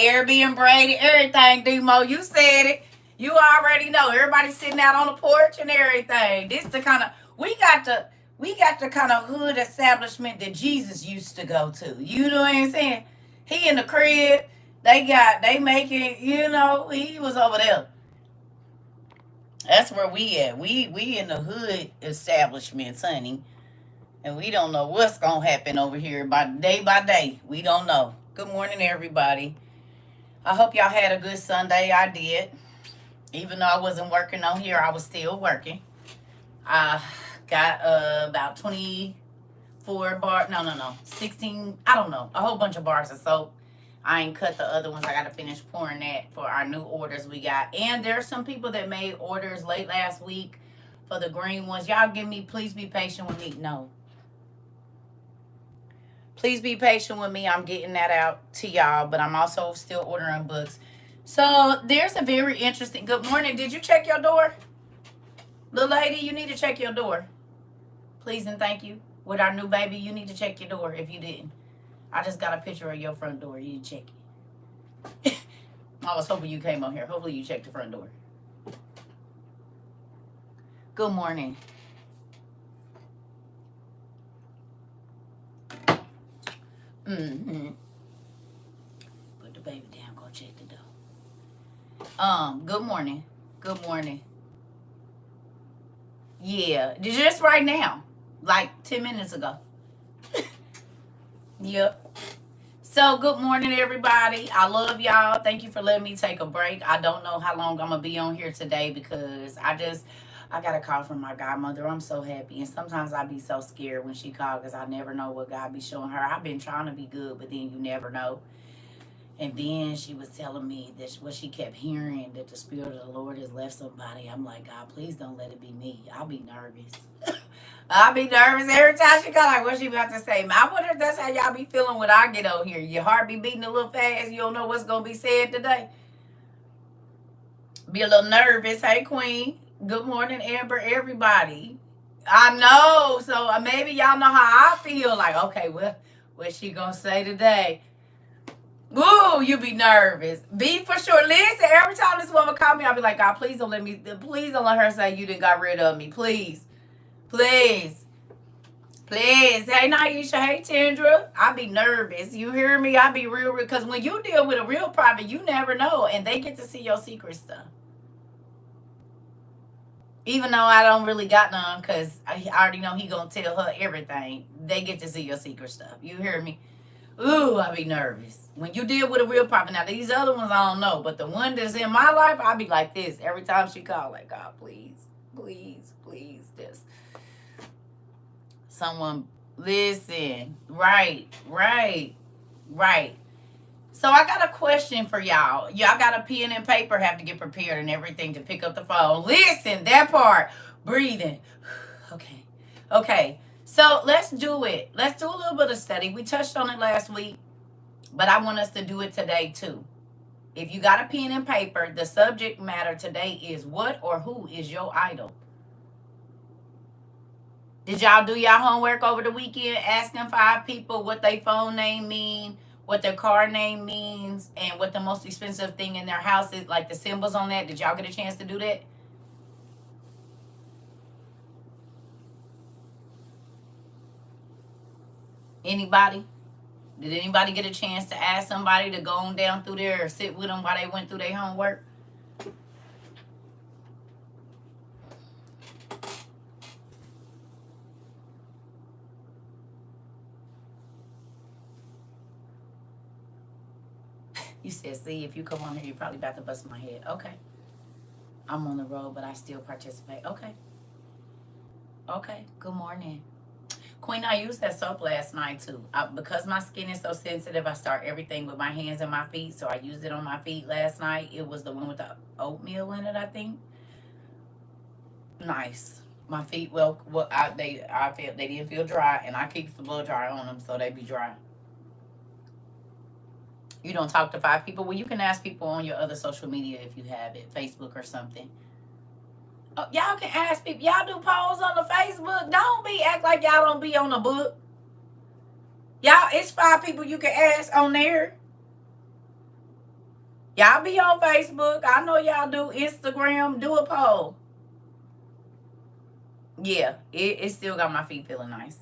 Hair being braided, everything, Demo. You said it. You already know. Everybody sitting out on the porch and everything. This the kind of we got the kind of hood establishment that Jesus used to go to. You know what I'm saying? He in the crib. They making, he was over there. That's where we at. We in the hood establishments, honey. And we don't know what's gonna happen over here by day. We don't know. Good morning, everybody. I hope y'all had a good Sunday. I did. Even though I wasn't working on here, I was still working. I got about 24 bars. No. 16. I don't know. A whole bunch of bars of soap. I ain't cut the other ones. I got to finish pouring that for our new orders we got. And there's some people that made orders late last week for the green ones. Y'all please be patient with me. No. Please be patient with me. I'm getting that out to y'all, but I'm also still ordering books. So there's a very interesting. Good morning. Did you check your door? Little lady, you need to check your door. Please and thank you. With our new baby, you need to check your door if you didn't. I just got a picture of your front door. You need to check it. I was hoping you came on here. Hopefully you checked the front door. Good morning. Mm-hmm. Put the baby down. Go check the door. Good morning. Good morning. Yeah, just right now. Like 10 minutes ago. Yep. So, good morning, everybody. I love y'all. Thank you for letting me take a break. I don't know how long I'm going to be on here today because I got a call from my godmother. I'm so happy. And sometimes I be so scared when she called because I never know what God be showing her. I've been trying to be good, but then you never know. And then she was telling me that what she kept hearing, that the Spirit of the Lord has left somebody. I'm like, God, please don't let it be me. I'll be nervous. I'll be nervous every time she call. Like, what she about to say? I wonder if that's how y'all be feeling when I get on here. Your heart be beating a little fast. You don't know what's going to be said today. Be a little nervous. Hey, Queen. Good morning, Amber, everybody. I know. So maybe y'all know how I feel. Like, okay, well, what's she going to say today? Ooh, you be nervous. Be for sure. Listen, every time this woman call me, I'll be like, God, please don't let her say you done got rid of me. Please. Please. Please. Hey, Naisha. Hey, Tendra. I be nervous. You hear me? I be real. Because when you deal with a real prophet, you never know. And they get to see your secret stuff. Even though I don't really got none, because I already know he going to tell her everything. They get to see your secret stuff. You hear me? Ooh, I be nervous. When you deal with a real prophet. Now, these other ones, I don't know. But the one that's in my life, I be like this. Every time she call, like, God, please, please, please, this. Someone, listen. Right. So I got a question for y'all. Y'all got a pen and paper, have to get prepared and everything to pick up the phone. Listen, that part. Breathing. Okay. So let's do it. Let's do a little bit of study. We touched on it last week, but I want us to do it today too. If you got a pen and paper, the subject matter today is what or who is your idol? Did y'all do y'all homework over the weekend, asking 5 people what their phone name mean, what their car name means, and what the most expensive thing in their house is, like the symbols on that? Did y'all get a chance to do that? Anybody? Did anybody get a chance to ask somebody to go on down through there or sit with them while they went through their homework? You said, see, if you come on here, you're probably about to bust my head. Okay. I'm on the road, but I still participate. Okay. Good morning. Queen, I used that soap last night too. Because my skin is so sensitive, I start everything with my hands and my feet. So I used it on my feet last night. It was the one with the oatmeal in it, I think. Nice. My feet, I felt they didn't feel dry, and I keep the blow dryer on them so they be dry. You don't talk to 5 people. Well, you can ask people on your other social media if you have it, Facebook or something. Oh, y'all can ask people. Y'all do polls on the Facebook. Don't act like y'all don't be on the book. Y'all, it's 5 people you can ask on there. Y'all be on Facebook. I know y'all do Instagram. Do a poll. Yeah, it still got my feet feeling nice.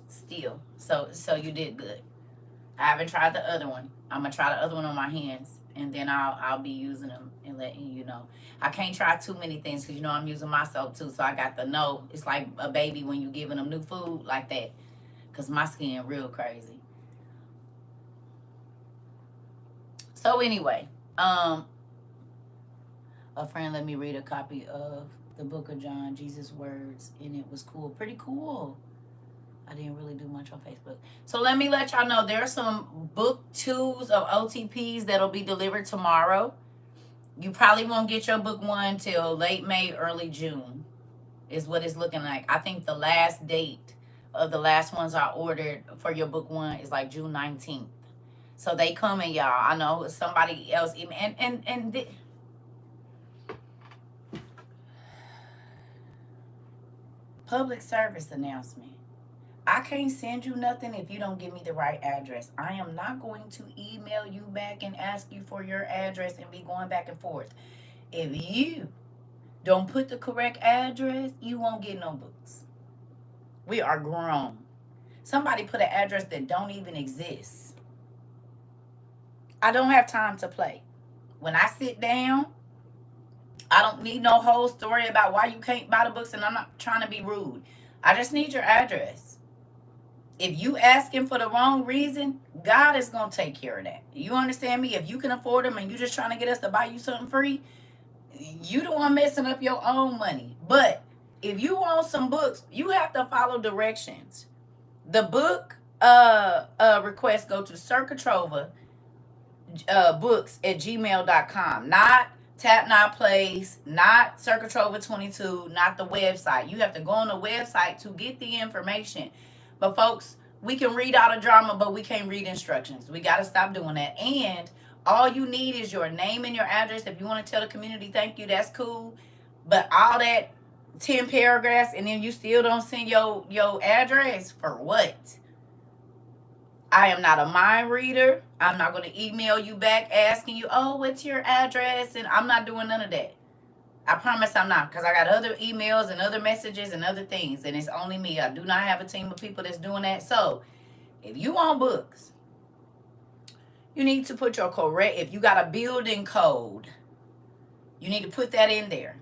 Still. So you did good. I haven't tried the other one. I'm gonna try the other one on my hands, and then I'll be using them and letting you know. I can't try too many things because I'm using myself too. So I got the no. It's like a baby when you giving them new food like that. Cause my skin real crazy. So anyway, a friend let me read a copy of the book of John, Jesus' words, and it was cool. Pretty cool. I didn't really do much on Facebook. So let me let y'all know there's some book twos of OTPs that'll be delivered tomorrow. You probably won't get your book one till late May, early June is what it's looking like. I think the last date of the last ones I ordered for your book one is like June 19th. So they coming, y'all. I know somebody else and public service announcement. I can't send you nothing if you don't give me the right address. I am not going to email you back and ask you for your address and be going back and forth. If you don't put the correct address, you won't get no books. We are grown. Somebody put an address that don't even exist. I don't have time to play. When I sit down, I don't need no whole story about why you can't buy the books, and I'm not trying to be rude. I just need your address. If you asking for the wrong reason, God is going to take care of that. You understand me? If you can afford them and you just trying to get us to buy you something free, you the one messing up your own money. But if you want some books, you have to follow directions. The book request go to CERCA TROVA books@gmail.com. Not Tap Not Place, not CERCA TROVA 22, not the website. You have to go on the website to get the information. But folks, we can read out a drama, but we can't read instructions. We got to stop doing that. And all you need is your name and your address. If you want to tell the community thank you, that's cool. But all that 10 paragraphs and then you still don't send your address, for what? I am not a mind reader. I'm not going to email you back asking you, oh, what's your address? And I'm not doing none of that. I promise I'm not, because I got other emails and other messages and other things, and it's only me. I do not have a team of people that's doing that. So if you want books, you need to put your correct, if you got a building code, you need to put that in there.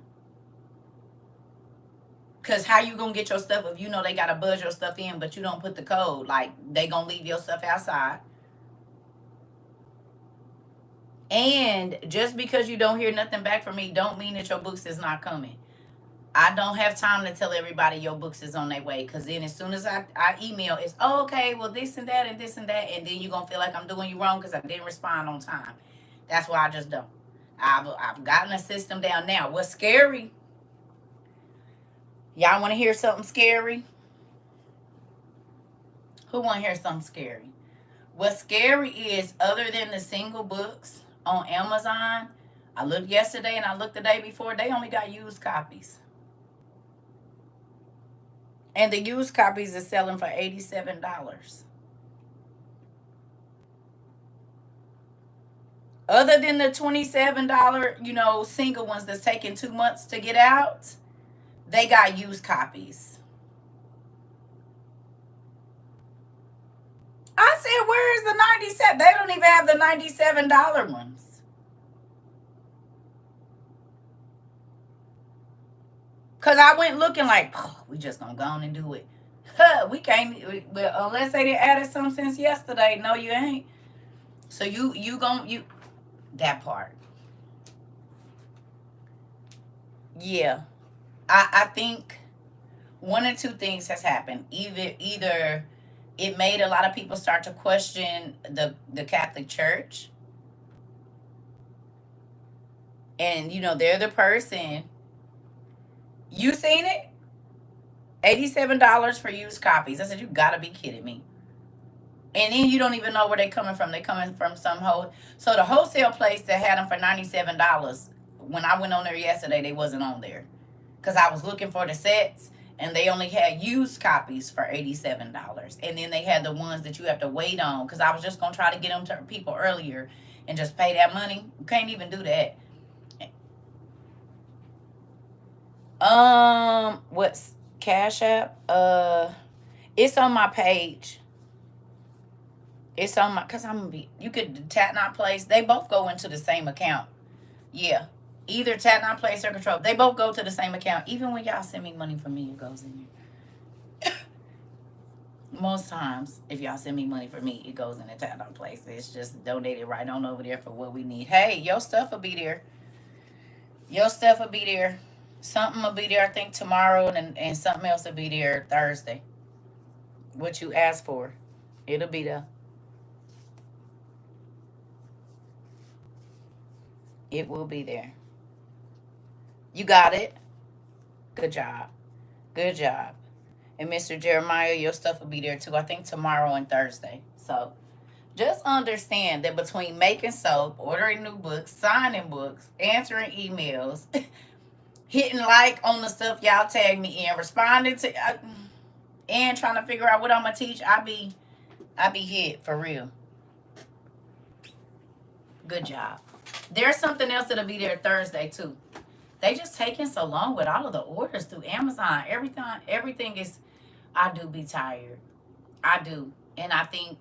Because how you going to get your stuff if you know they got to buzz your stuff in, but you don't put the code? Like, they going to leave your stuff outside. And just because you don't hear nothing back from me don't mean that your books is not coming. I don't have time to tell everybody your books is on their way, because then as soon as I email, it's, oh, okay, well, this and that and this and that, and then you're going to feel like I'm doing you wrong because I didn't respond on time. That's why I just don't. I've gotten a system down now. What's scary? Y'all want to hear something scary? Who want to hear something scary? What's scary is, other than the single books on Amazon, I looked yesterday and I looked the day before, they only got used copies. And the used copies is selling for $87. Other than the $27, single ones that's taking 2 months to get out, they got used copies. I said, where's the 97? They don't even have the $97 ones. Because I went looking like, oh, we just going to go on and do it. We can't, unless they didn't added some since yesterday. No, you ain't. So that part. Yeah. I think one or two things has happened. Either it made a lot of people start to question the Catholic Church. And, they're the person. You seen it? $87 for used copies. I said, you got to be kidding me. And then you don't even know where they're coming from. They're coming from some So the wholesale place that had them for $97, when I went on there yesterday, they wasn't on there. Because I was looking for the sets, And they only had used copies for $87. And then they had the ones that you have to wait on. Because I was just going to try to get them to people earlier and just pay that money. You can't even do that. What's Cash App? It's on my page. It's on my, cause I'm gonna be. You could Tat Not Place. They both go into the same account. Yeah, either Tat Not Place or Control. They both go to the same account. Even when y'all send me money from me, it goes in there. Most times, if y'all send me money for me, it goes in the Tat Not Place. It's just donated right on over there for what we need. Hey, your stuff will be there. Your stuff will be there. Something will be there, I think, tomorrow, and something else will be there Thursday. What you asked for, it'll be there. It will be there. You got it. Good job. Good job. And Mr. Jeremiah, your stuff will be there too. I think tomorrow and Thursday. So just understand that between making soap, ordering new books, signing books, answering emails, hitting like on the stuff y'all tag me in, responding to, and trying to figure out what I'm gonna teach, I be hit for real. Good job. There's something else that'll be there Thursday too. They just taking so long with all of the orders through Amazon. Everything is. I do be tired. I do, and I think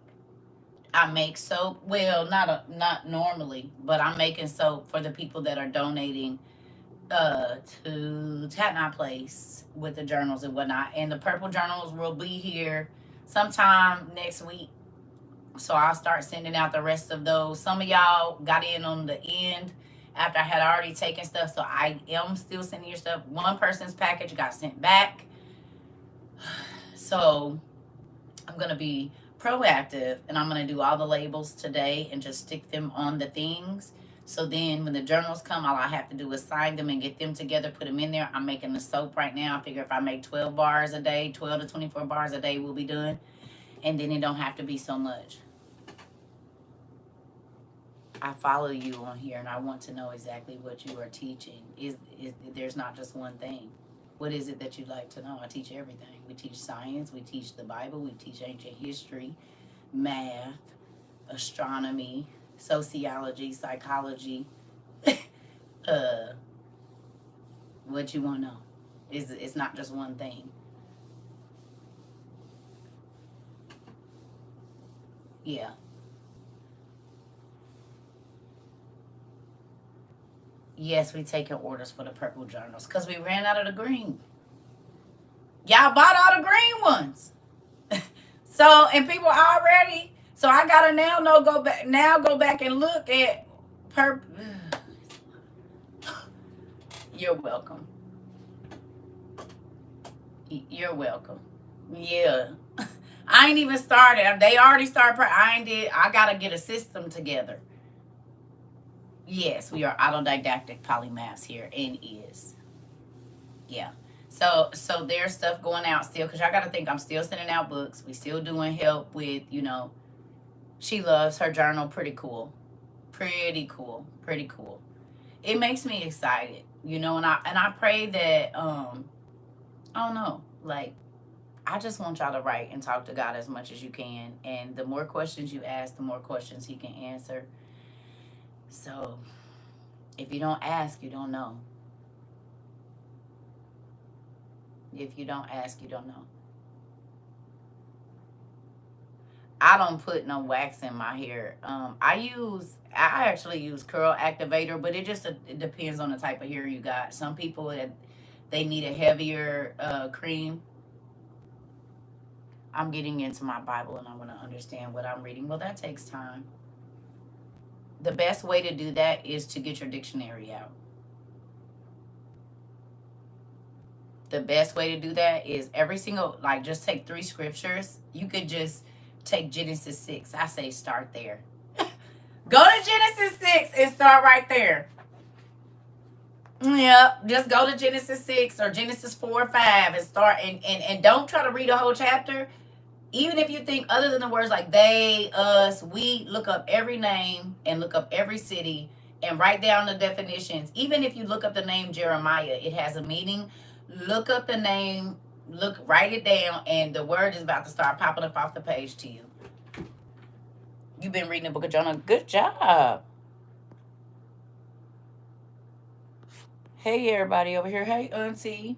I make soap. Well, not normally, but I'm making soap for the people that are donating to Tatnot Place with the journals and whatnot. And the purple journals will be here sometime next week. So I'll start sending out the rest of those. Some of y'all got in on the end after I had already taken stuff. So I am still sending your stuff. One person's package got sent back. So I'm going to be proactive and I'm going to do all the labels today and just stick them on the things. So then when the journals come, all I have to do is sign them and get them together, put them in there. I'm making the soap right now. I figure if I make 12 bars a day, 12 to 24 bars a day will be done. And then it don't have to be so much. I follow you on here and I want to know exactly what you are teaching. Is there's not just one thing. What is it that you'd like to know? I teach everything. We teach science, we teach the Bible, we teach ancient history, math, astronomy, sociology, psychology. What you want to know? It's not just one thing. Yeah. Yes, we taking orders for the purple journals because we ran out of the green. Y'all bought all the green ones. So, and people already. So I gotta now go back and look at purple. You're welcome. You're welcome. Yeah. I ain't even started. They already started. I gotta get a system together. Yes, we are autodidactic polymaths here and is. Yeah. So there's stuff going out still because y'all got to think I'm still sending out books. We still doing help with, she loves her journal. Pretty cool. Pretty cool. Pretty cool. It makes me excited, and I pray that, I don't know, like, I just want y'all to write and talk to God as much as you can. And the more questions you ask, the more questions he can answer. So, if you don't ask, you don't know. If you don't ask, you don't know. I don't put no wax in my hair. I actually use curl activator, but it depends on the type of hair you got. Some people, they need a heavier cream. I'm getting into my Bible and I want to understand what I'm reading. Well, that takes time. The best way to do that is to get your dictionary out. The best way to do that is just take 3 scriptures. You could just take Genesis 6. I say start there. Go to Genesis 6 and start right there. Yep, just go to Genesis 6 or Genesis 4 or 5 and start and don't try to read a whole chapter. Even if you think other than the words like they, us, we, look up every name and look up every city and write down the definitions. Even if you look up the name Jeremiah, it has a meaning. Look up the name Look, write it down, and the word is about to start popping up off the page to you. You've been reading the book of Jonah. Good job. Hey, everybody over here. Hey, Auntie.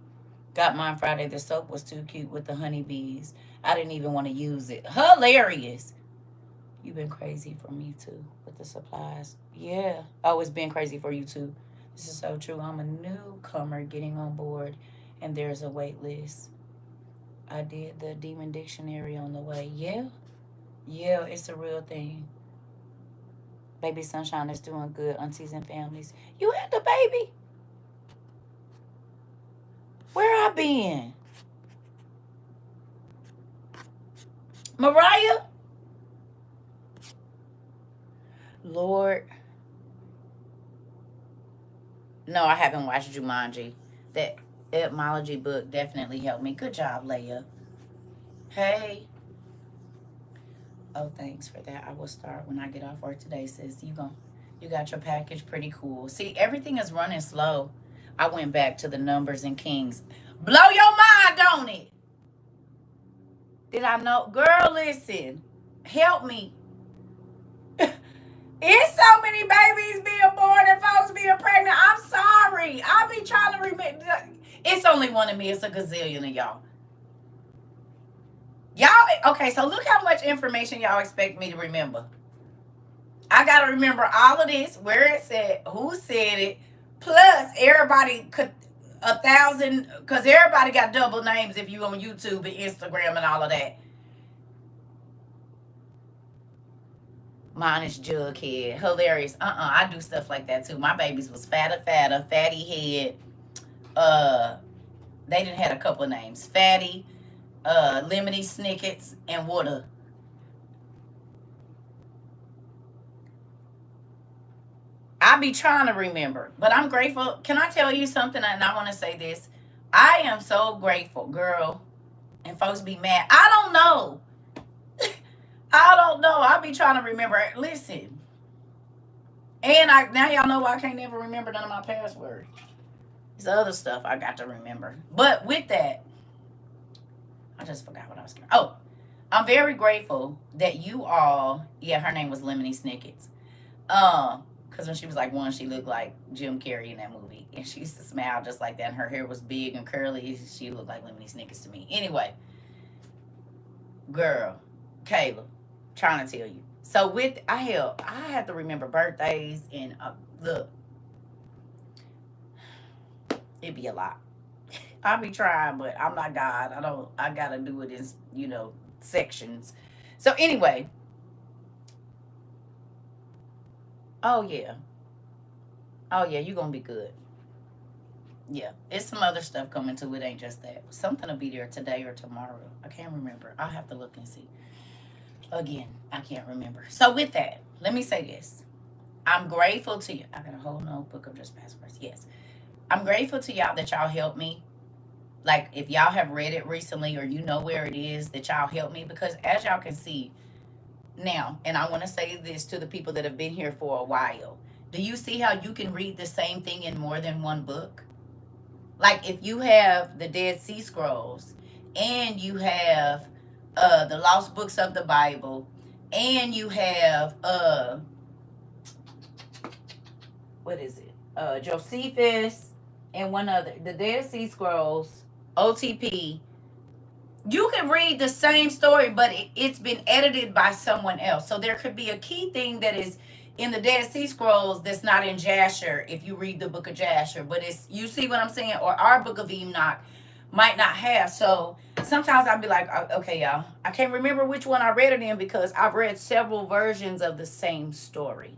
Got mine Friday. The soap was too cute with the honeybees. I didn't even want to use it. Hilarious. You've been crazy for me too with the supplies. Yeah. Oh, it's been crazy for you too. This is so true. I'm a newcomer getting on board, and there's a wait list. I did the demon dictionary on the way. Yeah. Yeah, it's a real thing. Baby Sunshine is doing good, aunties and families. You had the baby? Where I been? Mariah? Lord. No, I haven't watched Jumanji. That etymology book definitely helped me. Good job, Leia. Hey. Oh, thanks for that. I will start when I get off work today, sis. You got your package pretty cool. See, everything is running slow. I went back to the numbers and kings. Blow your mind, don't it? Did I know? Girl, listen. Help me. It's so many babies being born and folks being pregnant. I'm sorry. I'll be trying to remember. It's only one of me. It's a gazillion of y'all. Y'all, okay, so look how much information y'all expect me to remember. I got to remember all of this, where it said, who said it, plus everybody could, 1,000, because everybody got double names if you on YouTube and Instagram and all of that. Mine is Jughead. Hilarious. I do stuff like that too. My babies was fatter, fatty head. They didn't had a couple of names. Fatty, Lemony Snickets, and Water. I be trying to remember, but I'm grateful. Can I tell you something? And I want to say this. I am so grateful, girl. And folks be mad. I don't know. I don't know. I be trying to remember. Listen. And now y'all know why I can't never remember none of my passwords. It's other stuff I got to remember. But with that, I just forgot what I was going to. Oh, I'm very grateful that you all, yeah, her name was Lemony Snickets. Because when she was like one, she looked like Jim Carrey in that movie. And she used to smile just like that. And her hair was big and curly. She looked like Lemony Snickets to me. Anyway, girl, Kayla, trying to tell you. So I have to remember birthdays and look, it'd be a lot. I'll be trying, but I'm not God. I gotta do it in, sections. So anyway, oh yeah. Oh yeah, you're gonna be good. Yeah. It's some other stuff coming too. It ain't just that. Something will be there today or tomorrow. I can't remember. I'll have to look and see. Again, I can't remember. So with that, let me say this. I'm grateful to you. I got a whole notebook of just passwords. Yes. I'm grateful to y'all that y'all helped me. Like if y'all have read it recently or you know where it is, that y'all help me, because as y'all can see now, and I want to say this to the people that have been here for a while. Do you see how you can read the same thing in more than one book? Like if you have the Dead Sea Scrolls and you have the Lost Books of the Bible and you have what is it? Josephus and one other, the Dead Sea Scrolls, OTP. You can read the same story, but it's been edited by someone else. So there could be a key thing that is in the Dead Sea Scrolls that's not in Jasher if you read the book of Jasher. But you see what I'm saying? Or our book of Enoch might not have. So sometimes I'll be like, okay, y'all, I can't remember which one I read it in because I've read several versions of the same story.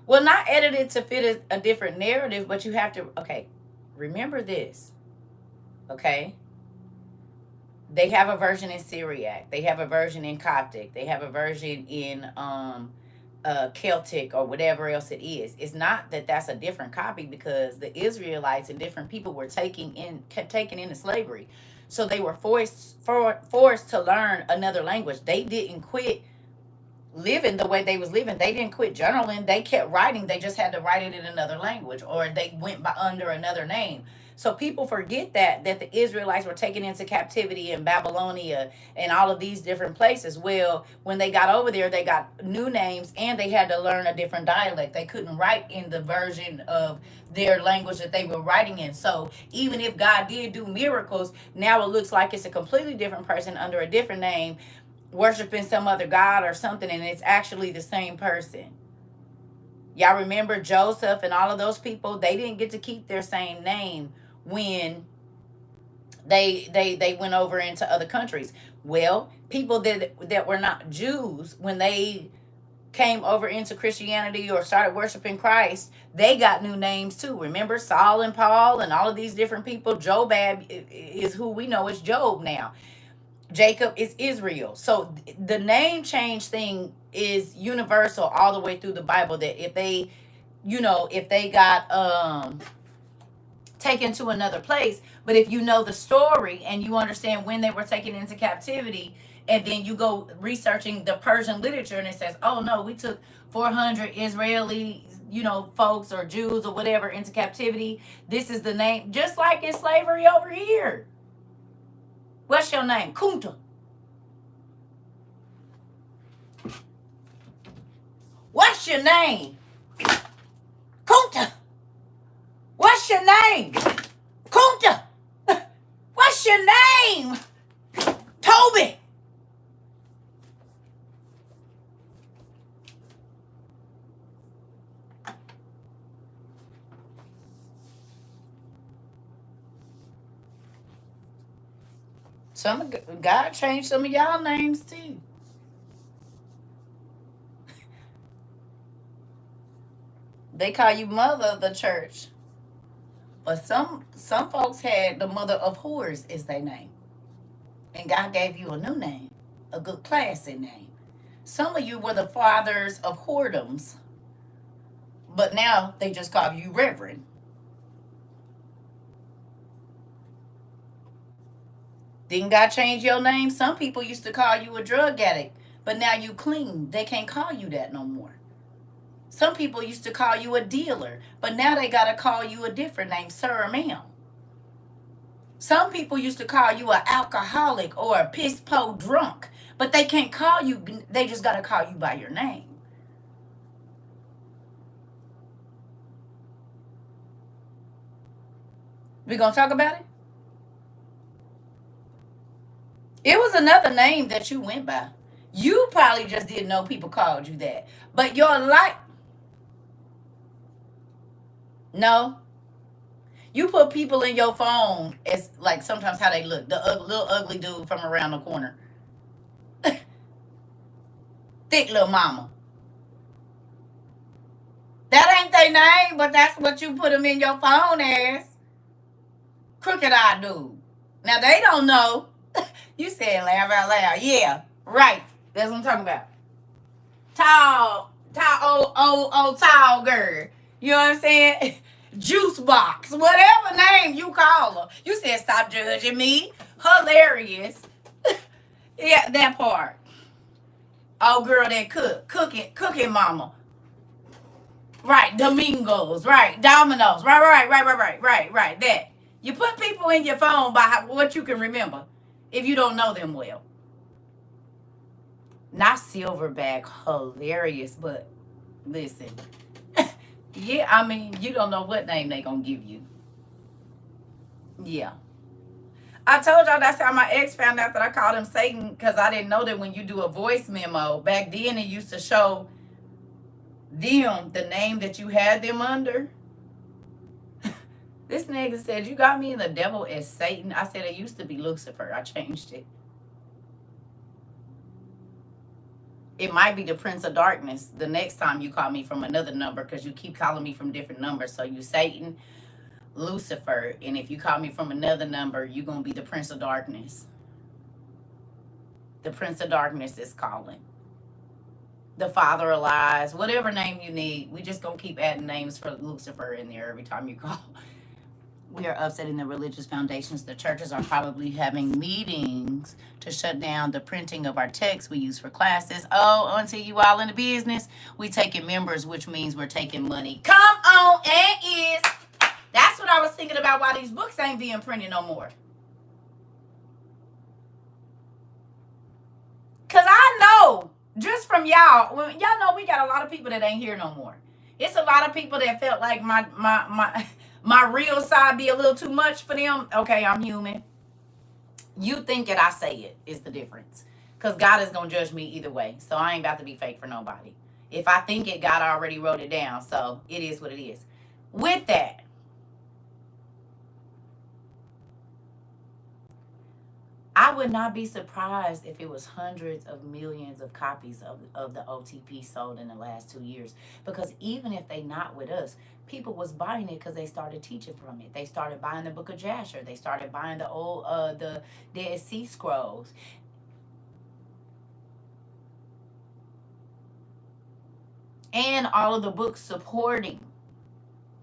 Well, not edited to fit a different narrative, but you have to, okay, remember this, okay? They have a version in Syriac. They have a version in Coptic. They have a version in Celtic or whatever else it is. It's not that that's a different copy because the Israelites and different people were kept taken into slavery. So they were forced to learn another language. They didn't quit living the way they was living. They didn't quit journaling. They kept writing. They just had to write it in another language, or they went by under another name. So people forget that the Israelites were taken into captivity in Babylonia and all of these different places. Well, when they got over there, they got new names and they had to learn a different dialect. They couldn't write in the version of their language that they were writing in. So even if God did do miracles, now it looks like it's a completely different person under a different name, worshiping some other god or something, and it's actually the same person. Y'all remember Joseph and all of those people? They didn't get to keep their same name when they went over into other countries. Well, people that were not Jews, when they came over into Christianity or started worshiping Christ, they got new names too. Remember Saul and Paul and all of these different people? Jobab is who we know as Job now. Jacob is Israel. So the name change thing is universal all the way through the Bible, that if they, if they got taken to another place, but if you know the story and you understand when they were taken into captivity, and then you go researching the Persian literature and it says, oh no, we took 400 Israeli, folks or Jews or whatever into captivity. This is the name, just like in slavery over here. What's your name? Kunta. What's your name? Kunta. What's your name? Kunta. What's your name? Toby. God changed some of y'all names too. They call you mother of the church, but some folks had the mother of whores as their name, and God gave you a new name, a good classy name. Some of you were the fathers of whoredoms, but now they just call you reverend. Didn't God change your name? Some people used to call you a drug addict, but now you clean. They can't call you that no more. Some people used to call you a dealer, but now they got to call you a different name, sir or ma'am. Some people used to call you an alcoholic or a piss-po drunk, but they can't call you. They just got to call you by your name. We going to talk about it? It was another name that you went by. You probably just didn't know people called you that. But your life... No. You put people in your phone as like sometimes how they look. The little ugly dude from around the corner. Thick little mama. That ain't their name, but that's what you put them in your phone as. Crooked eye dude. Now they don't know. You said laugh out loud. Yeah, right. That's what I'm talking about. Tall, old, tall girl. You know what I'm saying? Juice box, whatever name you call her. You said stop judging me. Hilarious. Yeah, that part. Oh, girl, that cooking mama. Right, Domingos, right, Domino's, right. That. You put people in your phone by what you can remember if you don't know them well. Not Silverback, hilarious, but listen. Yeah, I mean, you don't know what name they gonna give you. Yeah. I told y'all that's how my ex found out that I called him Satan, because I didn't know that when you do a voice memo, back then it used to show them the name that you had them under. This nigga said, you got me in the devil as Satan. I said, it used to be Lucifer. I changed it. It might be the Prince of Darkness the next time you call me from another number, because you keep calling me from different numbers. So you Satan, Lucifer, and if you call me from another number, you're going to be the Prince of Darkness. The Prince of Darkness is calling. The Father of Lies, whatever name you need. We just going to keep adding names for Lucifer in there every time you call. We are upsetting the religious foundations. The churches are probably having meetings to shut down the printing of our texts we use for classes. Oh, until you all in the business, we taking members, which means we're taking money. Come on, and is. That's what I was thinking about why these books ain't being printed no more. Because I know, just from y'all, y'all know we got a lot of people that ain't here no more. It's a lot of people that felt like my real side be a little too much for them. Okay, I'm human. You think it, I say it is the difference. Because God is going to judge me either way. So I ain't about to be fake for nobody. If I think it, God already wrote it down. So it is what it is. With that, I would not be surprised if it was hundreds of millions of copies of the OTP sold in the last 2 years. Because even if they not with us, people was buying it because they started teaching from it. They started buying the Book of Jasher. They started buying the old the Dead Sea Scrolls. And all of the books supporting.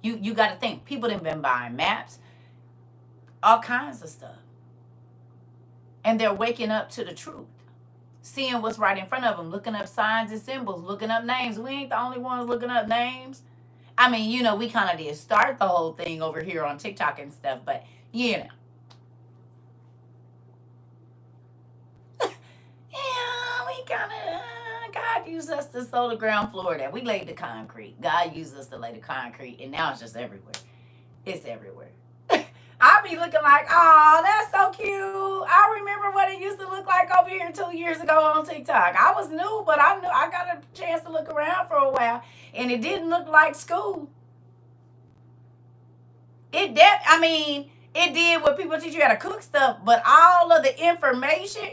You got to think, people have been buying maps, all kinds of stuff. And they're waking up to the truth. Seeing what's right in front of them, looking up signs and symbols, looking up names. We ain't the only ones looking up names. I mean, you know, we kind of did start the whole thing over here on TikTok and stuff, but you know. Yeah, we kind of, God used us to sow the ground floor that we laid the concrete. God used us to lay the concrete, and now it's just everywhere. It's everywhere. I be looking like, oh, that's so cute. I remember what it used to look like over here 2 years ago on TikTok. I was new, but I knew I got a chance to look around for a while, and it didn't look like school. It did what people teach you how to cook stuff, but all of the information,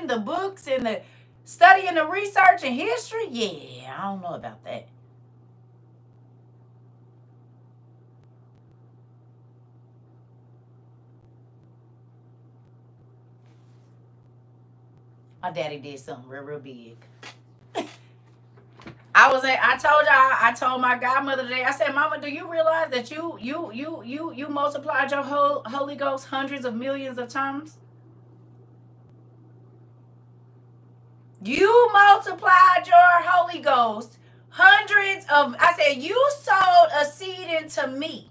the books and the study and the research and history, yeah, I don't know about that. My daddy did something real big. I told my godmother today, I said, Mama, do you realize that you multiplied your whole Holy Ghost hundreds of millions of times? You multiplied your Holy Ghost hundreds of, I said, you sowed a seed into me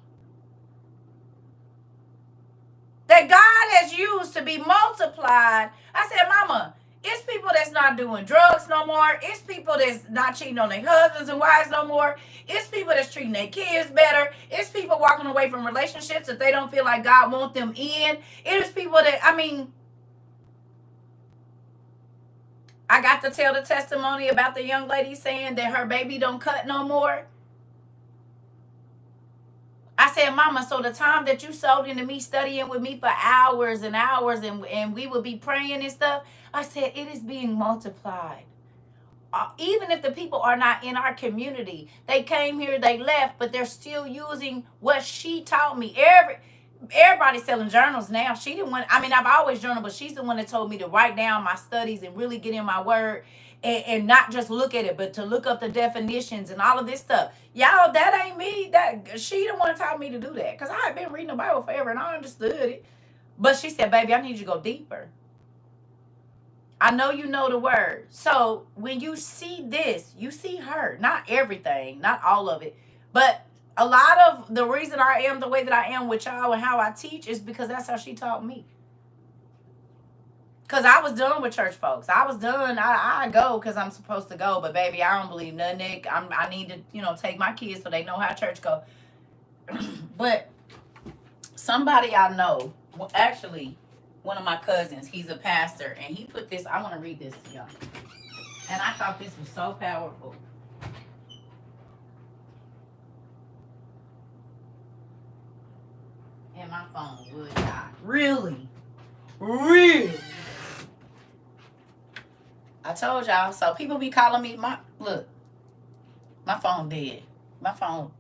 that God has used to be multiplied. I said, Mama, it's people that's not doing drugs no more. It's people that's not cheating on their husbands and wives no more. It's people that's treating their kids better. It's people walking away from relationships that they don't feel like God wants them in. It is people that, I got to tell the testimony about the young lady saying that her baby don't cut no more. I said, Mama, so the time that you sold into me, studying with me for hours and hours, and we would be praying and stuff, I said, it is being multiplied. Even if the people are not in our community, they came here, they left, but they're still using what she taught me. Everybody's selling journals now. She didn't want, I've always journaled, but she's the one that told me to write down my studies and really get in my word. And not just look at it, but to look up the definitions and all of this stuff. Y'all, that ain't me. That she the one taught me to do that. Because I had been reading the Bible forever and I understood it. But she said, baby, I need you to go deeper. I know you know the word. So when you see this, you see her. Not everything, not all of it. But a lot of the reason I am the way that I am with y'all and how I teach is because that's how she taught me. Because I was done with church folks. I was done. I go because I'm supposed to go. But, baby, I don't believe nothing. I need to, take my kids so they know how church go. But somebody I know, well, actually, one of my cousins, he's a pastor. And he put this. I want to read this to y'all. And I thought this was so powerful. And my phone would die. Really? Really? I told y'all. So people be calling me, my phone dead. My phone.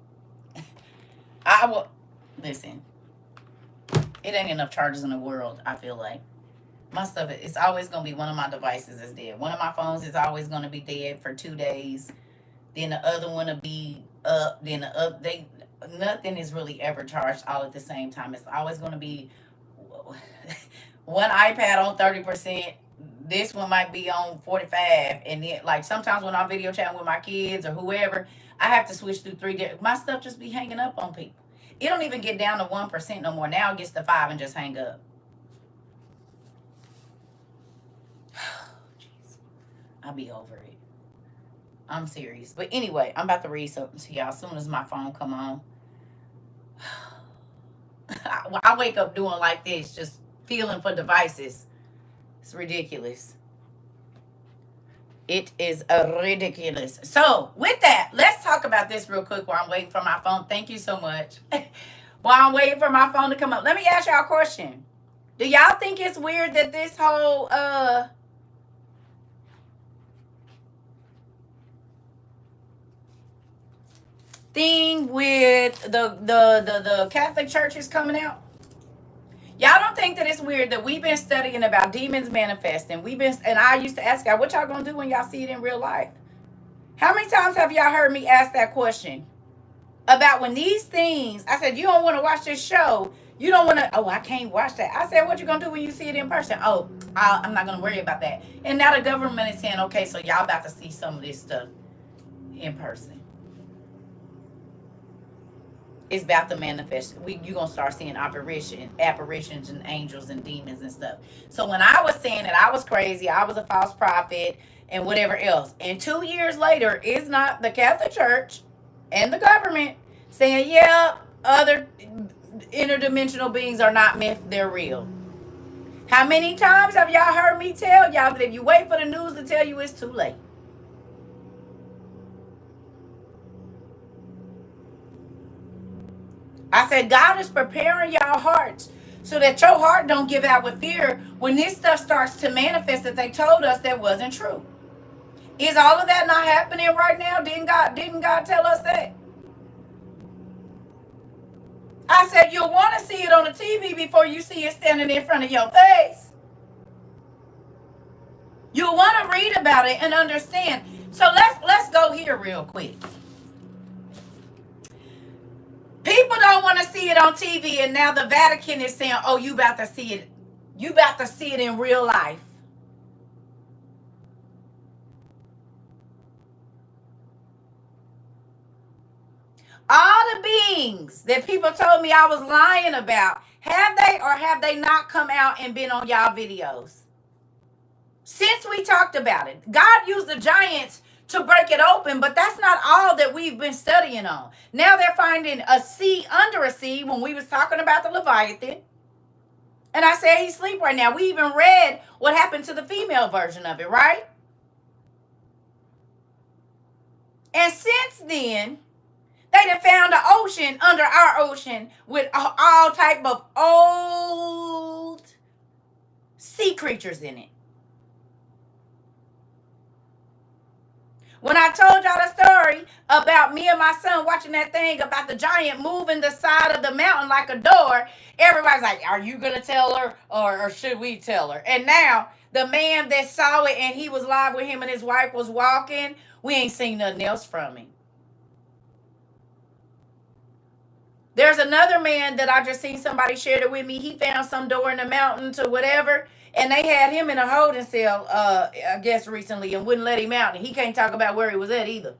I will listen. It ain't enough charges in the world. I feel like my stuff. It's always gonna be one of my devices is dead. One of my phones is always gonna be dead for 2 days. Then the other one will be up. Then the up. Nothing is really ever charged all at the same time. It's always gonna be one iPad on 30%. This one might be on 45, and then like sometimes when I'm video chatting with my kids or whoever, I have to switch through 3 different. My stuff just be hanging up on people. It don't even get down to 1% no more. Now it gets to 5 and just hang up. Jeez, I'll be over it. I'm serious. But anyway, I'm about to read something to y'all as soon as my phone come on. I wake up doing like this, just feeling for devices. It's ridiculous. It is ridiculous. So with that, let's talk about this real quick while I'm waiting for my phone. Thank you so much. While I'm waiting for my phone to come up, let me ask y'all a question. Do y'all think it's weird that this whole thing with the Catholic Church is coming out? Y'all don't think that it's weird that we've been studying about demons manifesting? And I used to ask y'all, what y'all gonna do when y'all see it in real life? How many times have y'all heard me ask that question? About when these things, I said, you don't want to watch this show. You don't want to, oh, I can't watch that. I said, what you gonna do when you see it in person? Oh, I'm not gonna worry about that. And now the government is saying, okay, so y'all about to see some of this stuff in person. It's about to manifest. You're going to start seeing apparitions and angels and demons and stuff. So when I was saying that I was crazy, I was a false prophet and whatever else. And 2 years later, is not the Catholic Church and the government saying, yeah, other interdimensional beings are not myth, they're real. How many times have y'all heard me tell y'all that if you wait for the news to tell you, it's too late? I said, God is preparing y'all hearts so that your heart don't give out with fear when this stuff starts to manifest that they told us that wasn't true. Is all of that not happening right now? Didn't God tell us that? I said, you'll want to see it on the TV before you see it standing in front of your face. You'll want to read about it and understand. So let's go here real quick. People don't want to see it on TV, and now the Vatican is saying, oh, you about to see it. You about to see it in real life. All the beings that people told me I was lying about, have they or have they not come out and been on y'all videos? Since we talked about it, God used the giants to break it open, but that's not all that we've been studying on. Now they're finding a sea under a sea when we was talking about the Leviathan. And I said he's asleep right now. We even read what happened to the female version of it, right? And since then, they done found an ocean under our ocean with all type of old sea creatures in it. When I told y'all the story about me and my son watching that thing about the giant moving the side of the mountain like a door, everybody's like, are you going to tell her or should we tell her? And now the man that saw it and he was live with him and his wife was walking, we ain't seen nothing else from him. There's another man that I just seen somebody shared it with me. He found some door in the mountain to whatever, and they had him in a holding cell, I guess recently, and wouldn't let him out. And he can't talk about where he was at either.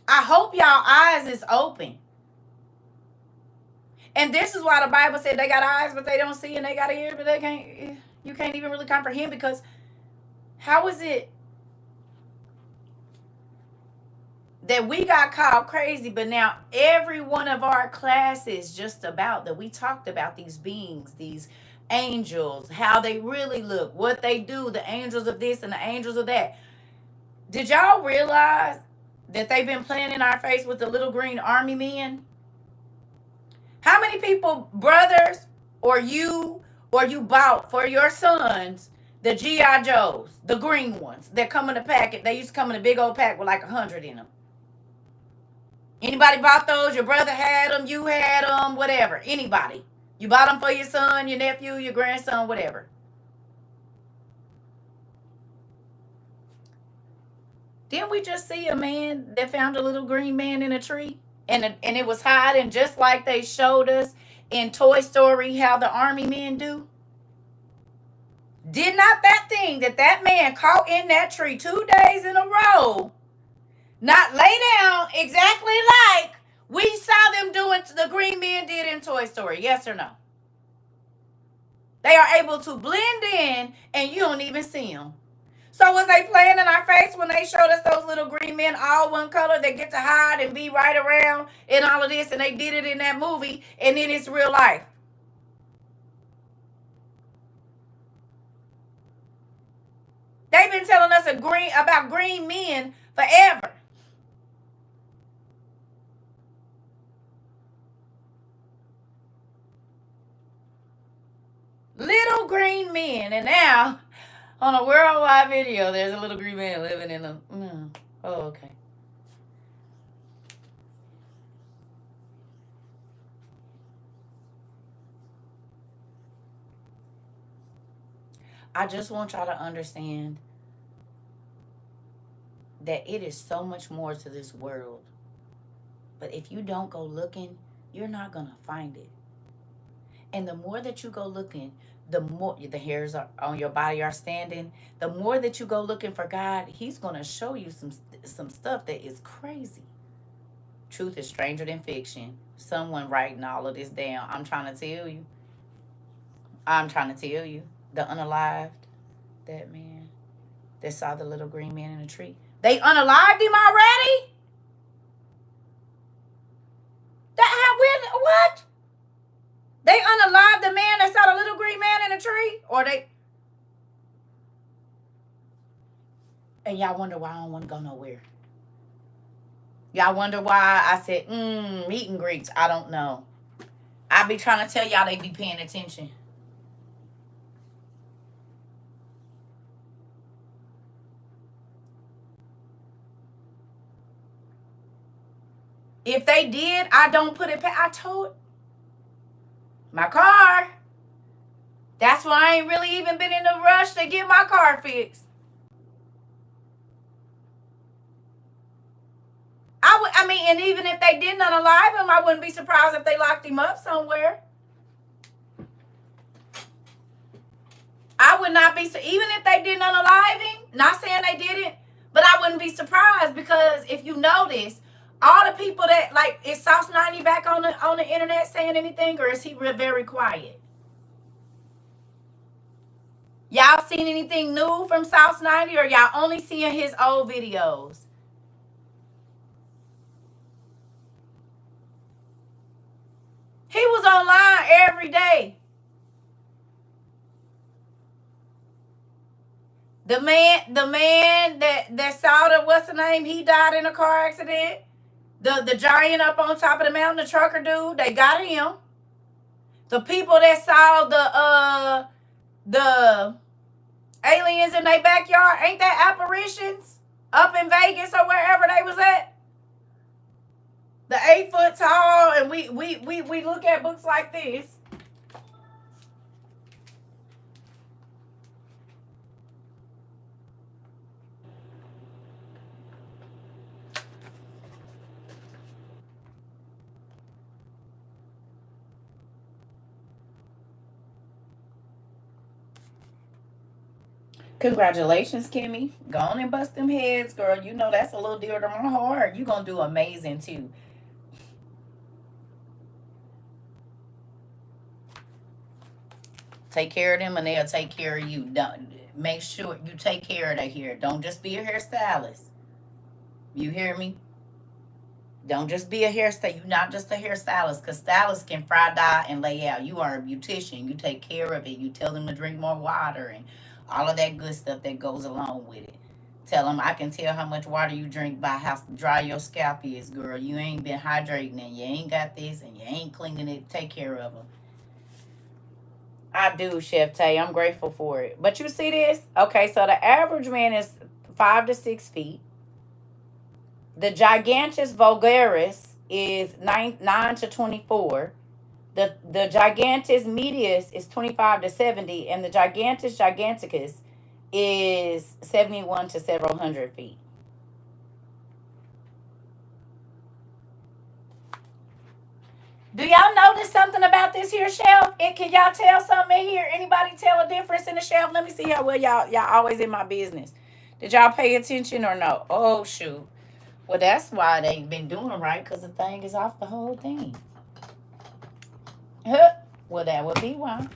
I hope y'all eyes is open. And this is why the Bible said they got eyes, but they don't see, and they got ears, but they can't. You can't even really comprehend, because how is it that we got called crazy, but now every one of our classes just about that we talked about these beings, these angels, how they really look, what they do, the angels of this and the angels of that. Did y'all realize that they've been playing in our face with the little green army men? How many people, brothers, or you bought for your sons the G.I. Joes, the green ones that come in a packet? They used to come in a big old pack with like 100 in them. Anybody bought those? Your brother had them, you had them, whatever. Anybody. You bought them for your son, your nephew, your grandson, whatever. Didn't we just see a man that found a little green man in a tree? And it was hiding just like they showed us in Toy Story how the army men do? Did not that thing that man caught in that tree 2 days in a row not lay down exactly like we saw them doing the green men did in Toy Story? Yes or no? They are able to blend in and you don't even see them. So was they playing in our face when they showed us those little green men all one color that get to hide and be right around and all of this, and they did it in that movie, and then it's real life? They've been telling us about green men forever. Little green men, and now on a worldwide video, there's a little green man living in a. Oh, okay. I just want y'all to understand that it is so much more to this world. But if you don't go looking, you're not going to find it. And the more that you go looking, the more the hairs on your body are standing. The more that you go looking for God, He's going to show you some stuff that is crazy. Truth is stranger than fiction. Someone writing all of this down. I'm trying to tell you. The unalived, that man that saw the little green man in a tree. They unalived him already? What? They unalived the man that saw the little green man in a tree? Or they... And y'all wonder why I don't want to go nowhere. Y'all wonder why I said, meet and greets. I don't know. I be trying to tell y'all they be paying attention. If they did, I don't put it past. I told my car. That's why I ain't really even been in a rush to get my car fixed. And even if they didn't unalive him, I wouldn't be surprised if they locked him up somewhere. I would not be, even if they didn't unalive him, not saying they didn't, but I wouldn't be surprised, because if you notice, all the people that, like, is Sauce 90 back on the internet saying anything, or is he very quiet? Y'all seen anything new from Sauce 90, or y'all only seeing his old videos? He was online every day. The man that saw the, what's the name? He died in a car accident. The giant up on top of the mountain, the trucker dude, they got him. The people that saw the aliens in their backyard, ain't that apparitions up in Vegas or wherever they was at? The 8 foot tall, and we look at books like this. Congratulations, Kimmy. Go on and bust them heads, girl. You know that's a little dear to my heart. You gonna do amazing too. Take care of them and they'll take care of you. Don't, make sure you take care of their hair. Don't just be a hairstylist. You hear me? Don't just be a hairstylist. You're not just a hairstylist, because stylists can fry, dye, and lay out. You are a beautician. You take care of it. You tell them to drink more water and all of that good stuff that goes along with it. Tell them, I can tell how much water you drink by how dry your scalp is, girl. You ain't been hydrating and you ain't got this and you ain't cleaning it. Take care of them. I do, Chef Tay. I'm grateful for it. But you see this? Okay, so the average man is 5 to 6 feet. The Gigantus vulgaris is 9 to 24. The Gigantus medius is 25 to 70. And the Gigantus giganticus is 71 to several hundred feet. Do y'all notice something about this here shelf? And can y'all tell something in here? Anybody tell a difference in the shelf? Let me see how well y'all always in my business. Did y'all pay attention or no? Oh shoot. Well, that's why they ain't been doing right, because the thing is off the whole thing. Huh. Well, that would be why.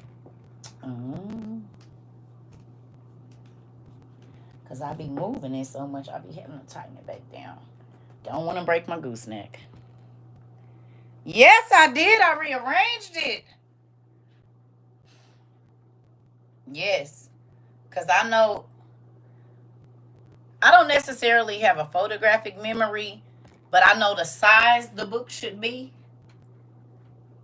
Because I be moving it so much, I be having to tighten it back down. Don't want to break my gooseneck. Yes, I did. I rearranged it. Yes. Because I know I don't necessarily have a photographic memory, but I know the size the book should be.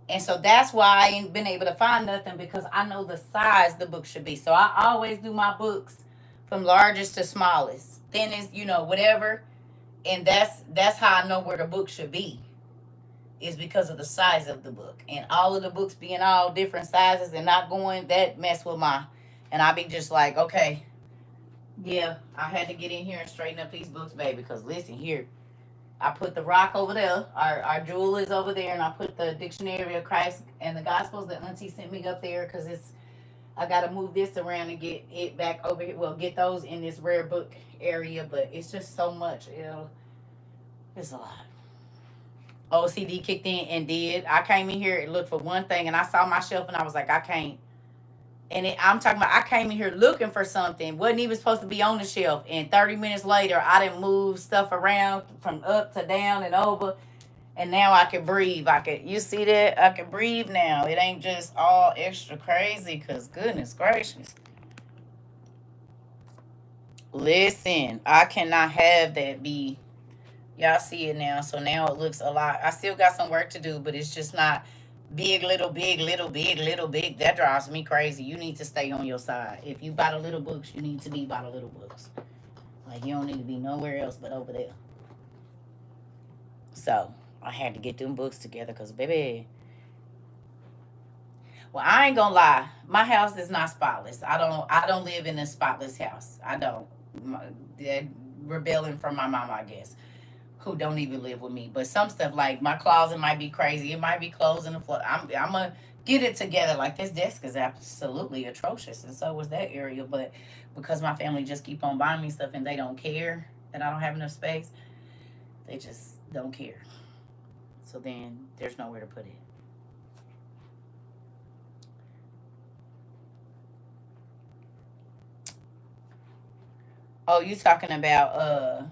And so that's why I ain't been able to find nothing, because I know the size the book should be. So I always do my books from largest to smallest. Thinnest, whatever. And that's how I know where the book should be. Is because of the size of the book. And all of the books being all different sizes and not going, that mess with my, and I be just like, okay, yeah, I had to get in here and straighten up these books, baby. Because listen here, I put the rock over there, our jewel is over there, and I put the dictionary of Christ and the Gospels that Auntie sent me up there, because I got to move this around and get it back over here. Well, get those in this rare book area, but it's just so much. It's a lot. OCD kicked in and did. I came in here and looked for one thing, and I saw my shelf, and I was like, I can't. And I'm talking about, I came in here looking for something. Wasn't even supposed to be on the shelf. And 30 minutes later, I didn't move stuff around from up to down and over. And now I can breathe. You see that? I can breathe now. It ain't just all extra crazy, because goodness gracious. Listen, I cannot have that be. Y'all see it now. So now it looks a lot. I still got some work to do, but it's just not big, little, big, little, big, little, big. That drives me crazy. You need to stay on your side. If you buy the little books, you need to be by the little books. Like, you don't need to be nowhere else but over there. So I had to get them books together, because baby. Well, I ain't gonna lie. My house is not spotless. I don't live in a spotless house. I don't. They're rebelling from my mama, I guess, who don't even live with me. But some stuff, like my closet might be crazy. It might be clothes in the floor. I'm gonna get it together. Like, this desk is absolutely atrocious, and so was that area. But because my family just keep on buying me stuff, and they don't care that I don't have enough space, they just don't care. So then there's nowhere to put it. Oh, you talking about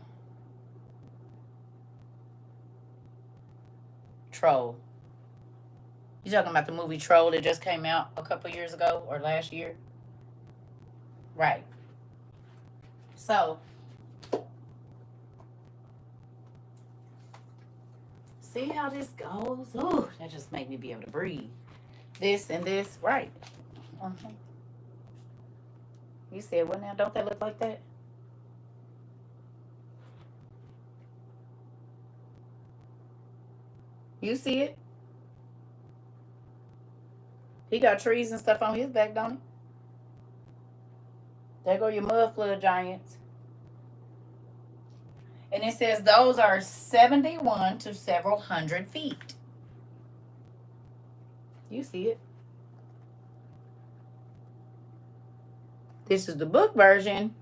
Troll? You talking about the movie Troll that just came out a couple years ago or last year? Right. So, see how this goes? Ooh, that just made me be able to breathe. This and this, right. Uh-huh. You said, what now? Don't that look like that? You see it? He got trees and stuff on his back, don't he? There go your mud flood giants. And it says those are 71 to several hundred feet. You see it? This is the book version.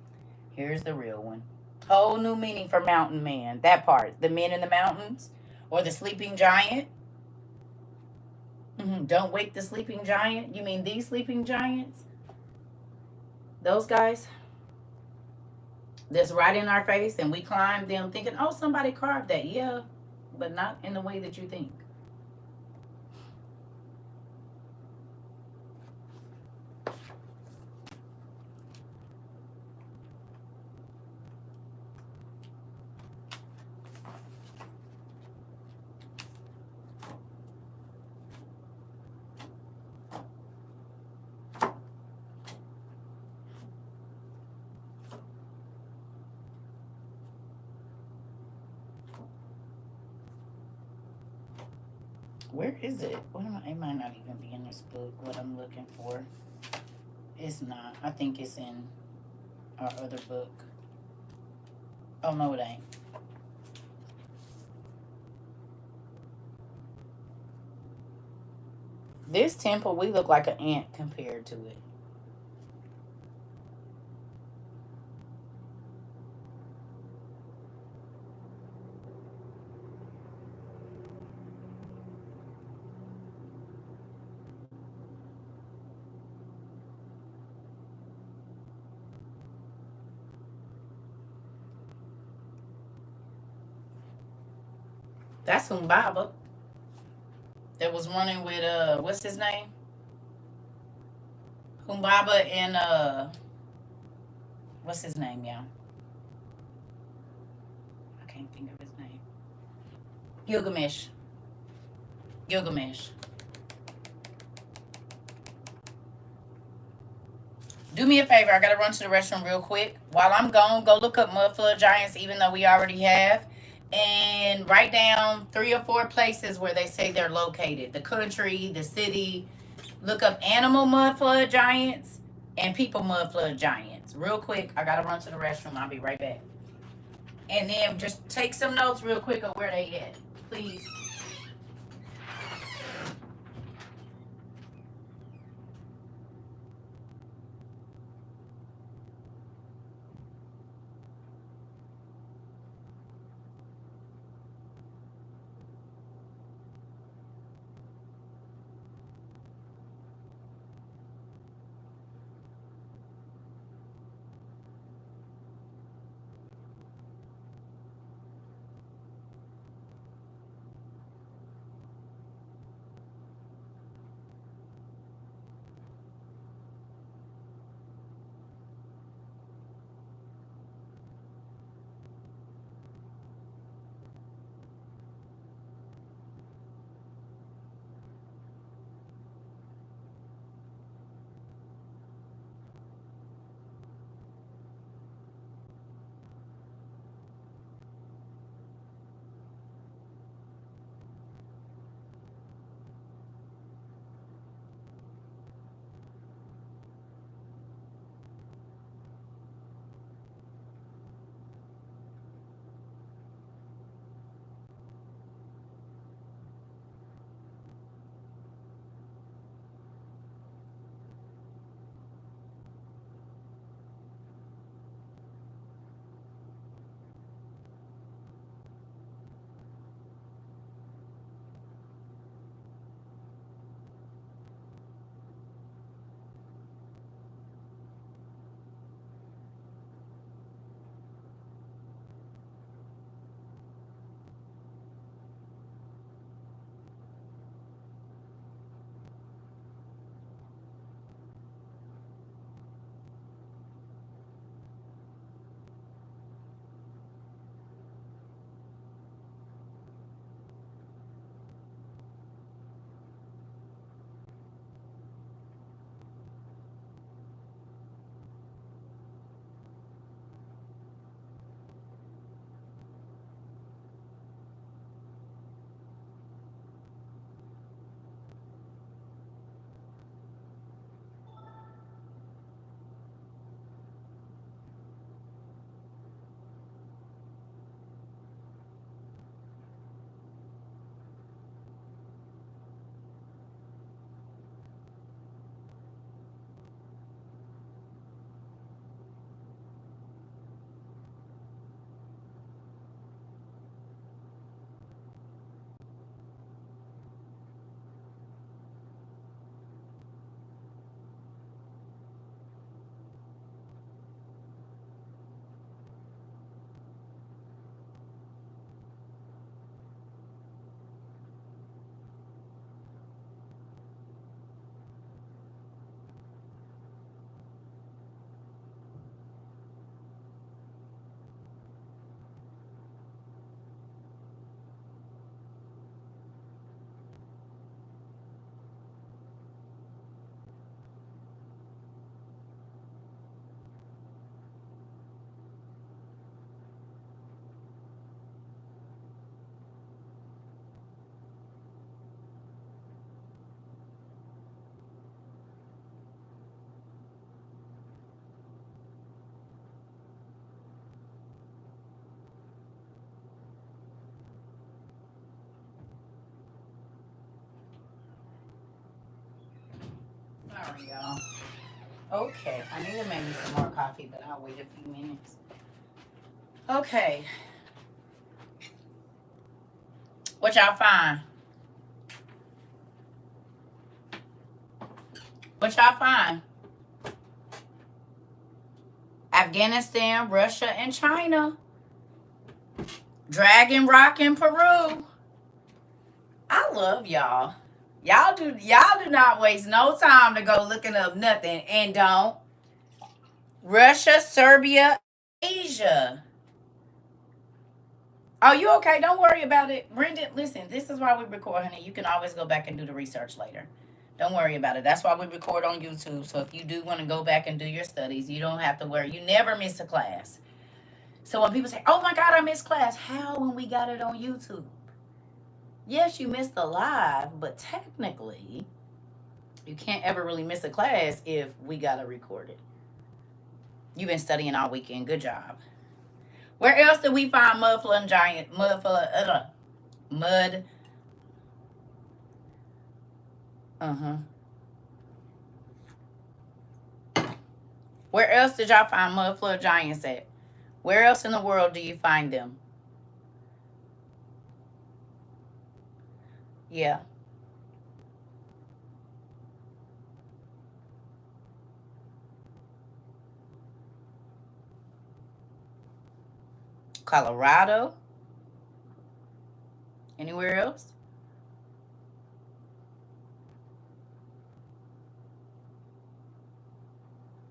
Here's the real one. Whole new meaning for mountain man. That part. The men in the mountains, or the sleeping giant. Don't wake the sleeping giant. You mean these sleeping giants? Those guys that's right in our face, and we climb them thinking, oh, somebody carved that. Yeah, but not in the way that you think. Where is it? It might not even be in this book, what I'm looking for. It's not. I think it's in our other book. Oh, no, it ain't. This temple, we look like an ant compared to it. That's Humbaba that was running with what's his name? Humbaba and what's his name, y'all? I can't think of his name. Gilgamesh. Gilgamesh. Do me a favor. I gotta run to the restroom real quick. While I'm gone, go look up mud flood giants, even though we already have, and write down 3 or 4 places where they say they're located. The country, the city. Look up animal mud flood giants and people mud flood giants. Real quick. I gotta run to the restroom. I'll be right back. And then just take some notes real quick of where they at, please. sorry, y'all. Okay, I need to make me some more coffee, but I'll wait a few minutes. Okay. What y'all find? What y'all find? Afghanistan, Russia, and China. Dragon Rock in Peru. I love y'all. Y'all do not waste no time to go looking up nothing and don't. Russia, Serbia, Asia. Oh, you okay? Don't worry about it. Brendan, listen, this is why we record, honey. You can always go back and do the research later. Don't worry about it. That's why we record on YouTube. So if you do want to go back and do your studies, you don't have to worry. You never miss a class. So when people say, oh my God, I missed class. How when we got it on YouTube? Yes, you missed the live, but technically, you can't ever really miss a class if we got it recorded. You've been studying all weekend. Good job. Where else did we find mud flooding giant? Mud. Where else did y'all find mud flood giants at? Where else in the world do you find them? Yeah. Colorado? Anywhere else?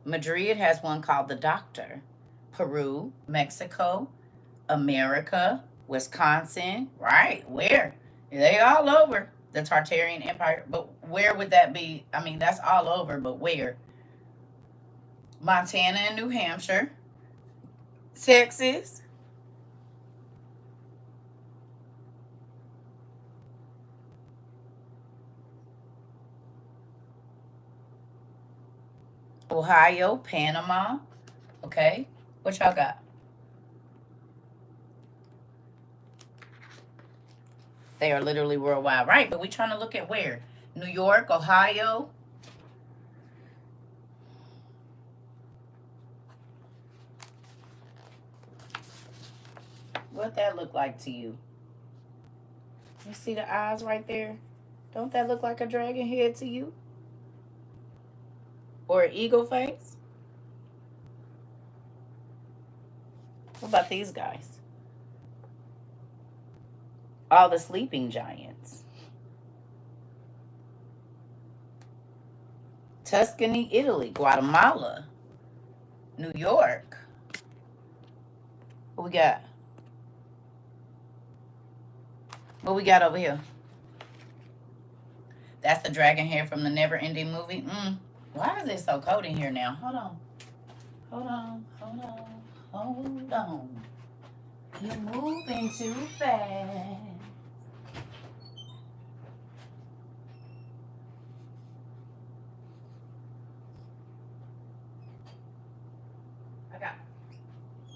Madrid has one called the Doctor. Peru, Mexico, America, Wisconsin. Right. Where? They all over the Tartarian Empire. But where would that be? I mean, that's all over, but where? Montana and New Hampshire. Texas. Ohio, Panama. Okay. What y'all got? They are literally worldwide. Right, but we trying to look at where? New York, Ohio. What that look like to you? You see the eyes right there? Don't that look like a dragon head to you? Or an eagle face? What about these guys? All the sleeping giants. Tuscany, Italy, Guatemala, New York. What we got? What we got over here? That's the dragon hair from the Never Ending movie. Why is it so cold in here now? Hold on. Hold on. Hold on. Hold on. You're moving too fast.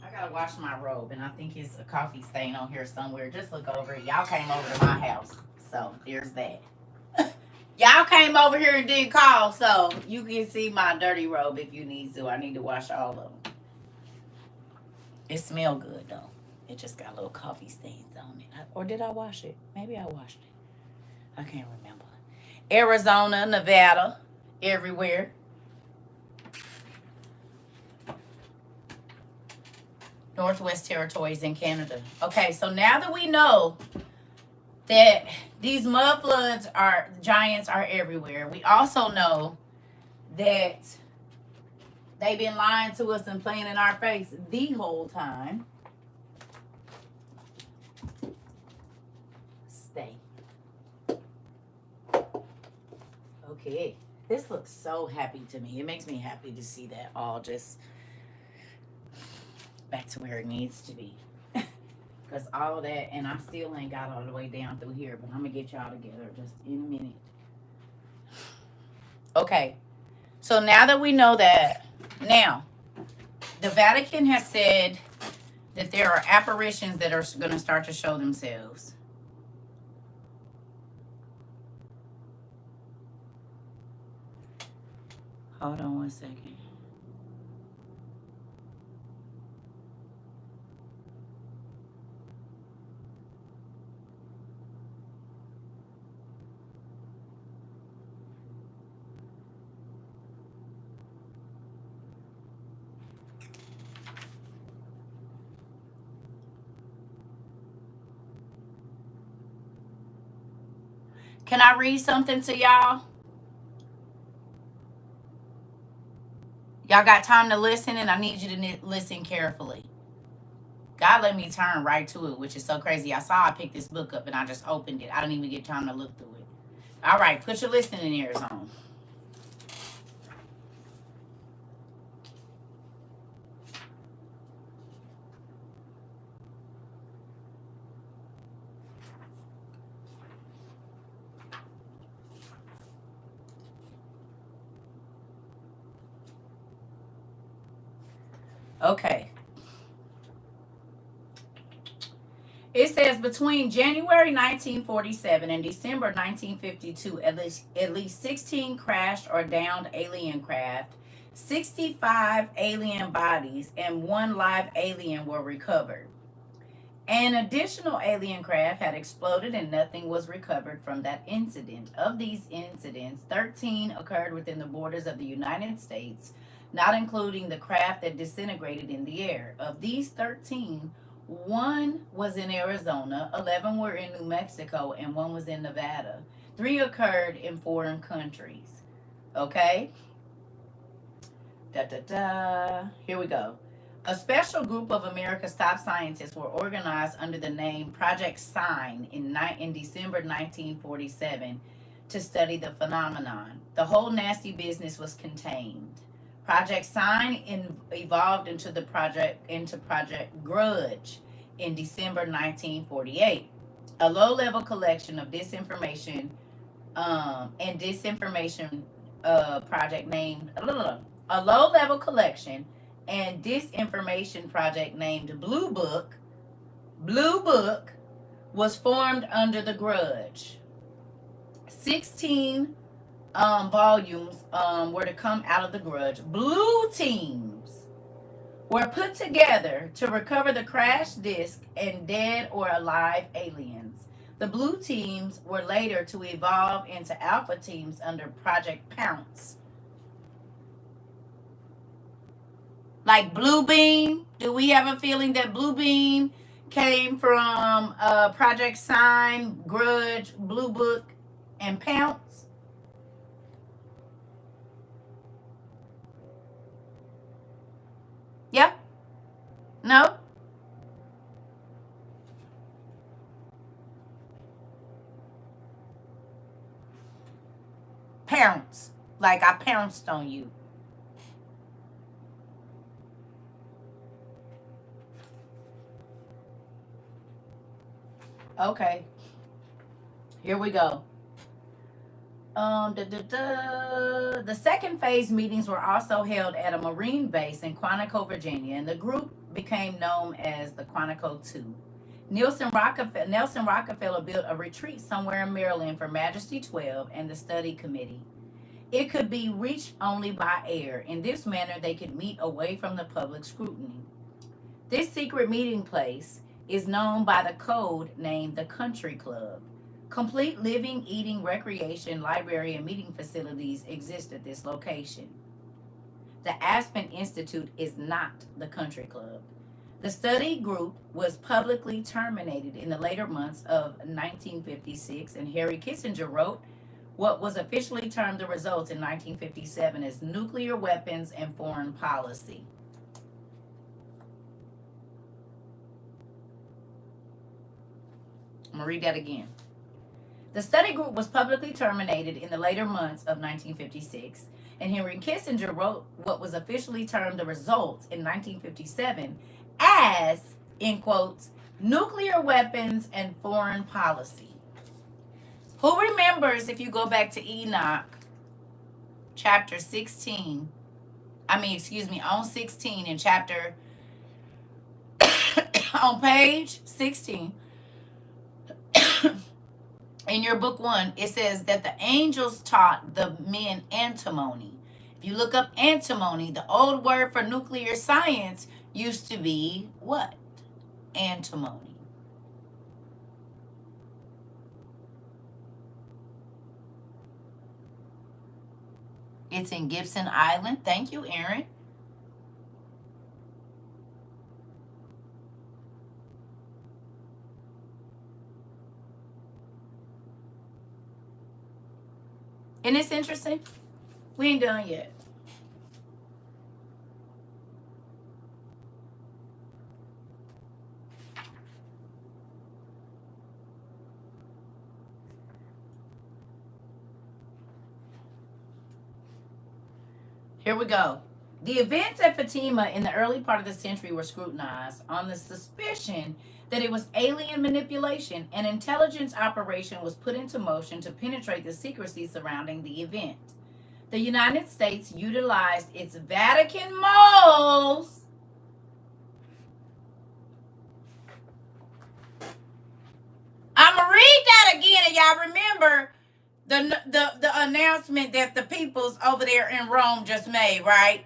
I gotta wash my robe, and I think it's a coffee stain on here somewhere. Just look over it. Y'all came over to my house, so there's that. Y'all came over here and didn't call, so you can see my dirty robe if you need to. I need to wash all of them. It smells good though. It just got little coffee stains on it. Or did I wash it? Maybe I washed it. I can't remember. Arizona, Nevada, everywhere. Northwest Territories in Canada. Okay, so now that we know that these mud floods giants are everywhere, we also know that they've been lying to us and playing in our face the whole time. Stay. Okay. This looks so happy to me. It makes me happy to see that all just back to where it needs to be. Because all that, and I still ain't got all the way down through here, but I'm going to get y'all together just in a minute. Okay. So now that we know that, now, the Vatican has said that there are apparitions that are going to start to show themselves. Hold on one second. Can I read something to y'all? Y'all got time to listen, and I need you to listen carefully. God let me turn right to it, which is so crazy. I picked this book up and I just opened it. I didn't even get time to look through it. All right, put your listening ears on. Okay. It says between January 1947 and December 1952, at least 16 crashed or downed alien craft, 65 alien bodies, and one live alien were recovered. An additional alien craft had exploded and nothing was recovered from that incident. Of these incidents, 13 occurred within the borders of the United States, not including the craft that disintegrated in the air. Of these 13, one was in Arizona, 11 were in New Mexico, and one was in Nevada. Three occurred in foreign countries. Okay? Da da da. Here we go. A special group of America's top scientists were organized under the name Project Sign in December 1947 to study the phenomenon. The whole nasty business was contained. Project Sign evolved into Project Grudge in December 1948, a low-level collection of disinformation and disinformation project named a low-level collection and disinformation project named Blue Book was formed under the Grudge. 16 volumes were to come out of the Grudge. Blue teams were put together to recover the crashed disc and dead or alive aliens. The blue teams were later to evolve into alpha teams under Project Pounce. Like Blue Beam, do we have a feeling that Blue Beam came from Project Sign, Grudge, Blue Book, and Pounce? Yeah? No? Pounce. Like I pounced on you. Okay. Here we go. The second phase meetings were also held at a Marine base in Quantico, Virginia, and the group became known as the Quantico Two. Nelson Rockefeller built a retreat somewhere in Maryland for Majesty 12 and the study committee. It could be reached only by air. In this manner, they could meet away from the public scrutiny. This secret meeting place is known by the code named the Country Club. Complete living, eating, recreation, library, and meeting facilities exist at this location. The Aspen Institute is not the Country Club. The study group was publicly terminated in the later months of 1956, and Harry Kissinger wrote what was officially termed the results in 1957 as nuclear weapons and foreign policy. I'm going to read that again. The study group was publicly terminated in the later months of 1956, and Henry Kissinger wrote what was officially termed the results in 1957 as, in quotes, nuclear weapons and foreign policy. Who remembers, if you go back to Enoch, chapter 16, on 16 in chapter, on page 16, in your book 1, it says that the angels taught the men antimony, If you look up antimony, the old word for nuclear science used to be what? Antimony. It's in Gibson Island. Thank you, Aaron. Isn't this interesting? We ain't done yet. Here we go. The events at Fatima in the early part of the century were scrutinized on the suspicion that it was alien manipulation. An intelligence operation was put into motion to penetrate the secrecy surrounding the event. The United States utilized its Vatican moles. I'm going to read that again, and y'all remember the announcement that the peoples over there in Rome just made, right?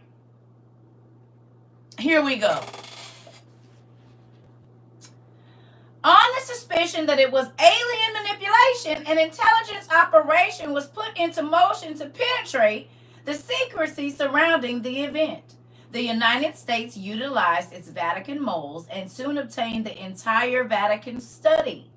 Here we go. On the suspicion that it was alien manipulation, an intelligence operation was put into motion to penetrate the secrecy surrounding the event. The United States utilized its Vatican moles and soon obtained the entire Vatican study,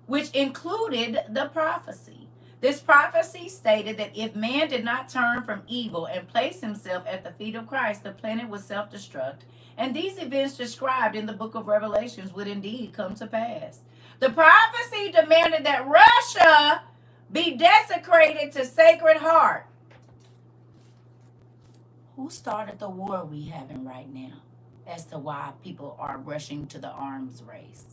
which included the prophecy. This prophecy stated that if man did not turn from evil and place himself at the feet of Christ, the planet would self-destruct, and these events described in the book of Revelations would indeed come to pass. The prophecy demanded that Russia be desecrated to Sacred Heart. Who started the war we having right now as to why people are rushing to the arms race?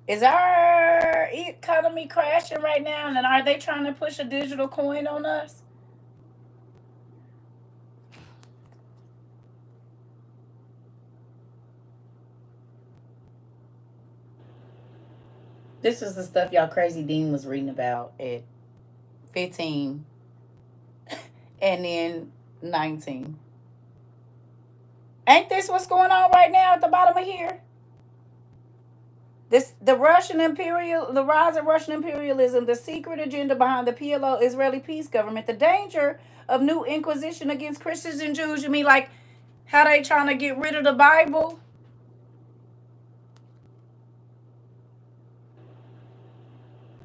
Is our economy crashing right now? And are they trying to push a digital coin on us? This is the stuff y'all crazy Dean was reading about at 15 and then 19. Ain't this what's going on right now at the bottom of here? The rise of Russian imperialism, the secret agenda behind the PLO Israeli peace government, the danger of new inquisition against Christians and Jews. You mean like how they trying to get rid of the Bible?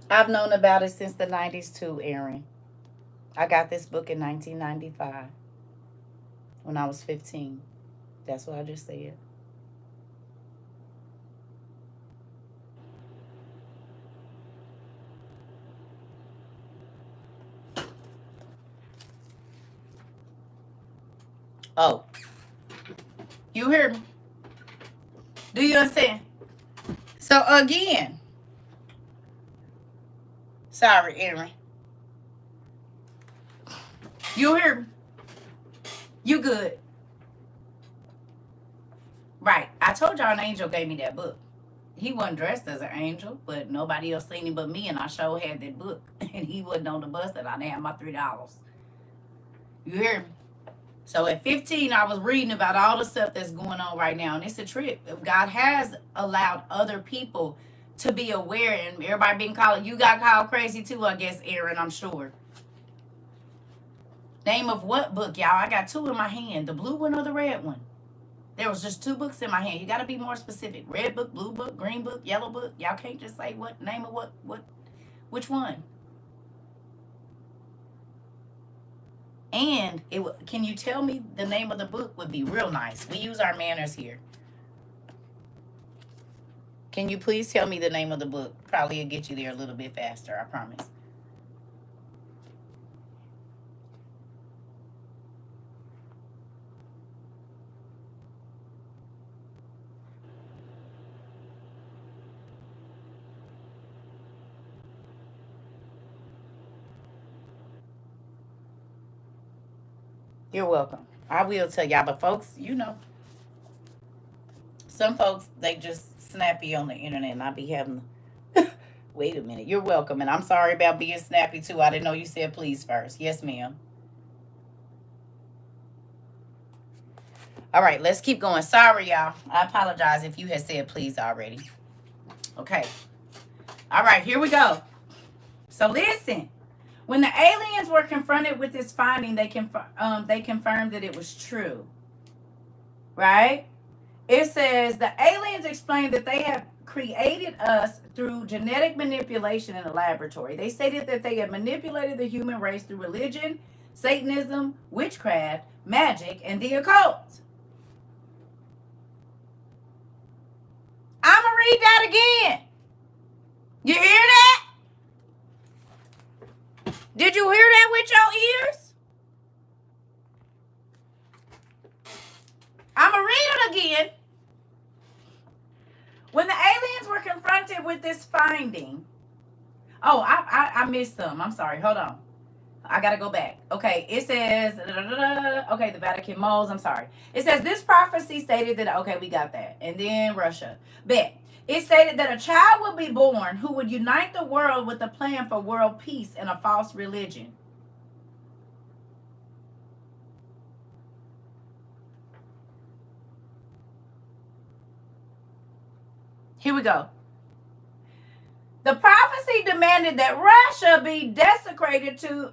I've known about it since the 90s too, Aaron. I got this book in 1995 when I was 15. That's what I just said. Oh, you hear me? Do you understand? So again, sorry, Aaron. You hear me? You good? Right. I told y'all an angel gave me that book. He wasn't dressed as an angel, but nobody else seen him but me, and I sure had that book. And he wasn't on the bus, and I didn't have my $3. You hear me? So at 15, I was reading about all the stuff that's going on right now, and it's a trip. God has allowed other people to be aware, and everybody been calling. You got called crazy too, I guess, Aaron, I'm sure. Name of what book, y'all? I got two in my hand, the blue one or the red one. There was just two books in my hand. You got to be more specific. Red book, blue book, green book, yellow book. Y'all can't just say what name of which one. And can you tell me the name of the book would be real nice. We use our manners here. Can you please tell me the name of the book? Probably it'll get you there a little bit faster, I promise. You're welcome. I will tell y'all, but folks, you know, some folks, they just snappy on the internet, and I be having, wait a minute, you're welcome. And I'm sorry about being snappy too. I didn't know you said please first. Yes, ma'am. All right, let's keep going. Sorry, y'all. I apologize if you had said please already. Okay. All right, here we go. So listen. When the aliens were confronted with this finding, they confirmed that it was true. Right? It says the aliens explained that they have created us through genetic manipulation in a laboratory. They stated that they had manipulated the human race through religion, Satanism, witchcraft, magic, and the occult. I'm going to read that again. You hear that? Did you hear that with your ears? I'm going to read it again. When the aliens were confronted with this finding, I missed some. I'm sorry. Hold on. I got to go back. Okay, it says, okay, the Vatican moles. I'm sorry. It says this prophecy stated that, okay, we got that. And then Russia. Bet. It stated that a child would be born who would unite the world with a plan for world peace and a false religion. Here we go. The prophecy demanded that Russia be consecrated to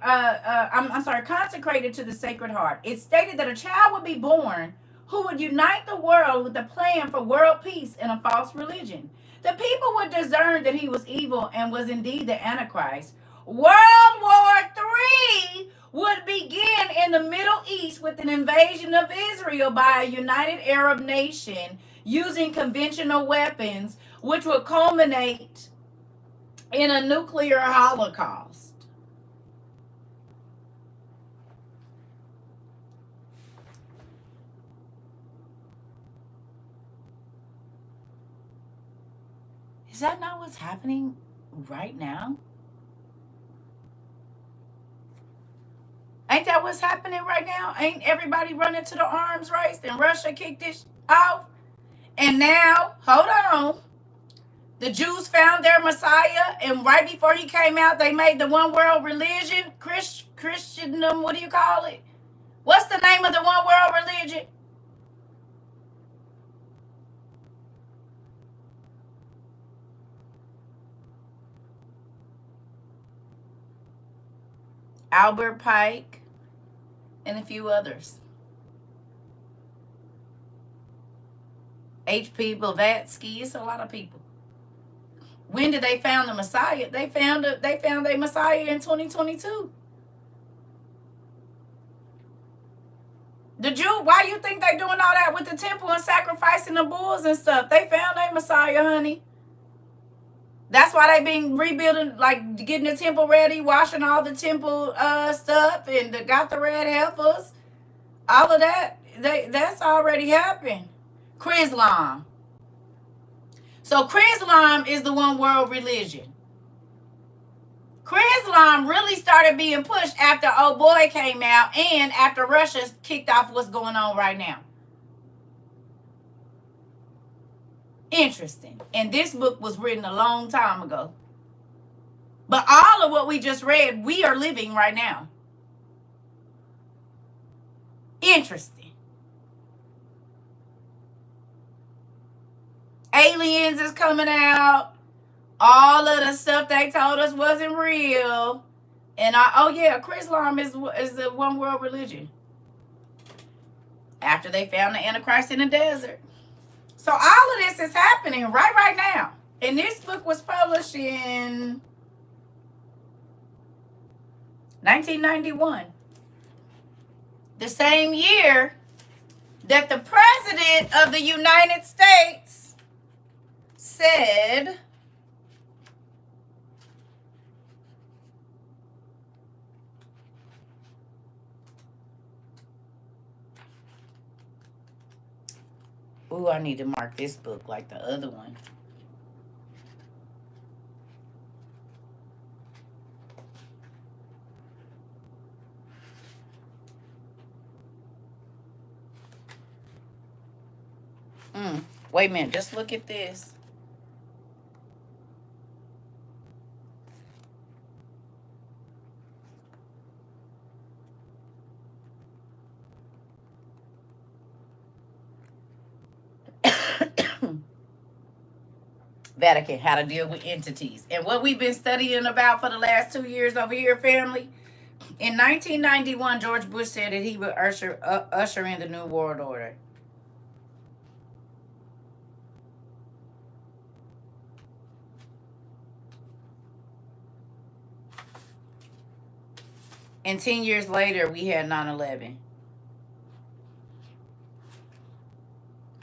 the Sacred Heart. It stated that a child would be born who would unite the world with a plan for world peace and a false religion. The people would discern that he was evil and was indeed the Antichrist. World War III would begin in the Middle East with an invasion of Israel by a united Arab nation using conventional weapons, which would culminate in a nuclear holocaust. Is that not what's happening right now? Ain't that what's happening right now? Ain't everybody running to the arms race and Russia kicked this off? And now, hold on. The Jews found their Messiah, and right before he came out, they made the one world religion, Christendom, what do you call it? What's the name of the one world religion? Albert Pike and a few others. H.P. Blavatsky, it's a lot of people. When did they found the Messiah? They found a Messiah in 2022. The Jew, why you think they doing all that with the temple and sacrificing the bulls and stuff? They found a Messiah, honey. That's why they been rebuilding, like getting the temple ready, washing all the temple stuff, and got the red heifers. All of that, that's already happened. Chrislam. So Chrislam is the one world religion. Chrislam really started being pushed after Oh Boy came out and after Russia kicked off what's going on right now. Interesting. And this book was written a long time ago. But all of what we just read, we are living right now. Interesting. Aliens is coming out. All of the stuff they told us wasn't real. And Chrislam is the one world religion. After they found the Antichrist in the desert. So all of this is happening right now. And this book was published in 1991. The same year that the President of the United States said I need to mark this book like the other one. Wait a minute. Just look at this. Vatican, how to deal with entities. And what we've been studying about for the last 2 years over here, family. In 1991, George Bush said that he would usher in the New World Order. And 10 years later, we had 9/11.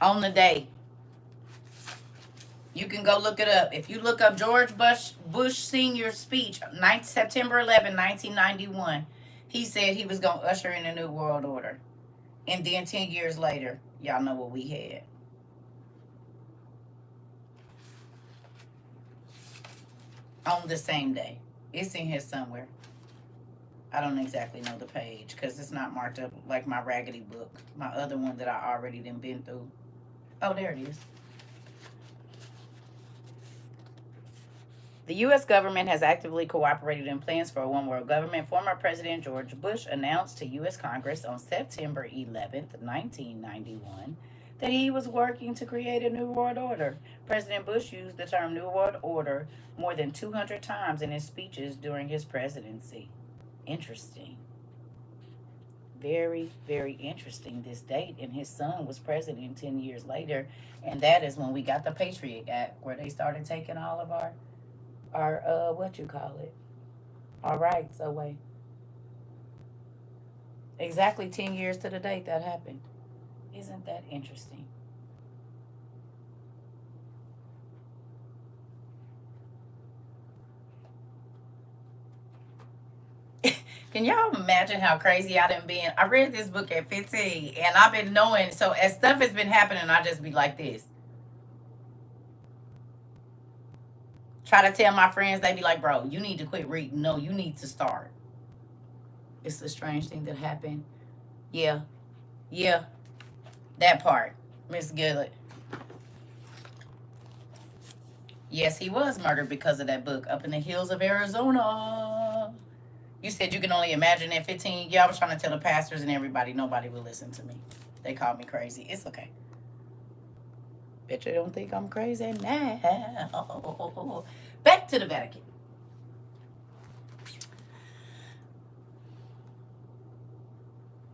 On the day. You can go look it up. If you look up George Bush Sr.'s speech, September 11, 1991, he said he was going to usher in a new world order. And then 10 years later, y'all know what we had. On the same day. It's in here somewhere. I don't exactly know the page because it's not marked up like my raggedy book. My other one that I already done been through. Oh, there it is. The U.S. government has actively cooperated in plans for a one-world government. Former President George Bush announced to U.S. Congress on September 11th, 1991, that he was working to create a new world order. President Bush used the term New World Order more than 200 times in his speeches during his presidency. Interesting. Very, very interesting. This date, and his son was president 10 years later, and that is when we got the Patriot Act, where they started taking all of our what you call it, our rights away. Exactly 10 years to the date that happened. Isn't that interesting? Can y'all imagine how crazy I done been? I read this book at 15, and I've been knowing, so as stuff has been happening, I just be like this. Try to tell my friends, they be like, bro, you need to quit reading. No, you need to start. It's a strange thing that happened. Yeah, yeah, that part, Miss Gillett. Yes, he was murdered because of that book up in the hills of Arizona. You said you can only imagine at 15. Yeah, I was trying to tell the pastors and everybody. Nobody would listen to me. They called me crazy. It's okay. Bet you don't think I'm crazy now. Back to the Vatican.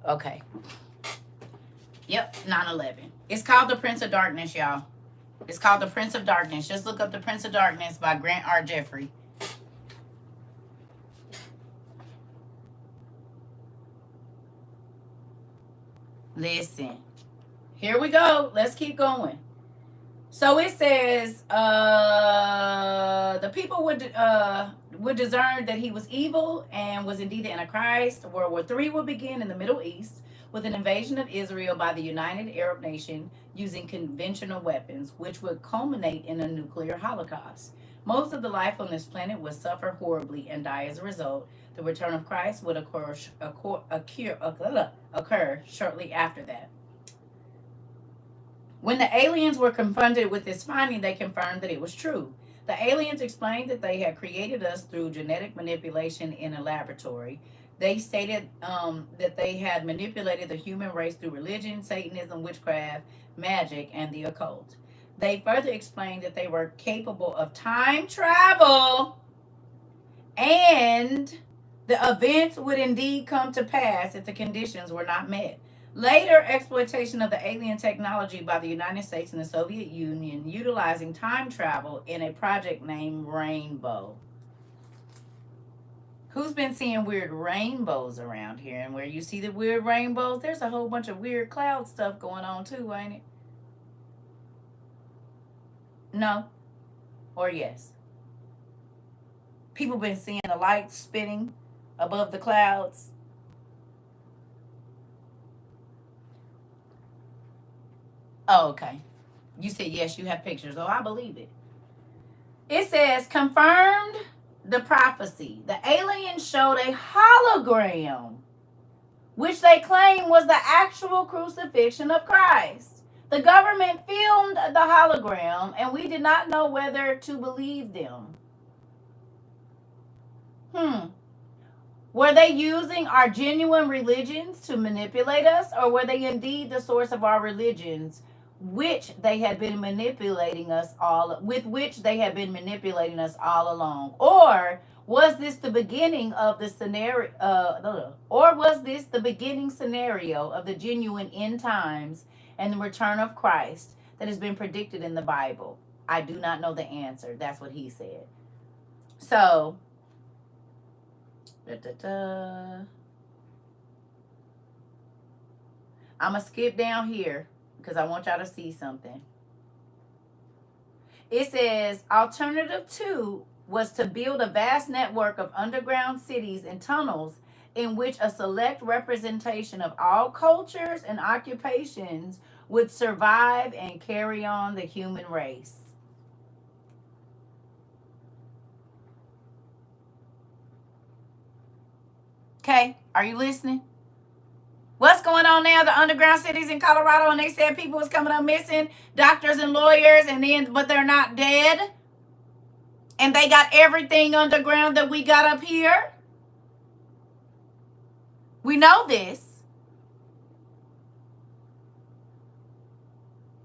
Okay. Yep, 9/11. It's called The Prince of Darkness, y'all. It's called The Prince of Darkness. Just look up The Prince of Darkness by Grant R. Jeffrey. Listen. Here we go. Let's keep going. So it says the people would discern that he was evil and was indeed the Antichrist. World War III would begin in the Middle East with an invasion of Israel by the United Arab Nation using conventional weapons, which would culminate in a nuclear holocaust. Most of the life on this planet would suffer horribly and die as a result. The return of Christ would occur shortly after that. When the aliens were confronted with this finding, they confirmed that it was true. The aliens explained that they had created us through genetic manipulation in a laboratory. They stated that they had manipulated the human race through religion, Satanism, witchcraft, magic, and the occult. They further explained that they were capable of time travel and the events would indeed come to pass if the conditions were not met. Later exploitation of the alien technology by the United States and the Soviet Union utilizing time travel in a project named Rainbow. Who's been seeing weird rainbows around here? And where you see the weird rainbows, there's a whole bunch of weird cloud stuff going on too, ain't it? No? Or yes? People been seeing the lights spinning above the clouds. Oh, okay. You said yes, you have pictures. Oh, I believe it. It says confirmed the prophecy. The aliens showed a hologram, which they claim was the actual crucifixion of Christ. The government filmed the hologram, and we did not know whether to believe them. Were they using our genuine religions to manipulate us, or were they indeed the source of our religions, which they had been manipulating us all with which they had been manipulating us all along? Or was this the beginning of the scenario or was this the beginning scenario of the genuine end times and the return of Christ that has been predicted in the Bible? I do not know the answer. That's what he said. So I'm going to skip down here because I want y'all to see something. It says alternative 2 was to build a vast network of underground cities and tunnels in which a select representation of all cultures and occupations would survive and carry on the human race. Okay, are you listening? What's going on now? The underground cities in Colorado, and they said people was coming up missing, doctors and lawyers, but they're not dead. And they got everything underground that we got up here. We know this.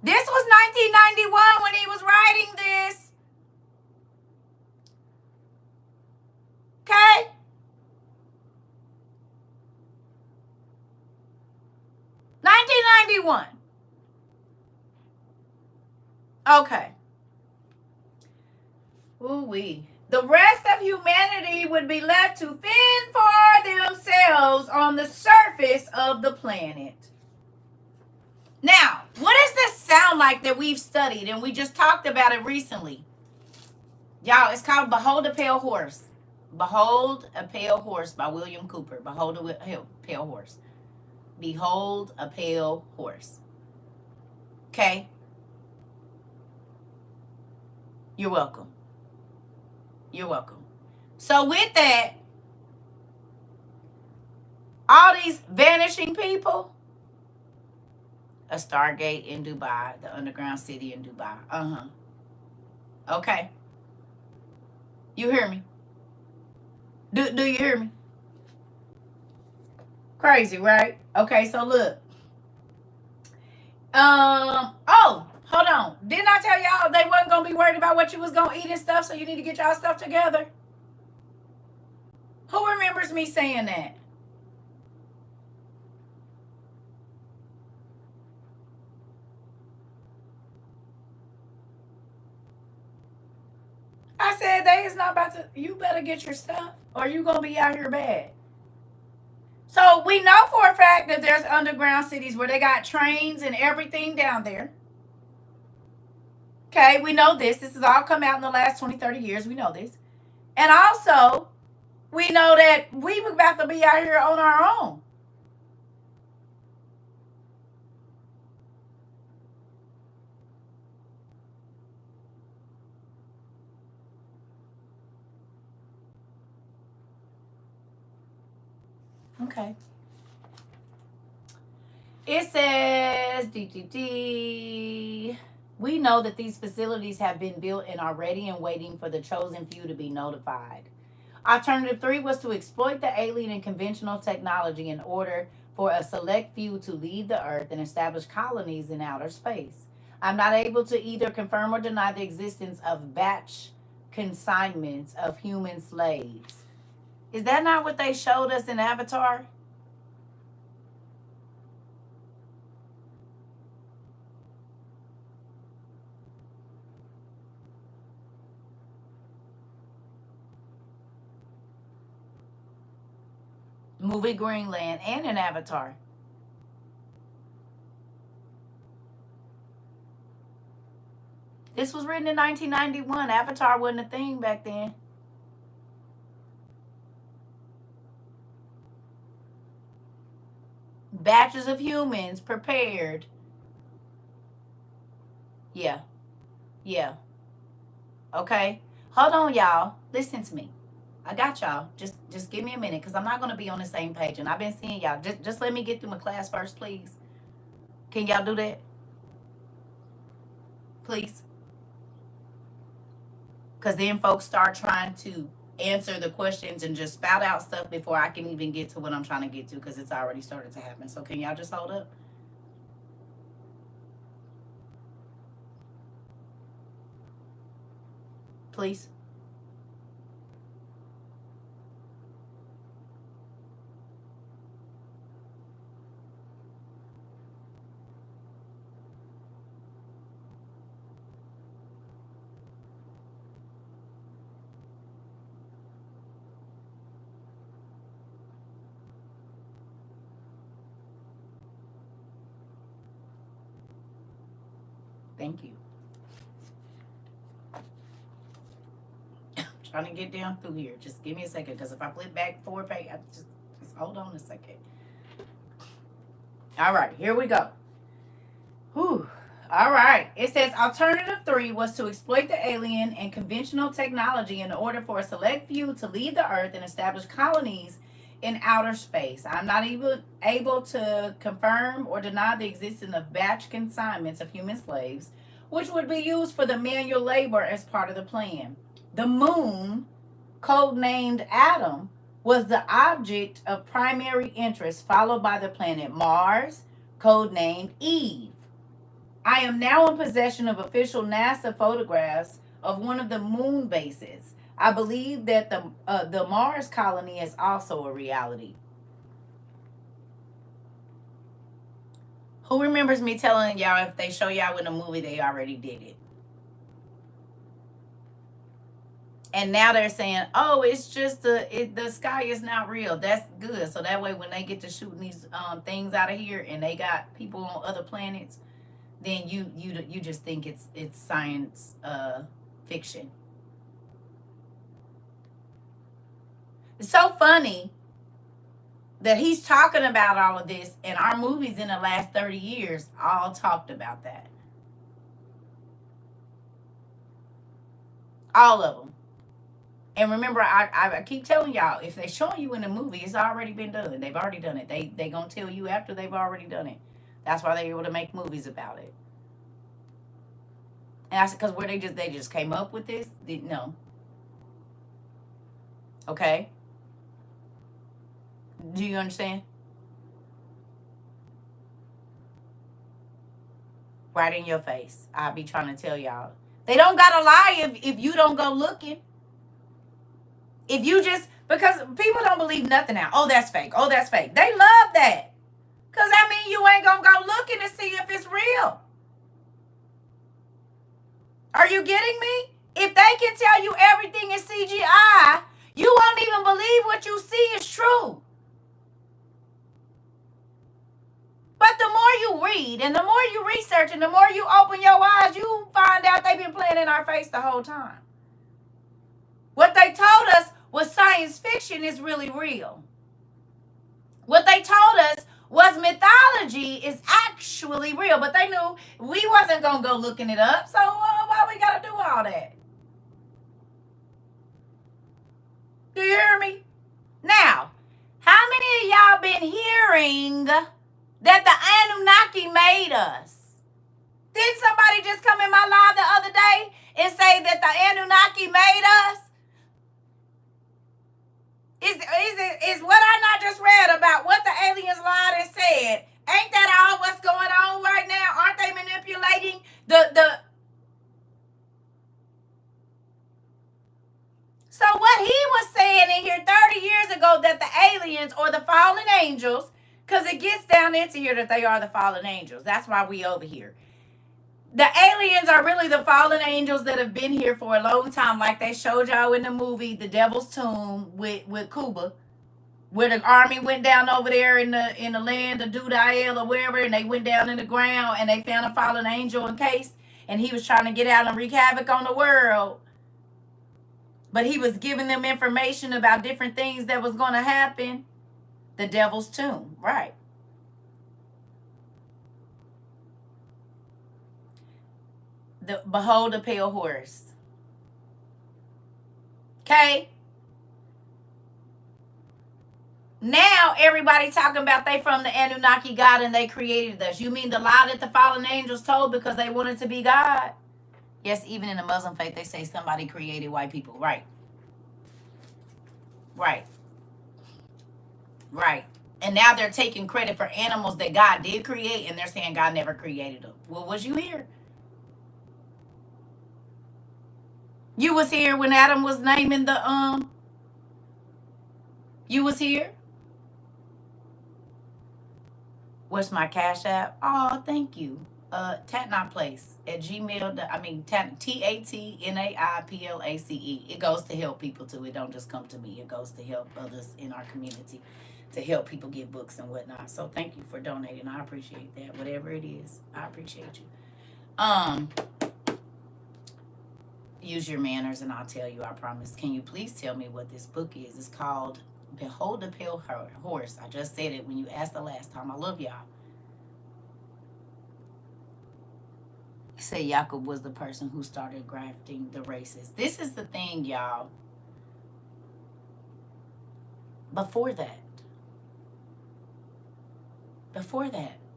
This was 1991 when he was writing this. Okay? $1991. Okay. Ooh-wee. The rest of humanity would be left to fend for themselves on the surface of the planet. Now, what does this sound like that we've studied and we just talked about it recently? Y'all, it's called Behold a Pale Horse. Behold a Pale Horse by William Cooper. Behold a Pale Horse. Behold a Pale Horse. Okay? You're welcome. You're welcome. So with that, all these vanishing people, a Stargate in Dubai, the underground city in Dubai. Okay. You hear me? Do you hear me? Crazy, right? Okay, so look. Oh, hold on. Didn't I tell y'all they wasn't going to be worried about what you was going to eat and stuff, so you need to get y'all stuff together? Who remembers me saying that? I said they is not about to, you better get your stuff or you going to be out here bad. So we know for a fact that there's underground cities where they got trains and everything down there. Okay, we know this. This has all come out in the last 20, 30 years. We know this. And also, we know that we were about to be out here on our own. Okay. It says, we know that these facilities have been built and are ready and waiting for the chosen few to be notified. Alternative 3 was to exploit the alien and conventional technology in order for a select few to leave the Earth and establish colonies in outer space. I'm not able to either confirm or deny the existence of batch consignments of human slaves. Is that not what they showed us in Avatar? Movie Greenland and in Avatar. This was written in 1991. Avatar wasn't a thing back then. Batches of humans prepared. Yeah. Yeah. Okay. Hold on, y'all. Listen to me. I got y'all. Just give me a minute because I'm not going to be on the same page. And I've been seeing y'all. Just let me get through my class first, please. Can y'all do that? Please. Because then folks start trying to answer the questions and just spout out stuff before I can even get to what I'm trying to get to, because it's already started to happen. So can y'all just hold up? Please. Thank you. Trying to get down through here. Just give me a second, because if I flip back 4 page, just hold on a second. All right, here we go. Whew. All right. It says alternative 3 was to exploit the alien and conventional technology in order for a select few to leave the Earth and establish colonies in outer space. I'm not even able to confirm or deny the existence of batch consignments of human slaves, which would be used for the manual labor as part of the plan. The moon, codenamed Adam, was the object of primary interest, followed by the planet Mars, codenamed Eve. I am now in possession of official NASA photographs of one of the moon bases. I believe that the Mars colony is also a reality. Who remembers me telling y'all if they show y'all in a movie, they already did it? And now they're saying, oh, it's just the sky is not real. That's good. So that way when they get to shooting these things out of here and they got people on other planets, then you just think it's science fiction. It's so funny that he's talking about all of this, and our movies in the last 30 years all talked about that. All of them. And remember, I keep telling y'all, if they're showing you in a movie, it's already been done. They've already done it. They gonna tell you after they've already done it. That's why they're able to make movies about it. And I said, because where they just came up with this? No. Okay. Do you understand? Right in your face. I'll be trying to tell y'all. They don't gotta lie if you don't go looking. If you just, because people don't believe nothing now. Oh, that's fake. Oh, that's fake. They love that. Because that means you ain't going to go looking to see if it's real. Are you getting me? If they can tell you everything is CGI, you won't even believe what you see is true. But the more you read and the more you research and the more you open your eyes, you find out they've been playing in our face the whole time. What they told us was science fiction is really real. What they told us was mythology is actually real. But they knew we wasn't going to go looking it up. So why we got to do all that? Do you hear me? Now, how many of y'all been hearing that the Anunnaki made us? Didn't somebody just come in my live the other day and say that the Anunnaki made us? Is what I not just read about what the aliens lied and said? Ain't that all what's going on right now? Aren't they manipulating the? So what he was saying in here 30 years ago, that the aliens or the fallen angels, because it gets down into here that they are the fallen angels. That's why we over here. The aliens are really the fallen angels that have been here for a long time, like they showed y'all in the movie The Devil's Tomb with Cuba, where the army went down over there in the land of Dudael or wherever, and they went down in the ground and they found a fallen angel encased, and he was trying to get out and wreak havoc on the world. But he was giving them information about different things that was going to happen. The Devil's Tomb, right. Behold the pale horse. Okay? Now everybody talking about they from the Anunnaki God and they created us. You mean the lie that the fallen angels told because they wanted to be God? Yes, even in the Muslim faith, they say somebody created white people. Right, right, right. And now they're taking credit for animals that God did create, and they're saying God never created them. Well, was you here? You was here when Adam was naming the You was here. What's my cash app? Oh, thank you. Tatnaiplace at gmail. I mean, TATNAIPLACE. It goes to help people too. It don't just come to me. It goes to help others in our community, to help people get books and whatnot. So thank you for donating. I appreciate that. Whatever it is, I appreciate you. Use your manners, and I'll tell you. I promise. Can you please tell me what this book is? It's called Behold the Pale Horse. I just said it when you asked the last time. I love y'all. You say Jacob was the person who started grafting the races. This is the thing, y'all. Before that,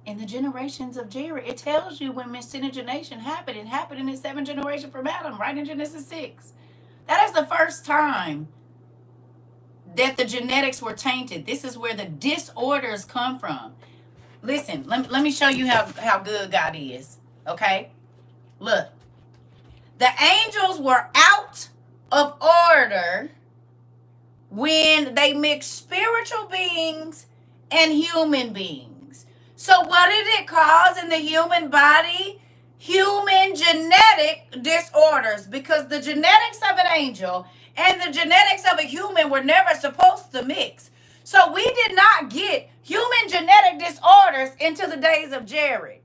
in the generations of Jared, it tells you when miscegenation happened. It happened in the 7th generation from Adam, right in Genesis 6. That is the first time that the genetics were tainted. This is where the disorders come from. Listen, let me show you how good God is. Okay? Look. The angels were out of order when they mixed spiritual beings and human beings. So what did it cause in the human body? Human genetic disorders, because the genetics of an angel and the genetics of a human were never supposed to mix. So we did not get human genetic disorders until the days of Jared.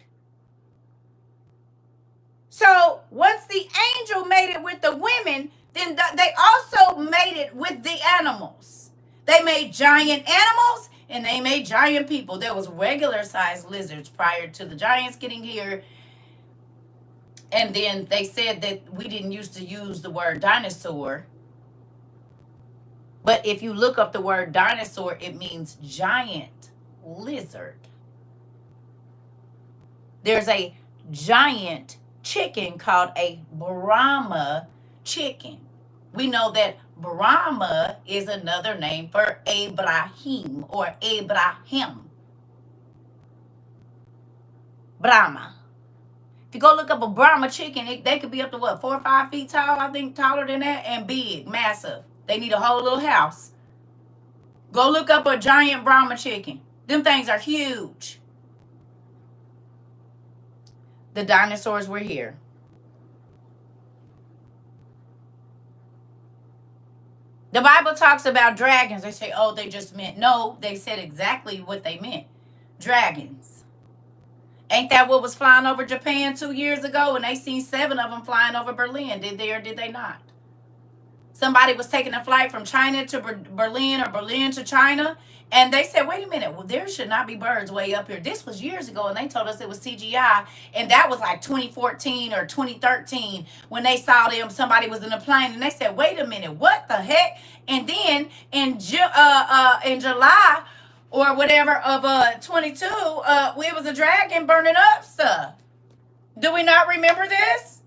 So once the angel made it with the women, then they also made it with the animals. They made giant animals and they made giant people. There was regular sized lizards prior to the giants getting here. And then they said that we didn't used to use the word dinosaur. But if you look up the word dinosaur, it means giant lizard. There's a giant chicken called a Brahma chicken. We know that Brahma is another name for Abraham or Abraham. Brahma. If you go look up a Brahma chicken, they could be up to what, 4 or 5 feet tall, I think, taller than that, and big, massive. They need a whole little house. Go look up a giant Brahma chicken. Them things are huge. The dinosaurs were here. The Bible talks about dragons. They say, oh, they just meant. No, they said exactly what they meant. Dragons. Ain't that what was flying over Japan 2 years ago? And they seen 7 of them flying over Berlin. Did they or did they not? Somebody was taking a flight from China to Berlin or Berlin to China. And they said, wait a minute, well, there should not be birds way up here. This was years ago, and they told us it was CGI. And that was like 2014 or 2013 when they saw them. Somebody was in a plane, and they said, wait a minute, what the heck? And then in July or whatever of 22, it was a dragon burning up stuff. Do we not remember this?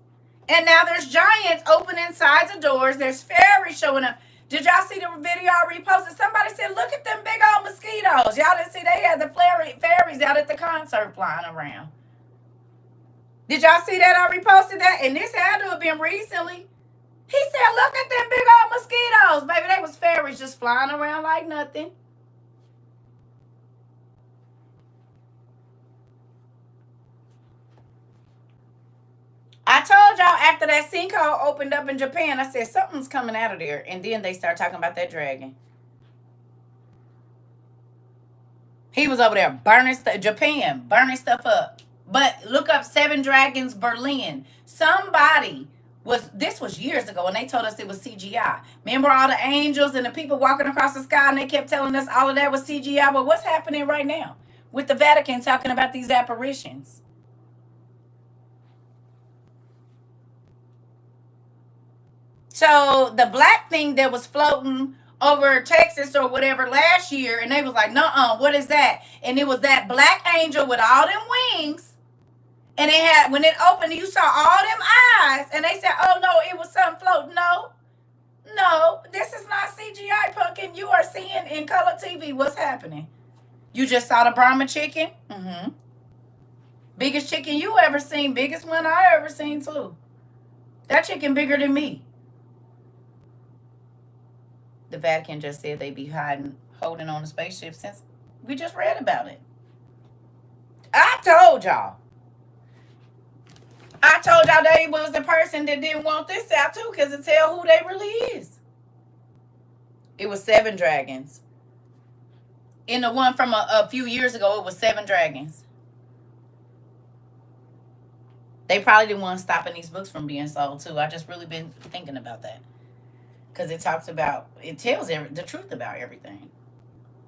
And now there's giants opening sides of doors. There's fairies showing up. Did y'all see the video I reposted? Somebody said, look at them big old mosquitoes. Y'all didn't see they had the fairies out at the concert flying around. Did y'all see that? I reposted that. And this had to have been recently. He said, look at them big old mosquitoes. Baby, they was fairies just flying around like nothing. I told y'all after that sinkhole opened up in Japan, I said, something's coming out of there. And then they start talking about that dragon. He was over there burning stuff, Japan, burning stuff up. But look up 7 Dragons Berlin. This was years ago, and they told us it was CGI. Remember all the angels and the people walking across the sky, and they kept telling us all of that was CGI. But what's happening right now with the Vatican talking about these apparitions? So the black thing that was floating over Texas or whatever last year, and they was like, nuh-uh, what is that? And it was that black angel with all them wings, And it had, when it opened, you saw all them eyes, and they said, "Oh no, it was something floating." No, no, this is not CGI, pumpkin. You are seeing in color TV what's happening. You just saw the Brahma chicken. Mm-hmm. Biggest chicken you ever seen. Biggest one I ever seen too. That chicken bigger than me. The Vatican just said they be holding on the spaceship since we just read about it. I told y'all. I told y'all they was the person that didn't want this out too, because it tell who they really is. It was 7 dragons. In the one from a few years ago, it was 7 dragons. They probably the ones stopping these books from being sold too. I just really been thinking about that. Because it talks about, it tells the truth about everything.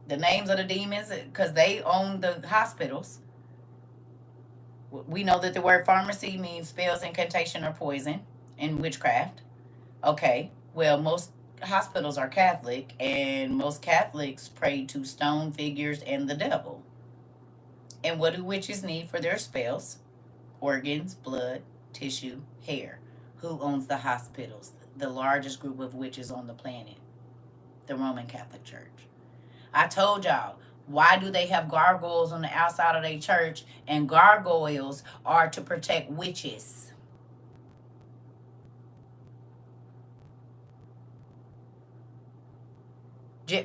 The names of the demons, because they own the hospitals. We know that the word pharmacy means spells, incantation, or poison in witchcraft. Okay, well, most hospitals are Catholic, and most Catholics pray to stone figures and the devil. And what do witches need for their spells? Organs, blood, tissue, hair. Who owns the hospitals? The largest group of witches on the planet, the Roman Catholic Church. I told y'all, why do they have gargoyles on the outside of their church? And gargoyles are to protect witches.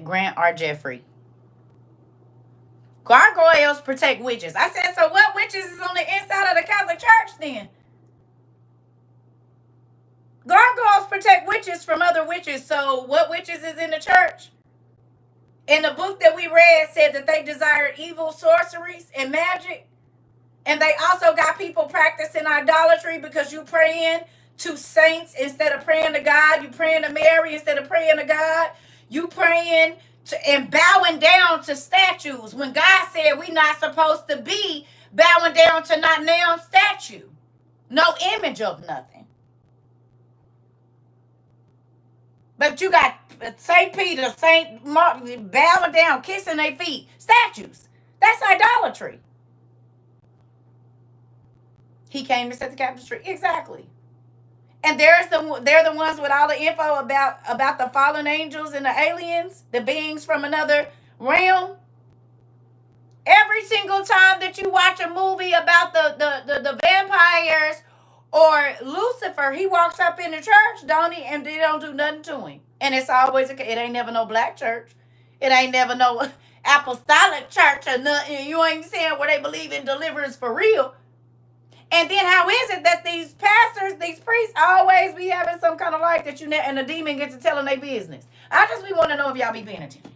Grant or Jeffrey. Gargoyles protect witches. I said, so what witches is on the inside of the Catholic Church then? Gargoyles protect witches from other witches. So what witches is in the church? In the book that we read said that they desired evil sorceries and magic. And they also got people practicing idolatry because you praying to saints instead of praying to God. You praying to Mary instead of praying to God. You praying to and bowing down to statues when God said we're not supposed to be bowing down to not nailed statue. No image of nothing. But you got St. Peter, St. Martin bowing down, kissing their feet. Statues. That's idolatry. He came and set the capital straight. Exactly. And they're the ones with all the info about the fallen angels and the aliens, the beings from another realm. Every single time that you watch a movie about the vampires or Lucifer, he walks up in the church, don't he? And they don't do nothing to him. And it's always, it ain't never no black church. It ain't never no apostolic church or nothing. You ain't saying where they believe in deliverance for real. And then how is it that these pastors, these priests, always be having some kind of life that you and the demon gets to telling their business? I just be want to know if y'all be paying attention.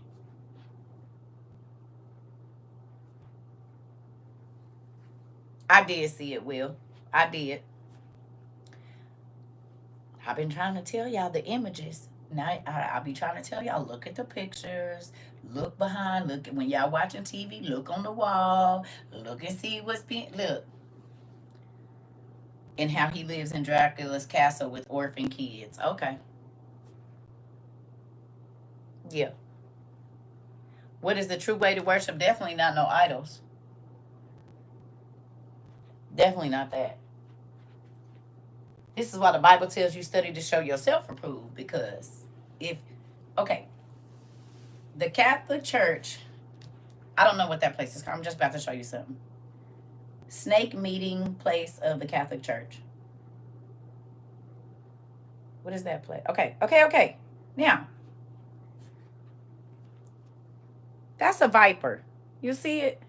I did see it, Will. I did. I've been trying to tell y'all the images. Now I'll be trying to tell y'all, look at the pictures, look behind, look when y'all watching TV, look on the wall, look and see what's being, look. And how he lives in Dracula's castle with orphan kids. Okay. Yeah. What is the true way to worship? Definitely not no idols. Definitely not that. This is why the Bible tells you study to show yourself approved. Because okay, the Catholic Church, I don't know what that place is called. I'm just about to show you something. Snake meeting place of the Catholic Church. What is that place? Okay. Now, that's a viper. You see it?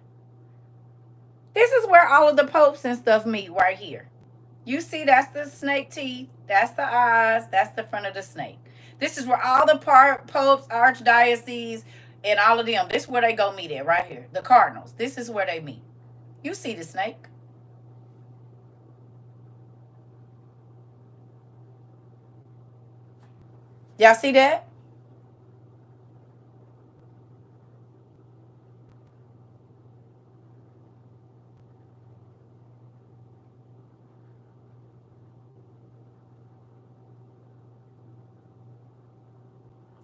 This is where all of the popes and stuff meet right here. You see, that's the snake teeth. That's the eyes. That's the front of the snake. This is where all the popes, archdioceses, and all of them, this is where they go meet at right here. The cardinals. This is where they meet. You see the snake. Y'all see that?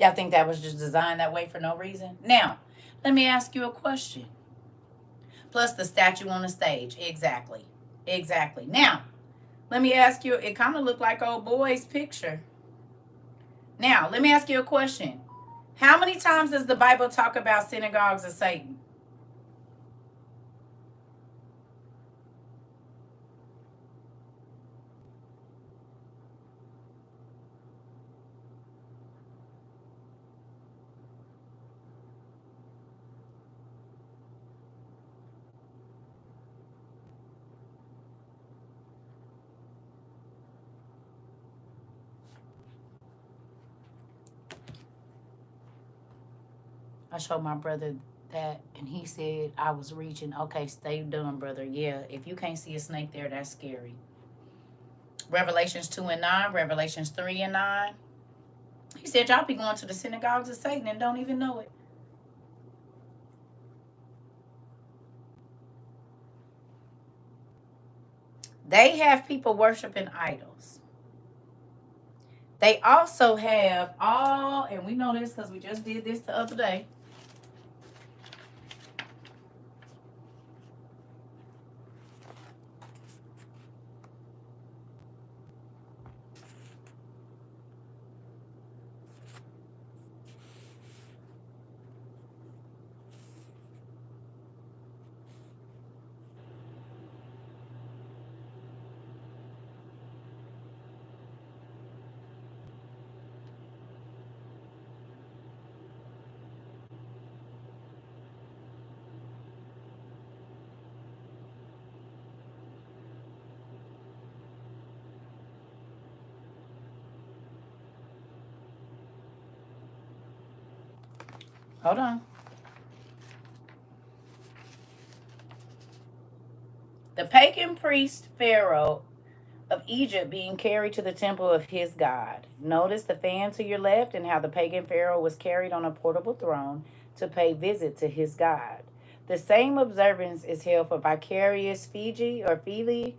Y'all think that was just designed that way for no reason? Now, let me ask you a question. Plus the statue on the stage. Exactly. Exactly. Now, let me ask you, it kind of looked like old boy's picture. Now, let me ask you a question. How many times does the Bible talk about synagogues of Satan? I showed my brother that, and he said I was reaching. Okay, stay done, brother. Yeah, if you can't see a snake there, that's scary. Revelations 2 and 9, Revelations 3 and 9. He said, y'all be going to the synagogues of Satan and don't even know it. They have people worshiping idols. They also have all, and we know this because we just did this the other day. Hold on. The pagan priest Pharaoh of Egypt being carried to the temple of his god. Notice the fan to your left and how the pagan Pharaoh was carried on a portable throne to pay visit to his god. The same observance is held for vicarious Fiji or Philly,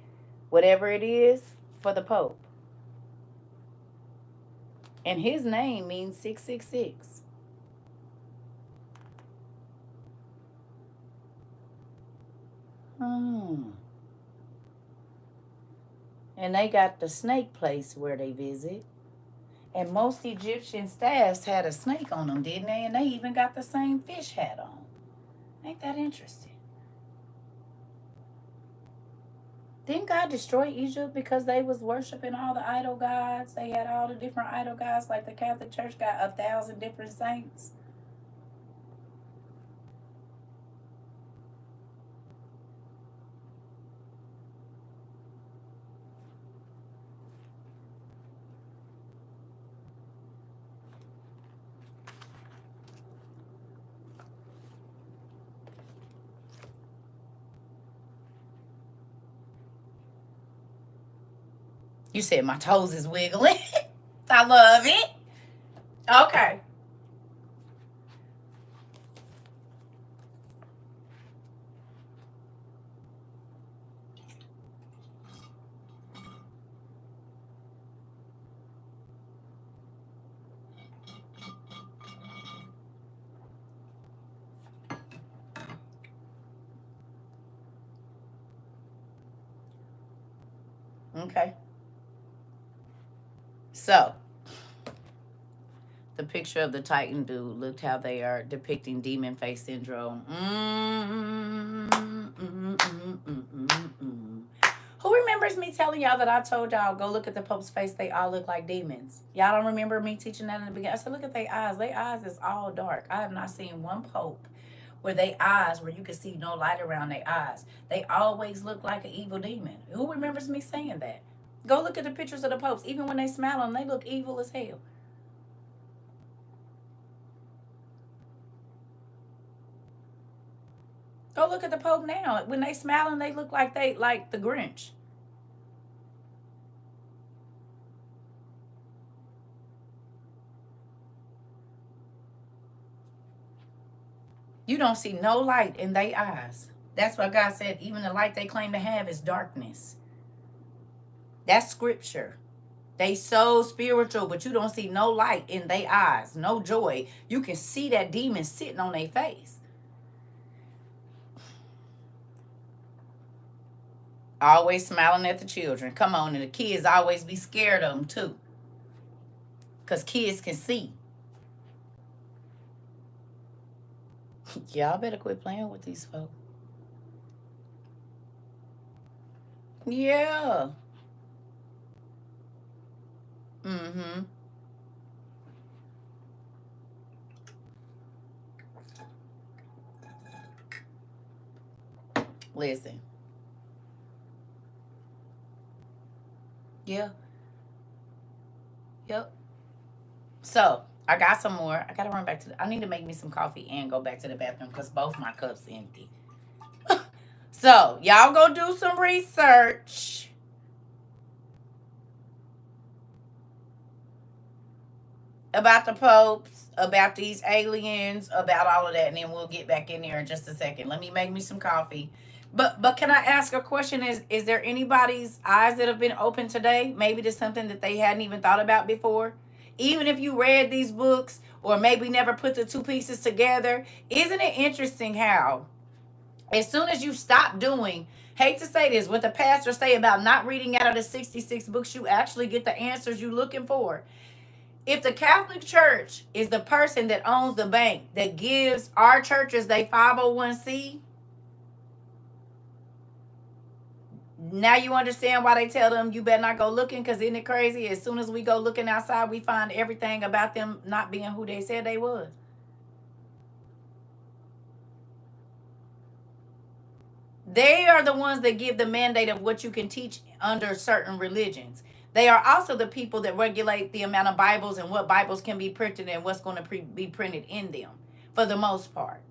whatever it is, for the Pope. And his name means 666. Hmm. And they got the snake place where they visit. And most Egyptian staffs had a snake on them, didn't they? And they even got the same fish hat on. Ain't that interesting? Didn't God destroy Egypt because they was worshiping all the idol gods? They had all the different idol gods, like the Catholic Church got 1,000 different saints. You said my toes is wiggling. I love it. Okay. Okay. So, the picture of the Titan dude, looked how they are depicting demon face syndrome. Who remembers me telling y'all that I told y'all, go look at the Pope's face, they all look like demons? Y'all don't remember me teaching that in the beginning? I said, look at their eyes. Their eyes is all dark. I have not seen one Pope where they eyes, where you can see no light around their eyes. They always look like an evil demon. Who remembers me saying that? Go look at the pictures of the popes. Even when they smile on, they look evil as hell. Go look at the Pope now. When they smiling, they look like they like the Grinch. You don't see no light in their eyes. That's why God said, even the light they claim to have is darkness. That's scripture. They so spiritual, but you don't see no light in their eyes, no joy. You can see that demon sitting on their face. Always smiling at the children. Come on, and the kids always be scared of them too. Because kids can see. Y'all better quit playing with these folks. Yeah. Mm-hmm. Listen. Yeah. Yep. So I got some more. I gotta run back to I need to make me some coffee and go back to the bathroom because both my cups empty. So y'all go do some research about the popes, about these aliens, about all of that, and then we'll get back in there in just a second. Let me make me some coffee. But can I ask a question? Is there anybody's eyes that have been open today? Maybe to something that they hadn't even thought about before? Even if you read these books or maybe never put the two pieces together, isn't it interesting how as soon as you stop doing, hate to say this, what the pastors say about not reading out of the 66 books, you actually get the answers you're looking for. If the Catholic Church is the person that owns the bank that gives our churches they 501c, now you understand why they tell them you better not go looking, because isn't it crazy? As soon as we go looking outside, we find everything about them not being who they said they was. They are the ones that give the mandate of what you can teach under certain religions. They are also the people that regulate the amount of Bibles and what Bibles can be printed and what's going to be printed in them for the most part.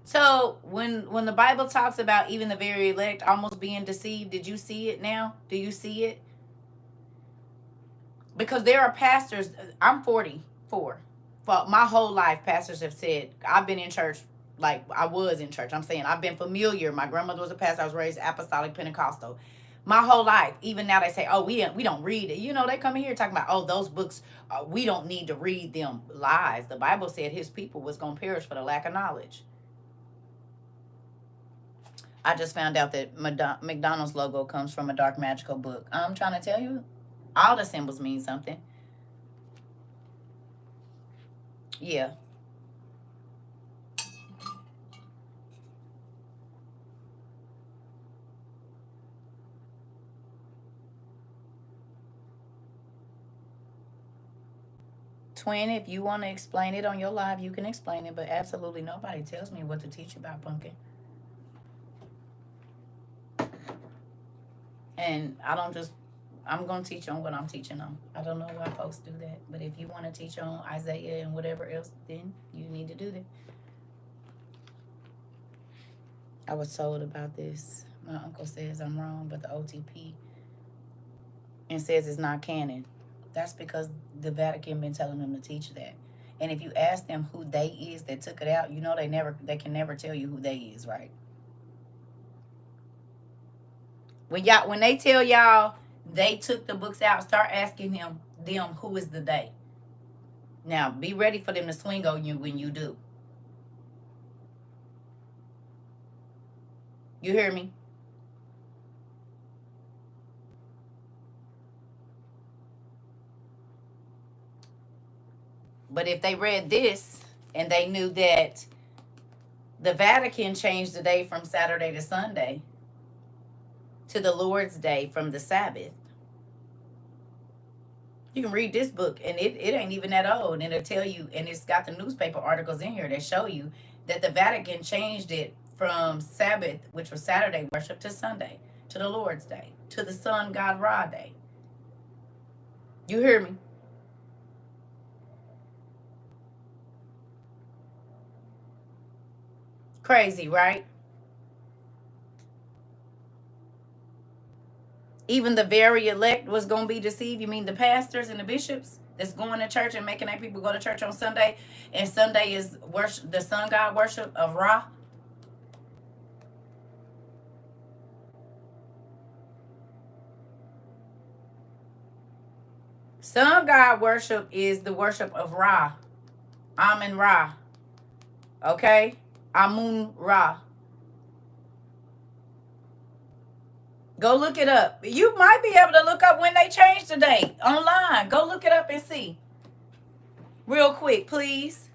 So when the Bible talks about even the very elect almost being deceived, did you see it now? Do you see it? Because there are pastors. I'm 44. But my whole life, pastors have said, I've been in church like I was in church. I'm saying I've been familiar. My grandmother was a pastor. I was raised apostolic Pentecostal. My whole life, even now they say, oh, we don't read it. You know, they come in here talking about, oh, those books, we don't need to read them. Lies. The Bible said his people was going to perish for the lack of knowledge. I just found out that McDonald's logo comes from a dark magical book. I'm trying to tell you, all the symbols mean something. Yeah. Twin, if you want to explain it on your live, you can explain it, but absolutely nobody tells me what to teach about pumpkin. And I don't just, I'm going to teach on what I'm teaching on. I don't know why folks do that, but if you want to teach on Isaiah and whatever else, then you need to do that. I was told about this. My uncle says I'm wrong, but the OTP and says it's not canon. That's because the Vatican been telling them to teach that. And if you ask them who they is that took it out, you know they can never tell you who they is, right? When they tell y'all they took the books out, start asking them who is the they. Now be ready for them to swing on you when you do. You hear me? But if they read this and they knew that the Vatican changed the day from Saturday to Sunday to the Lord's Day from the Sabbath, you can read this book and it ain't even that old. And it'll tell you, and it's got the newspaper articles in here that show you that the Vatican changed it from Sabbath, which was Saturday worship, to Sunday, to the Lord's Day, to the Sun God Ra Day. You hear me? Crazy, right? Even the very elect was going to be deceived. You mean the pastors and the bishops that's going to church and making their people go to church on Sunday, and Sunday is worship, the sun god worship of Ra? Sun god worship is the worship of Ra. Amun Ra. Okay? Amun Ra. Go look it up. You might be able to look up when they changed the date online. Go look it up and see. Real quick, please.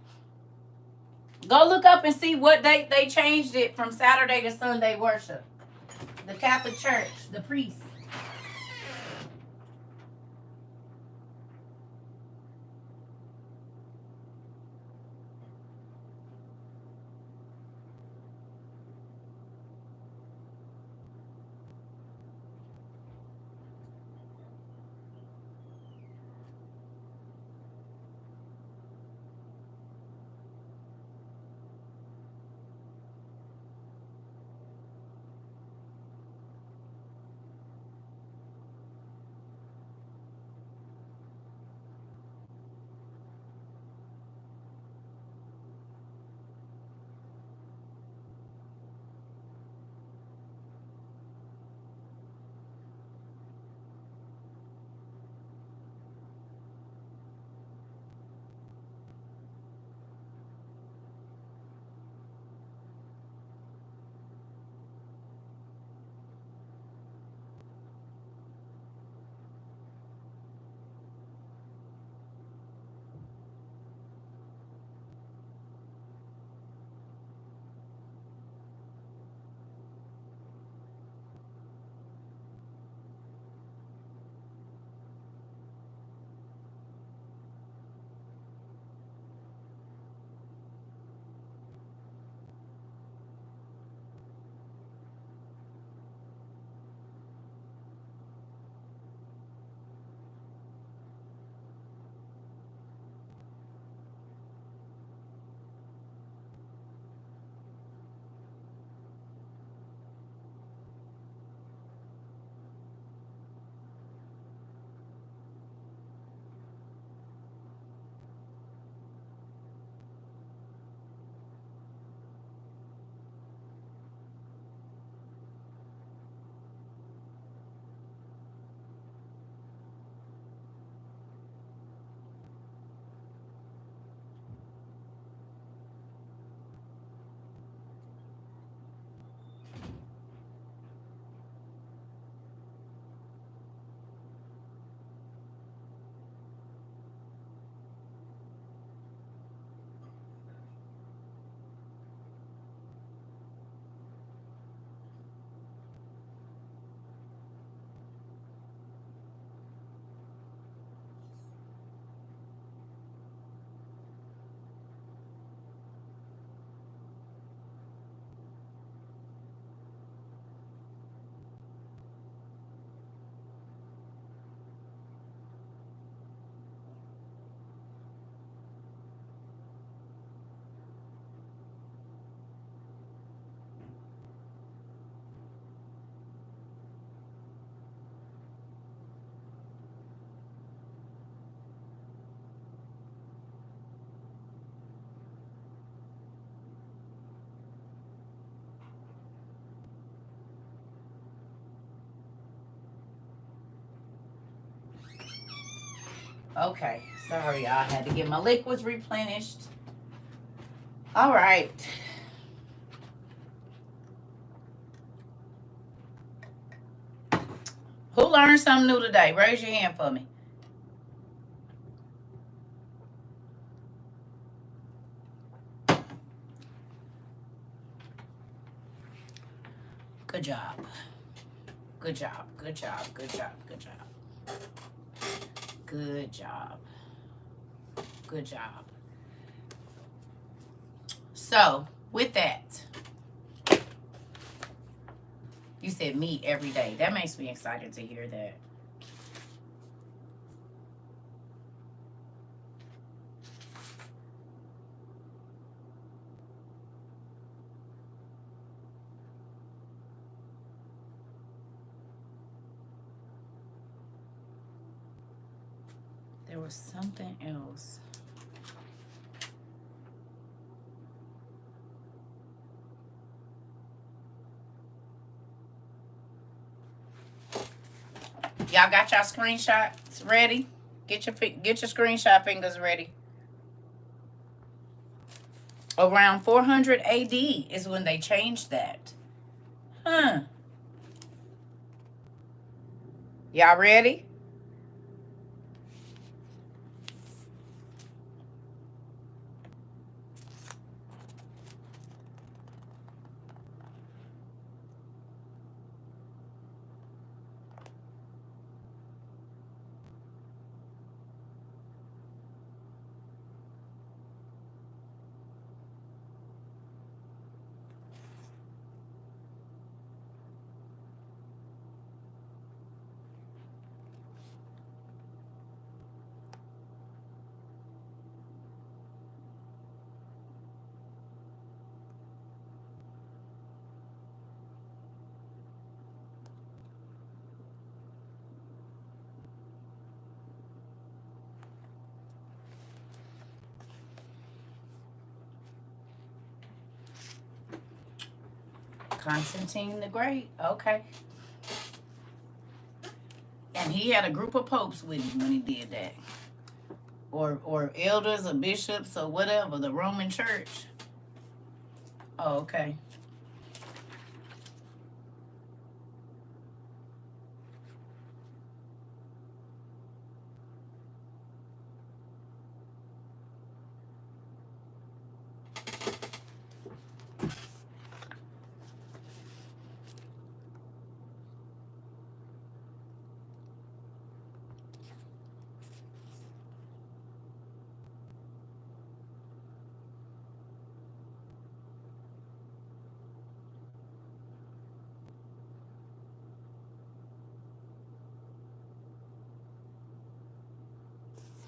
Go look up and see what date they changed it from Saturday to Sunday worship. The Catholic Church, the priests. Okay, sorry, I had to get my liquids replenished. All right. Who learned something new today? Raise your hand for me. Good job. Good job. Good job. Good job. Good job. Good job. Good job. So, with that, you said meat every day. That makes me excited to hear that. There was something else. Y'all got y'all screenshots ready? Get your screenshot fingers ready. Around 400 AD is when they changed that. Huh. Y'all ready? Constantine the Great. Okay. And he had a group of popes with him when he did that. Or elders or bishops or whatever, the Roman church. Oh, okay.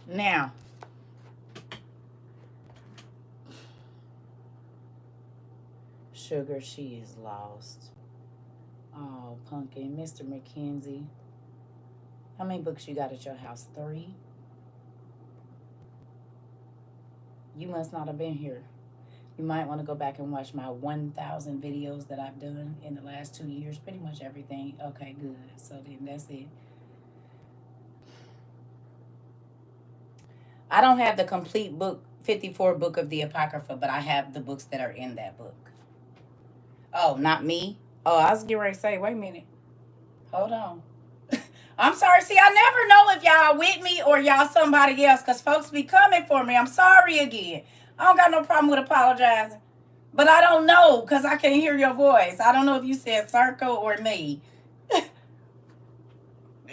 Now, Sugar, she is lost. Oh, Pumpkin, Mr. McKenzie. How many books you got at your house? 3? You must not have been here. You might want to go back and watch my 1,000 videos that I've done in the last 2 years. Pretty much everything. Okay, good. So then that's it. I don't have the complete book, 54 book of the Apocrypha, but I have the books that are in that book. Oh, not me? Oh, I was getting ready to say, wait a minute. Hold on. I'm sorry. See, I never know if y'all with me or y'all somebody else because folks be coming for me. I'm sorry again. I don't got no problem with apologizing. But I don't know because I can't hear your voice. I don't know if you said CERCA or me.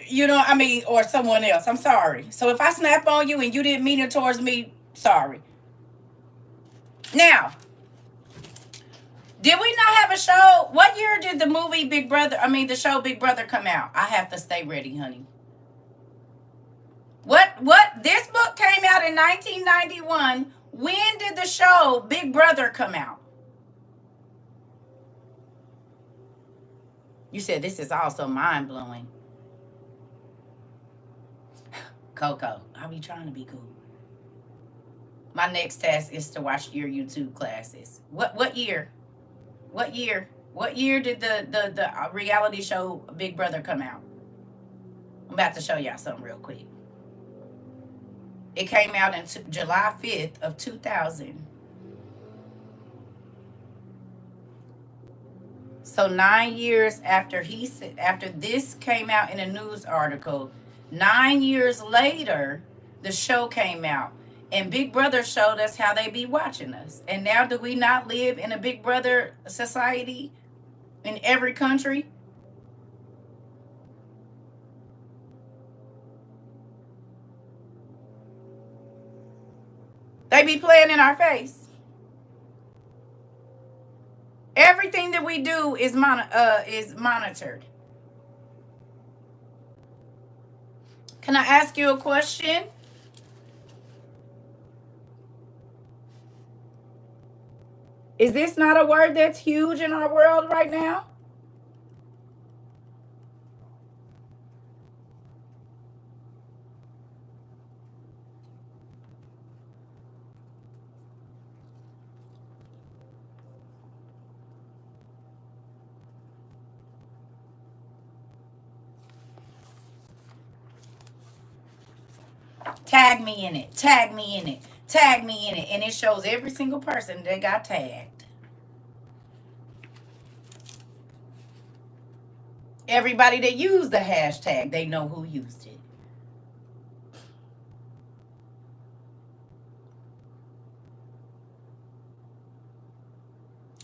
You know, I mean, or someone else. I'm sorry. So if I snap on you and you didn't mean it towards me, sorry. Now, did we not have a show? What year did the movie Big Brother, the show Big Brother come out? I have to stay ready, honey. This book came out in 1991. When did the show Big Brother come out? You said this is also mind blowing. Coco, I'll be trying to be cool. My next task is to watch your YouTube classes. What year? What year? What year did the reality show Big Brother come out? I'm about to show y'all something real quick. It came out in July 5th of 2000. So 9 years after this came out in a news article, 9 years later, the show came out. And Big Brother showed us how they be watching us. And now do we not live in a Big Brother society in every country? They be playing in our face. Everything that we do is monitored. Can I ask you a question? Is this not a word that's huge in our world right now? Tag me in it. Tag me in it. Tag me in it. And it shows every single person that got tagged. Everybody that used the hashtag, they know who used it.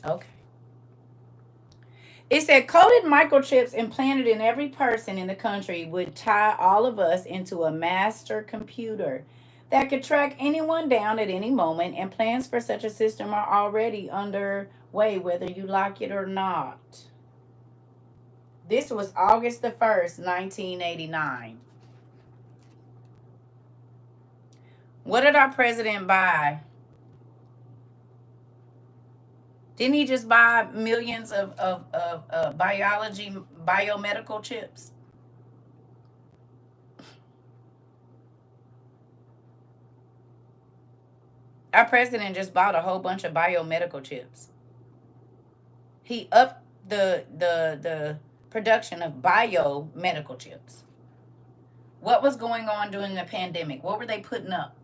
Okay. It said coded microchips implanted in every person in the country would tie all of us into a master computer that could track anyone down at any moment, and plans for such a system are already underway, whether you like it or not. This was August the 1st, 1989. What did our president buy? Didn't he just buy millions of biomedical chips? Our president just bought a whole bunch of biomedical chips. He upped the production of biomedical chips. What was going on during the pandemic? What were they putting up?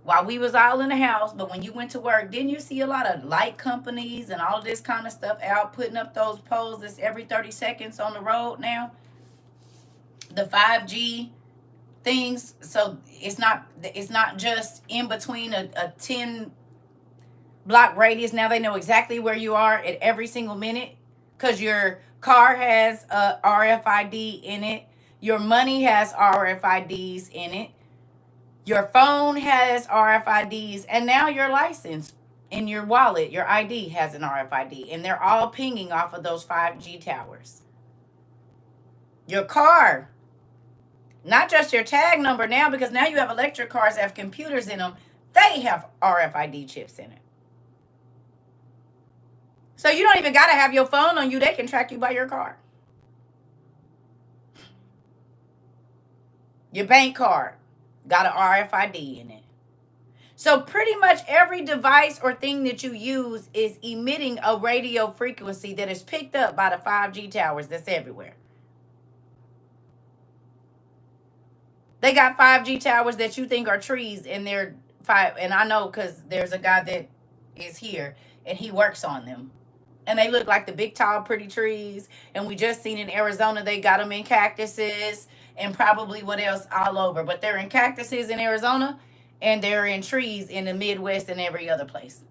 While we was all in the house, but when you went to work, didn't you see a lot of light companies and all of this kind of stuff out putting up those poles that's every 30 seconds on the road now? The 5G things. So it's not just in between a 10 block radius. Now they know exactly where you are at every single minute because your car has a RFID in it. Your money has RFIDs in it. Your phone has RFIDs, and now your license in your wallet, your ID has an RFID, and they're all pinging off of those 5G towers. Your car, not just your tag number now, because now you have electric cars that have computers in them, they have RFID chips in it. So you don't even got to have your phone on you. They can track you by your car. Your bank card got an RFID in it. So pretty much every device or thing that you use is emitting a radio frequency that is picked up by the 5G towers that's everywhere. They got 5G towers that you think are trees, and they're five. And I know because there's a guy that is here and he works on them. And they look like the big, tall, pretty trees. And we just seen in Arizona, they got them in cactuses and probably what else all over. But they're in cactuses in Arizona, and they're in trees in the Midwest and every other place.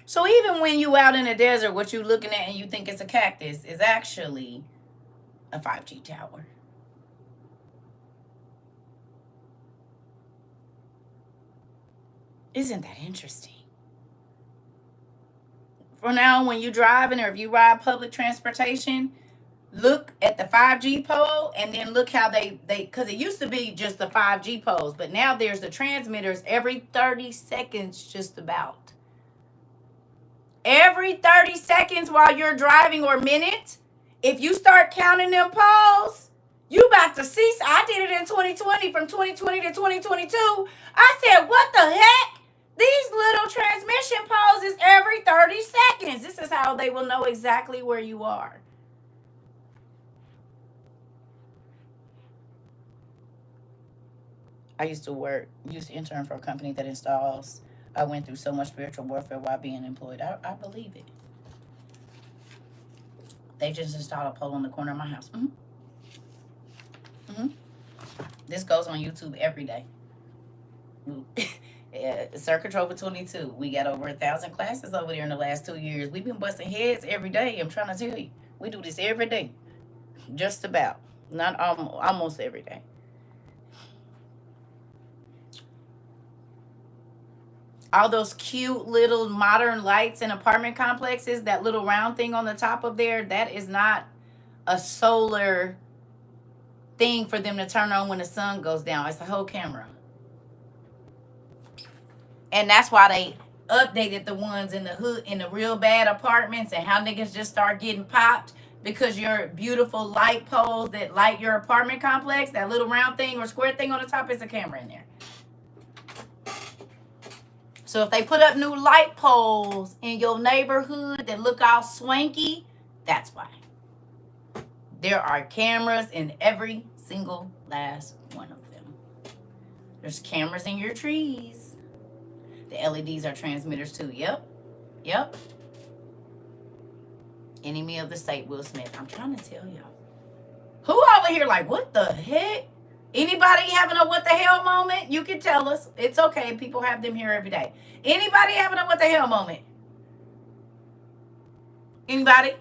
So even when you out in the desert, what you looking at and you think it's a cactus is actually a 5G tower. Isn't that interesting? For now, when you driving or if you ride public transportation, look at the 5G pole and then look how they because it used to be just the 5G poles, but now there's the transmitters every 30 seconds just about. Every 30 seconds while you're driving or minutes, if you start counting them poles, you about to see. I did it in 2020, from 2020 to 2022. I said, what the heck? These little transmission poles is every 30 seconds. This is how they will know exactly where you are. I used to intern for a company that installs. I went through so much spiritual warfare while being employed. I believe it. They just installed a pole on the corner of my house. This goes on YouTube every day. CERCA TROVA 22. We got over 1,000 classes over there in the last 2 years. We've been busting heads every day. I'm trying to tell you. We do this every day. Just about. Not almost every day. All those cute little modern lights in apartment complexes, that little round thing on the top of there, that is not a solar thing for them to turn on when the sun goes down. It's a whole camera. And that's why they updated the ones in the hood, in the real bad apartments, and how niggas just start getting popped because your beautiful light poles that light your apartment complex, that little round thing or square thing on the top, is a camera in there. So if they put up new light poles in your neighborhood that look all swanky, that's why. There are cameras in every single last one of them. There's cameras in your trees. The LEDs are transmitters too. Yep. Yep. Enemy of the state, Will Smith. I'm trying to tell y'all. Who over here like, what the heck? Anybody having a what the hell moment? You can tell us. It's okay. People have them here every day. Anybody having a what the hell moment? Anybody?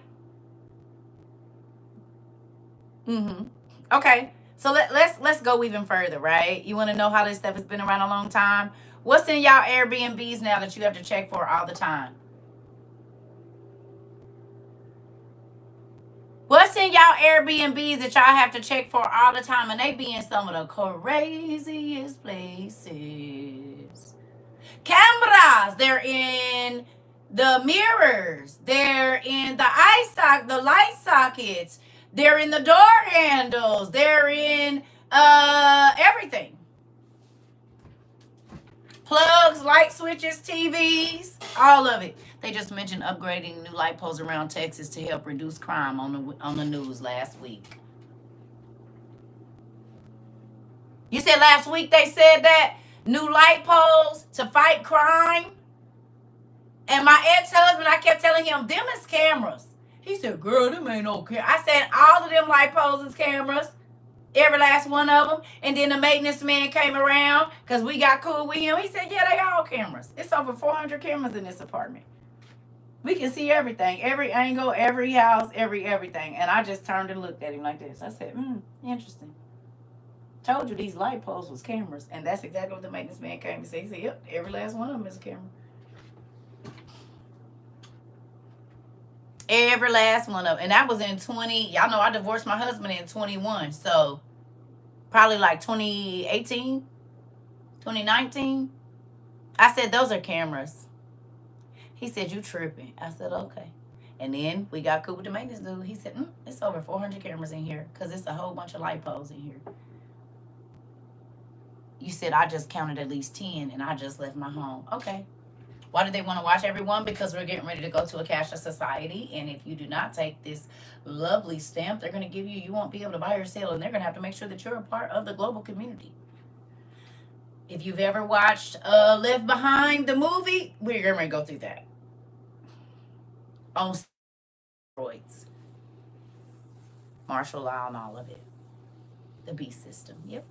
Okay. So let's go even further, right? You want to know how this stuff has been around a long time? What's in y'all Airbnbs now that you have to check for all the time? What's in y'all Airbnbs that y'all have to check for all the time? And they be in some of the craziest places. Cameras. They're in the mirrors. They're in the the light sockets. They're in the door handles. They're in everything. Plugs, light switches, TVs, all of it. They just mentioned upgrading new light poles around Texas to help reduce crime on the news last week. You said last week they said that? New light poles to fight crime? And my ex-husband, I kept telling him, them is cameras. He said, girl, them ain't no camera. I said, all of them light poles is cameras. Every last one of them. And then the maintenance man came around because we got cool with him. He said, yeah, they all cameras. It's over 400 cameras in this apartment. We can see everything, every angle, every house, everything. And I just turned and looked at him like this. I said, interesting. Told you these light poles was cameras. And that's exactly what the maintenance man came to say. He said, yep, every last one of them is a camera. Every last one of them. And that was in 20. Y'all know I divorced my husband in 21. So probably like 2018, 2019. I said, those are cameras. He said, you tripping. I said, okay. And then we got cool with the maintenance dude. He said, it's over 400 cameras in here because it's a whole bunch of light poles in here. You said, I just counted at least 10 and I just left my home. Okay. Why do they want to watch everyone? Because we're getting ready to go to a cashless society. And if you do not take this lovely stamp, they're going to give you, you won't be able to buy or sell. And they're going to have to make sure that you're a part of the global community. If you've ever watched Left Behind, the movie, we're going to go through that. On steroids. Martial law and all of it. The beast system. Yep.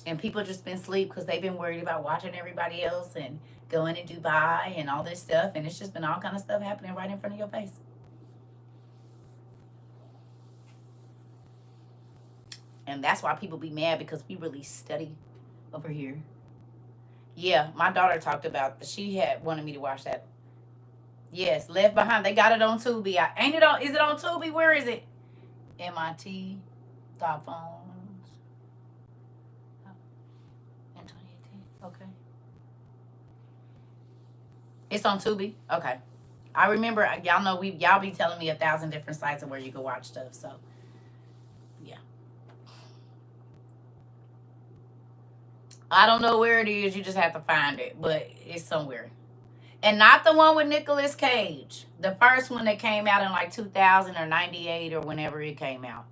And people just been asleep because they've been worried about watching everybody else and going to Dubai and all this stuff. And it's just been all kind of stuff happening right in front of your face. And that's why people be mad, because we really study over here. Yeah, my daughter talked about, she had wanted me to watch that. Yes, Left Behind. They got it on Tubi. Ain't it on? Is it on Tubi? Where is it? MIT. Thought phones. In 2018. Okay. It's on Tubi. Okay. I remember, y'all know y'all be telling me 1,000 different sites of where you can watch stuff. So, yeah. I don't know where it is. You just have to find it, but it's somewhere. And not the one with Nicolas Cage. The first one that came out in like 2000 or 98 or whenever it came out.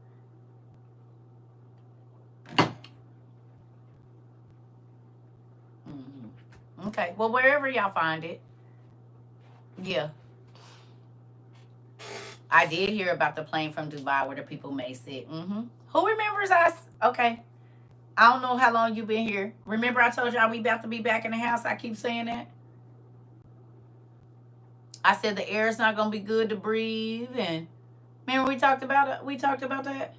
Okay. Well, wherever y'all find it. Yeah. I did hear about the plane from Dubai where the people may sit. Who remembers us? Okay. I don't know how long you've been here. Remember I told y'all we about to be back in the house? I keep saying that. I said the air is not going to be good to breathe. And remember we talked about it? We talked about that.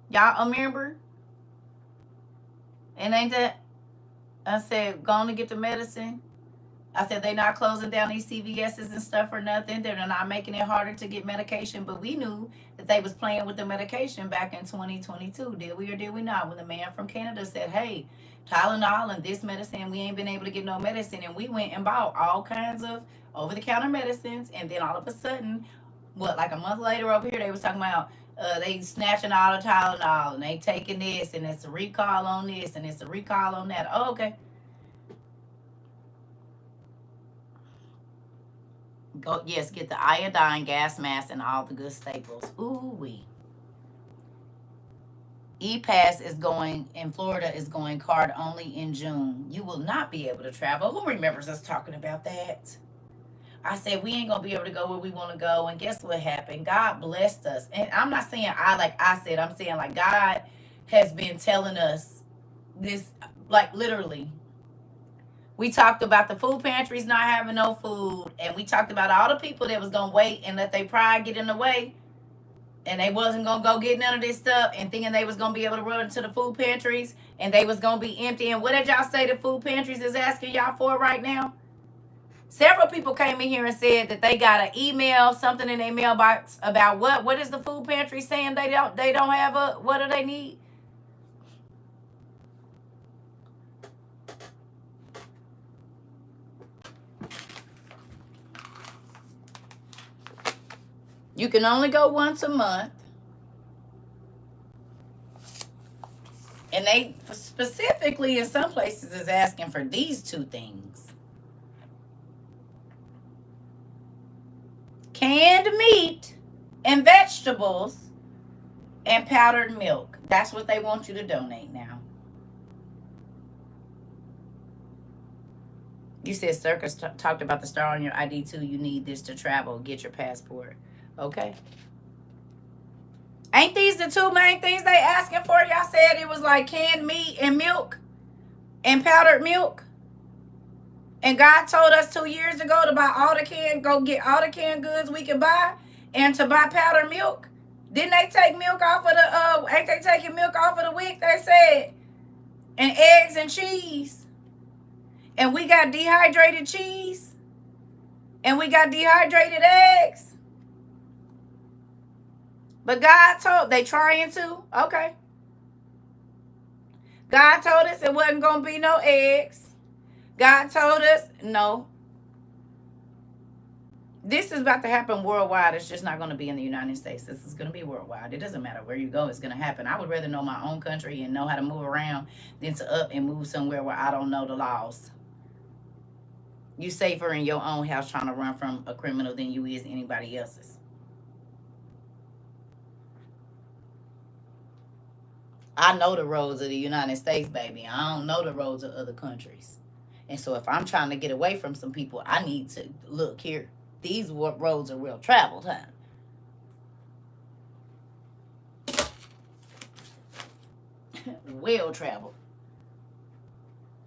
Y'all remember? And ain't that? I said, going to get the medicine. I said, they not closing down these CVS's and stuff or nothing. They're not making it harder to get medication. But we knew that they was playing with the medication back in 2022. Did we or did we not? When the man from Canada said, hey, Tylenol and this medicine, we ain't been able to get no medicine. And we went and bought all kinds of over-the-counter medicines. And then all of a sudden, like a month later over here, they was talking about they snatching all the Tylenol and they taking this and it's a recall on this and it's a recall on that. Oh, okay. Go, yes, get the iodine, gas mask, and all the good staples. Ooh wee. E-Pass is going in Florida is going card only in June. You will not be able to travel. Who remembers us talking about that? I said we ain't gonna be able to go where we want to go, and guess what happened? God blessed us, and I'm not saying I said. I'm saying like God has been telling us this, like literally. We talked about the food pantries not having no food, and we talked about all the people that was gonna wait and let their pride get in the way, and they wasn't gonna go get none of this stuff, and thinking they was gonna be able to run into the food pantries, and they was gonna be empty. And what did y'all say the food pantries is asking y'all for right now? Several people came in here and said that they got an email, something in their mailbox about what? What is the food pantry saying they don't have a what do they need? You can only go once a month. And they specifically in some places is asking for these two things. Canned meat and vegetables and powdered milk. That's what they want you to donate now. You said Circus talked about the star on your ID too. You need this to travel. Get your passport. Okay. Ain't these the two main things they asking for? Y'all said it was like canned meat and milk and powdered milk. And God told us 2 years ago to buy all the go get all the canned goods we can buy and to buy powdered milk. Didn't they take milk off of the, ain't they taking milk off of the wick, they said? And eggs and cheese. And we got dehydrated cheese. And we got dehydrated eggs. But God told, they trying to, okay. God told us it wasn't going to be no eggs. God told us, no. This is about to happen worldwide. It's just not going to be in the United States. This is going to be worldwide. It doesn't matter where you go. It's going to happen. I would rather know my own country and know how to move around than to up and move somewhere where I don't know the laws. You safer in your own house trying to run from a criminal than you is anybody else's. I know the roads of the United States, baby. I don't know the roads of other countries. And so if I'm trying to get away from some people, I need to look here. These roads are well traveled, huh? Well traveled.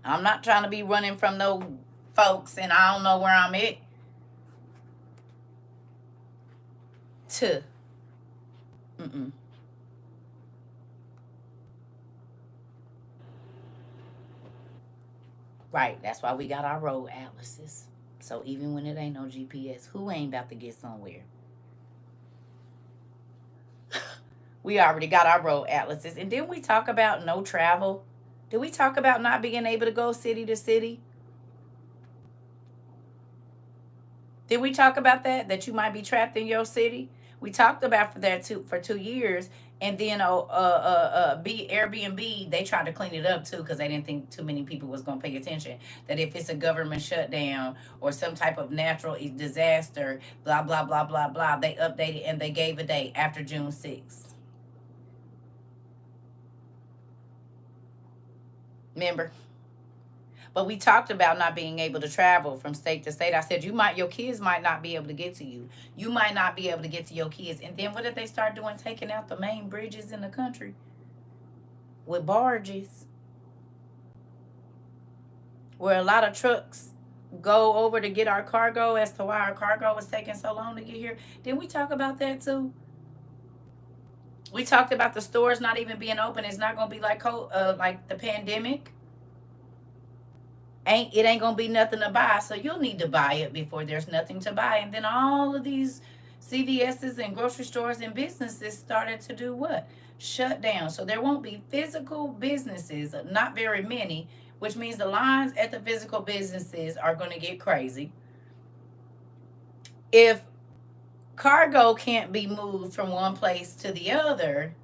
I'm not trying to be running from no folks and I don't know where I'm at. Mm-mm. Right. That's why we got our road atlases. So even when it ain't no GPS, who ain't about to get somewhere? We already got our road atlases. And didn't we talk about no travel? Did we talk about not being able to go city to city? Did we talk about that? That you might be trapped in your city? We talked about for that for 2 years. And then Airbnb, they tried to clean it up too because they didn't think too many people was going to pay attention. That if it's a government shutdown or some type of natural disaster, blah, blah, blah, blah, blah, they updated and they gave a date after June 6th. Remember? But we talked about not being able to travel from state to state. I said your kids might not be able to get to you. You might not be able to get to your kids. And then what did they start doing? Taking out the main bridges in the country with barges, where a lot of trucks go over to get our cargo as to why our cargo was taking so long to get here. Didn't we talk about that too? We talked about the stores not even being open. It's not gonna be like the pandemic. It ain't gonna be nothing to buy, so you'll need to buy it before there's nothing to buy. And then all of these CVS's and grocery stores and businesses started to do what? Shut down. So there won't be physical businesses, not very many, which means the lines at the physical businesses are going to get crazy. If cargo can't be moved from one place to the other,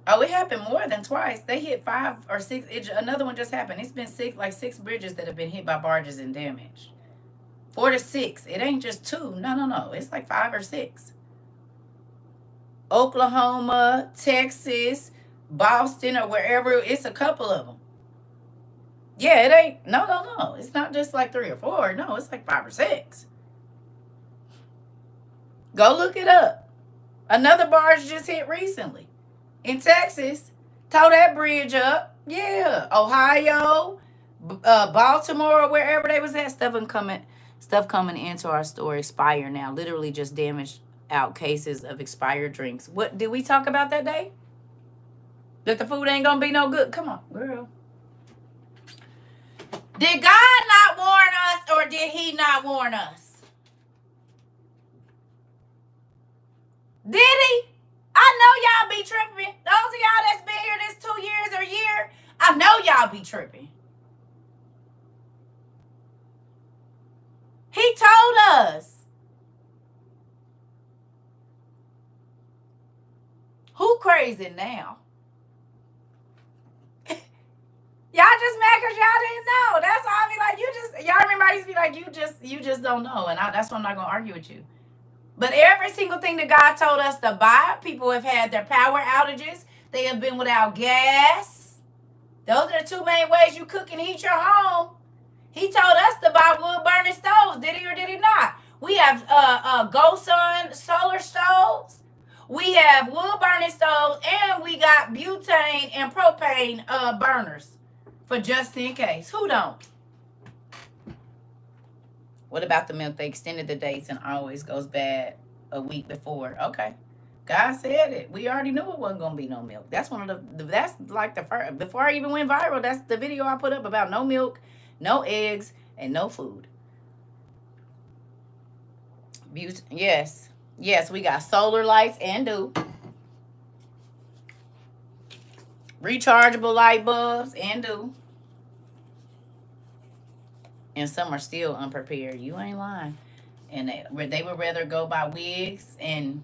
oh, it happened more than twice. They hit 5 or 6. Another one just happened. It's been six bridges that have been hit by barges and damaged. 4 to 6. It ain't just 2. No. It's like 5 or 6. Oklahoma, Texas, Boston, or wherever. It's a couple of them. Yeah, it ain't. No. It's not just like 3 or 4. No, it's like 5 or 6. Go look it up. Another barge just hit recently in Texas. Tow that bridge up. Yeah, Ohio, Baltimore, wherever they was at. Stuff coming into our store expired now. Literally just damaged out cases of expired drinks. What did we talk about that day? That the food ain't gonna be no good. Come on, girl. Did God not warn us, or did He not warn us? Did He? I know y'all be tripping. Those of y'all that's been here this 2 years or year, I know y'all be tripping. He told us. Who crazy now? Y'all just mad because y'all didn't know. That's why I be like, y'all remember I used to be like, you just don't know. And that's why I'm not going to argue with you. But every single thing that God told us to buy, people have had their power outages. They have been without gas. Those are the 2 main ways you cook and heat your home. He told us to buy wood-burning stoves. Did he or did he not? We have GoSun solar stoves. We have wood-burning stoves. And we got butane and propane burners for just in case. Who don't? What about the milk? They extended the dates and always goes bad a week before. Okay. God said it. We already knew it wasn't going to be no milk. That's one of that's like the first, before I even went viral, that's the video I put up about no milk, no eggs, and no food. Yes, we got solar lights and rechargeable light bulbs and and some are still unprepared. You ain't lying. And they would rather go buy wigs and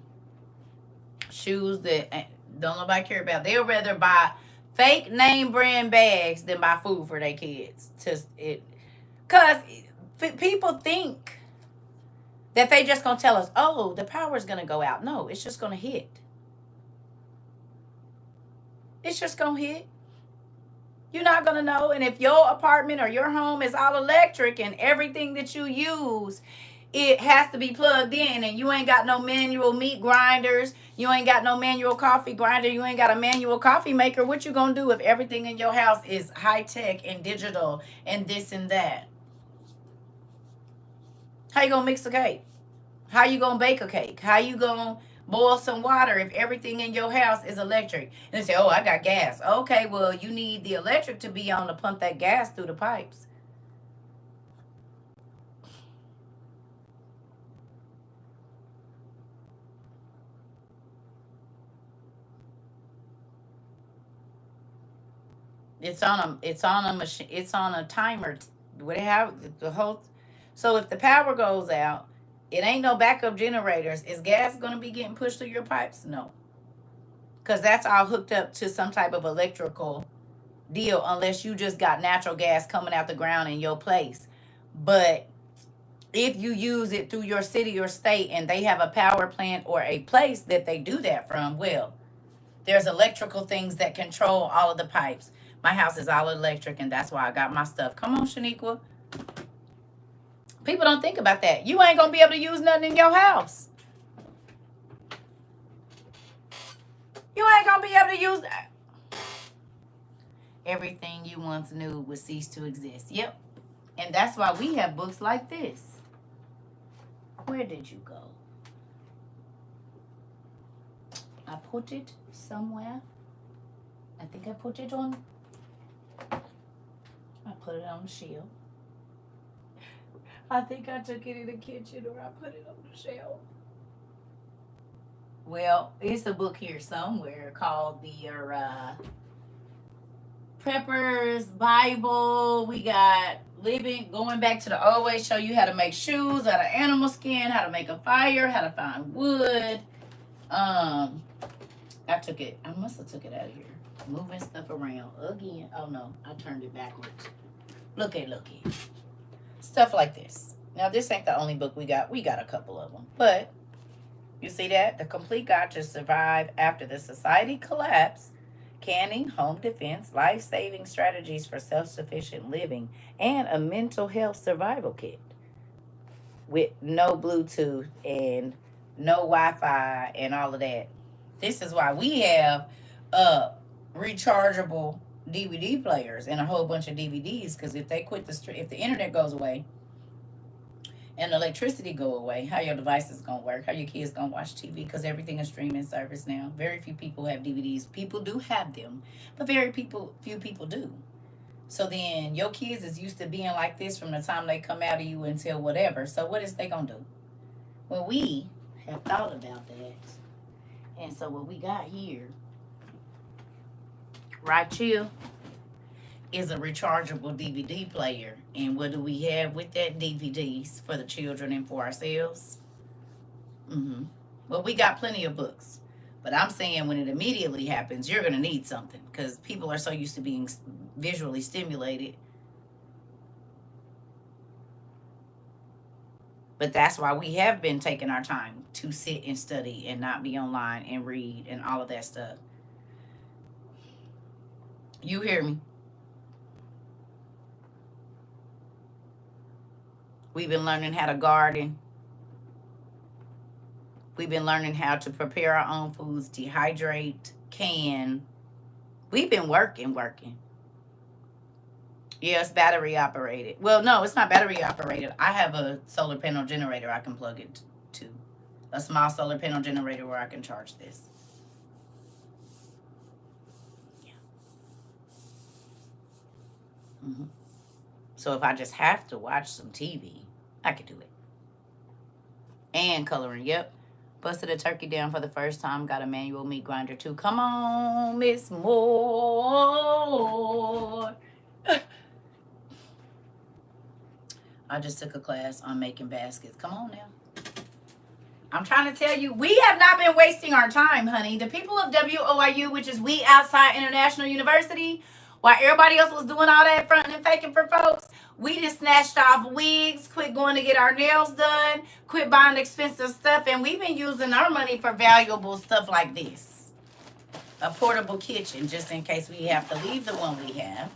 shoes that don't nobody care about. They would rather buy fake name brand bags than buy food for their kids. Because people think that they just gonna tell us, oh, the power's gonna go out. No, it's just gonna hit. It's just gonna hit. You're not gonna know. And if your apartment or your home is all electric and everything that you use, it has to be plugged in, and you ain't got no manual meat grinders, you ain't got no manual coffee grinder, you ain't got a manual coffee maker, what you gonna do if everything in your house is high tech and digital and this and that? How you gonna mix a cake? How you gonna bake a cake? How you gonna boil some water if everything in your house is electric? And they say, oh, I got gas. Okay, well, you need the electric to be on to pump that gas through the pipes. It's on a machine. It's on a timer. What they have the whole. So if the power goes out, it ain't no backup generators. Is gas going to be getting pushed through your pipes? No, because that's all hooked up to some type of electrical deal. Unless you just got natural gas coming out the ground in your place. But if you use it through your city or state, and they have a power plant or a place that they do that from, well, there's electrical things that control all of the pipes. My house is all electric, and that's why I got my stuff. Come on, Shaniqua. People don't think about that. You ain't going to be able to use nothing in your house. You ain't going to be able to use that. Everything you once knew would cease to exist. Yep. And that's why we have books like this. Where did you go? I put it somewhere. I think I put it on. I put it on the shelf. I think I took it in the kitchen, or I put it on the shelf. Well, it's a book here somewhere called the Prepper's Bible. We got going back to the old way, show you how to make shoes out of animal skin, how to make a fire, how to find wood. I must have took it out of here. Moving stuff around again. Oh no, I turned it backwards. Looky. Stuff like this. Now, this ain't the only book we got. We got a couple of them. But you see that? The Complete Guide to Survive After the Society Collapse, Canning, Home Defense, Life-Saving Strategies for Self-Sufficient Living, and a Mental Health Survival Kit with no Bluetooth and no Wi-Fi and all of that. This is why we have rechargeable DVD players and a whole bunch of DVDs, because if they quit if the internet goes away and electricity go away, how your device is going to work, how your kids going to watch TV, because everything is streaming service now. Very few people have DVDs. People do have them, but few people do. So then your kids is used to being like this from the time they come out of you until whatever. So what is they going to do? Well, we have thought about that. And so what we got here, right here, is a rechargeable DVD player. And what do we have with that? DVDs for the children and for ourselves. Well, we got plenty of books. But I'm saying when it immediately happens, you're going to need something, because people are so used to being visually stimulated. But that's why we have been taking our time to sit and study and not be online and read and all of that stuff. You hear me? We've been learning how to garden. We've been learning how to prepare our own foods, dehydrate, can. We've been working. Yes, battery operated. Well, no, it's not battery operated. I have a solar panel generator I can plug it to. A small solar panel generator where I can charge this. Yeah. So if I just have to watch some TV, I could do it. And coloring, yep. Busted a turkey down for the first time. Got a manual meat grinder too. Come on, Miss Moore. I just took a class on making baskets. Come on now. I'm trying to tell you, we have not been wasting our time, honey. The people of WOIU, which is We Outside International University, while everybody else was doing all that fronting and faking for folks, we just snatched off wigs, quit going to get our nails done, quit buying expensive stuff, and we've been using our money for valuable stuff like this. A portable kitchen, just in case we have to leave the one we have.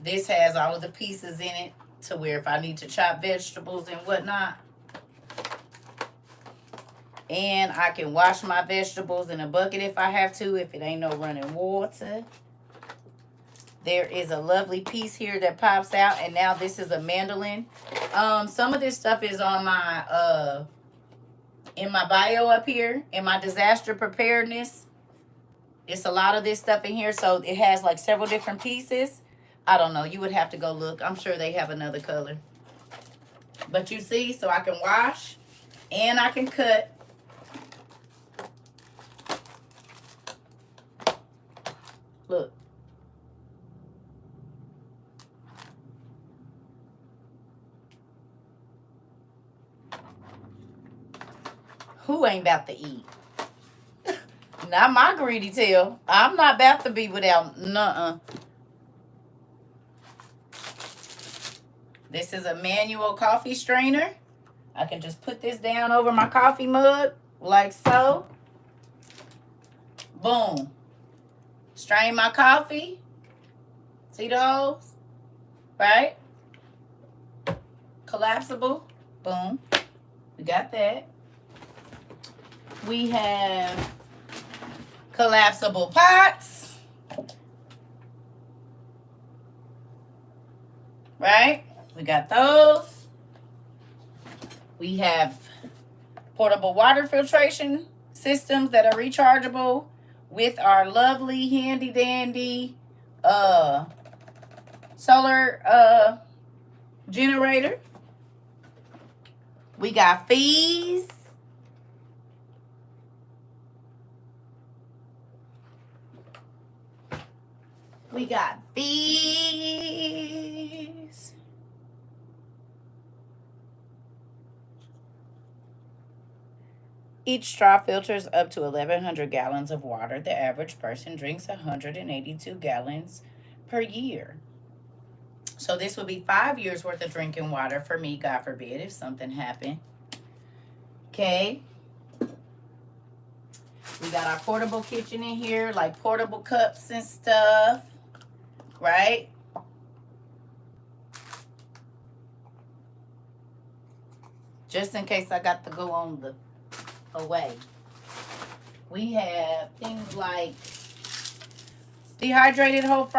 This has all of the pieces in it to where if I need to chop vegetables and whatnot, and I can wash my vegetables in a bucket if I have to, if it ain't no running water. There is a lovely piece here that pops out, and now this is a mandolin. Some of this stuff is on my in my bio up here, in my disaster preparedness. It's a lot of this stuff in here, so it has like several different pieces. I don't know. You would have to go look. I'm sure they have another color. But you see, so I can wash and I can cut. Look. Who ain't about to eat? Not my greedy tail. I'm not about to be without nuh-uh. This is a manual coffee strainer. I can just put this down over my coffee mug like so. Boom. Strain my coffee. See those? Right? Collapsible. Boom. We got that. We have collapsible pots. Right? We got those. We have portable water filtration systems that are rechargeable with our lovely handy dandy solar generator. We got fees. We got fees. Each straw filters up to 1,100 gallons of water. The average person drinks 182 gallons per year. So this would be 5 years worth of drinking water for me, God forbid, if something happened. Okay. We got our portable kitchen in here, like portable cups and stuff, right? Just in case I got to go on the away. We have things like dehydrated whole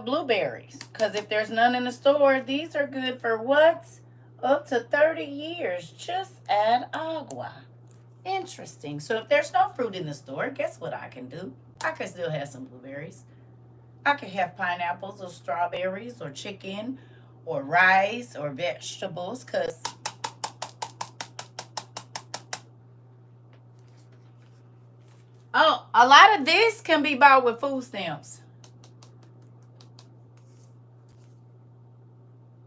blueberries. Because if there's none in the store, these are good for what? Up to 30 years. Just add agua. Interesting. So if there's no fruit in the store, guess what I can do? I can still have some blueberries. I can have pineapples or strawberries or chicken or rice or vegetables, because a lot of this can be bought with food stamps.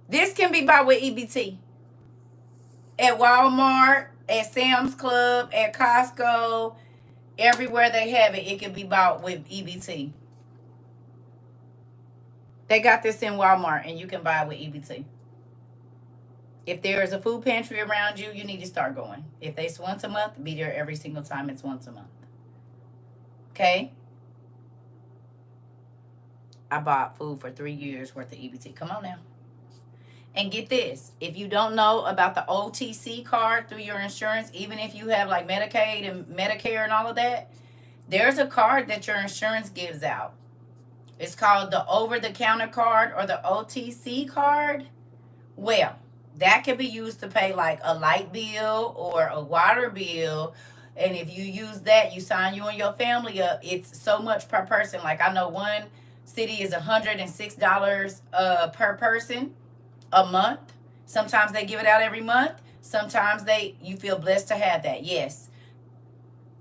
This can be bought with EBT. At Walmart, at Sam's Club, at Costco, everywhere they have it, it can be bought with EBT. They got this in Walmart, and you can buy it with EBT. If there is a food pantry around you, you need to start going. If it's once a month, be there every single time it's once a month. Okay? I bought food for 3 years worth of EBT. Come on now. And get this, if you don't know about the OTC card through your insurance, even if you have like Medicaid and Medicare and all of that, there's a card that your insurance gives out. It's called the over-the-counter card or the OTC card. Well, that can be used to pay like a light bill or a water bill. And if you use that, you sign you and your family up. It's so much per person. Like I know one city is $106 per person a month. Sometimes they give it out every month. Sometimes you feel blessed to have that. Yes.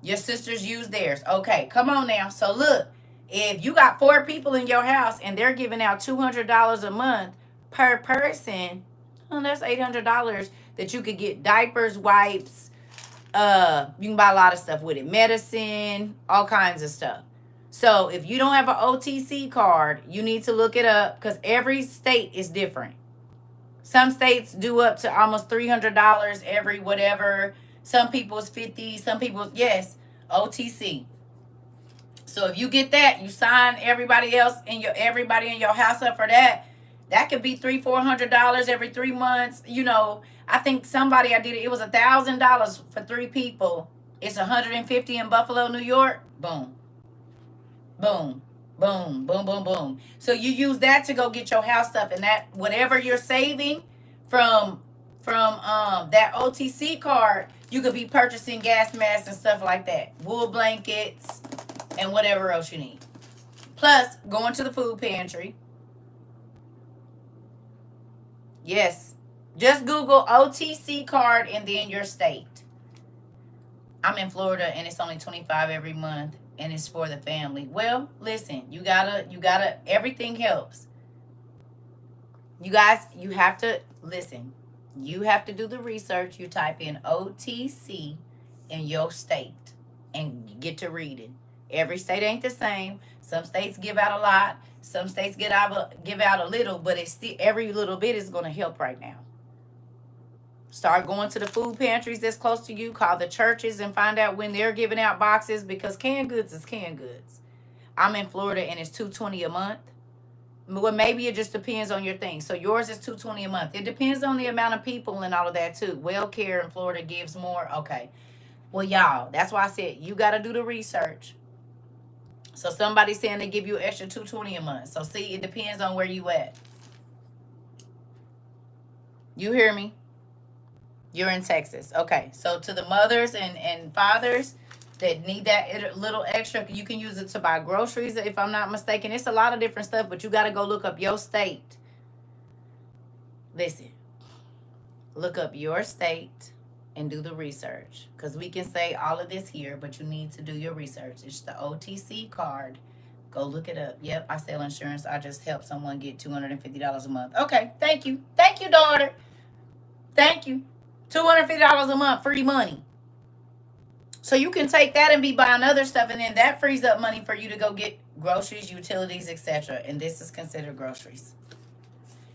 Your sisters use theirs. Okay, come on now. So look, if you got 4 people in your house and they're giving out $200 a month per person, well, that's $800 that you could get diapers, wipes. You can buy a lot of stuff with it. Medicine, all kinds of stuff. So if you don't have an OTC card, you need to look it up, because every state is different. Some states do up to almost $300 every whatever. Some people's 50, some people's, yes, OTC. So if you get that, you sign everybody in your house up for that. That could be $300-400 every 3 months. You know, I think somebody I did it. It was $1,000 for 3 people. It's $150 in Buffalo, New York. Boom, boom, boom, boom, boom, boom. So you use that to go get your house stuff, and that whatever you're saving from that OTC card, you could be purchasing gas masks and stuff like that, wool blankets, and whatever else you need. Plus, going to the food pantry. Yes. Just Google OTC card and then your state. I'm in Florida and it's only $25 every month and it's for the family. Well, listen, you gotta, everything helps. You guys, you have to, listen, you have to do the research. You type in OTC in your state and get to reading. Every state ain't the same. Some states give out a lot. Some states give out a little, but it's still, every little bit is going to help right now. Start going to the food pantries that's close to you. Call the churches and find out when they're giving out boxes, because canned goods is canned goods. I'm in Florida and it's $220 a month. Well, maybe it just depends on your thing. So yours is $220 a month. It depends on the amount of people and all of that too. WellCare in Florida gives more. Okay. Well, y'all, that's why I said you got to do the research. So somebody's saying they give you an extra $220 a month. So see, it depends on where you at. You hear me? You're in Texas. Okay. So to the mothers and fathers that need that little extra, you can use it to buy groceries, if I'm not mistaken. It's a lot of different stuff, but you got to go look up your state. Listen. Look up your state and do the research, because we can say all of this here, but you need to do your research. It's the OTC card. Go look it up. Yep, I sell insurance. I just help someone get $250 a month. Okay, thank you. Thank you, daughter. Thank you. $250 a month, free money. So you can take that and be buying other stuff, and then that frees up money for you to go get groceries, utilities, etc. And this is considered groceries.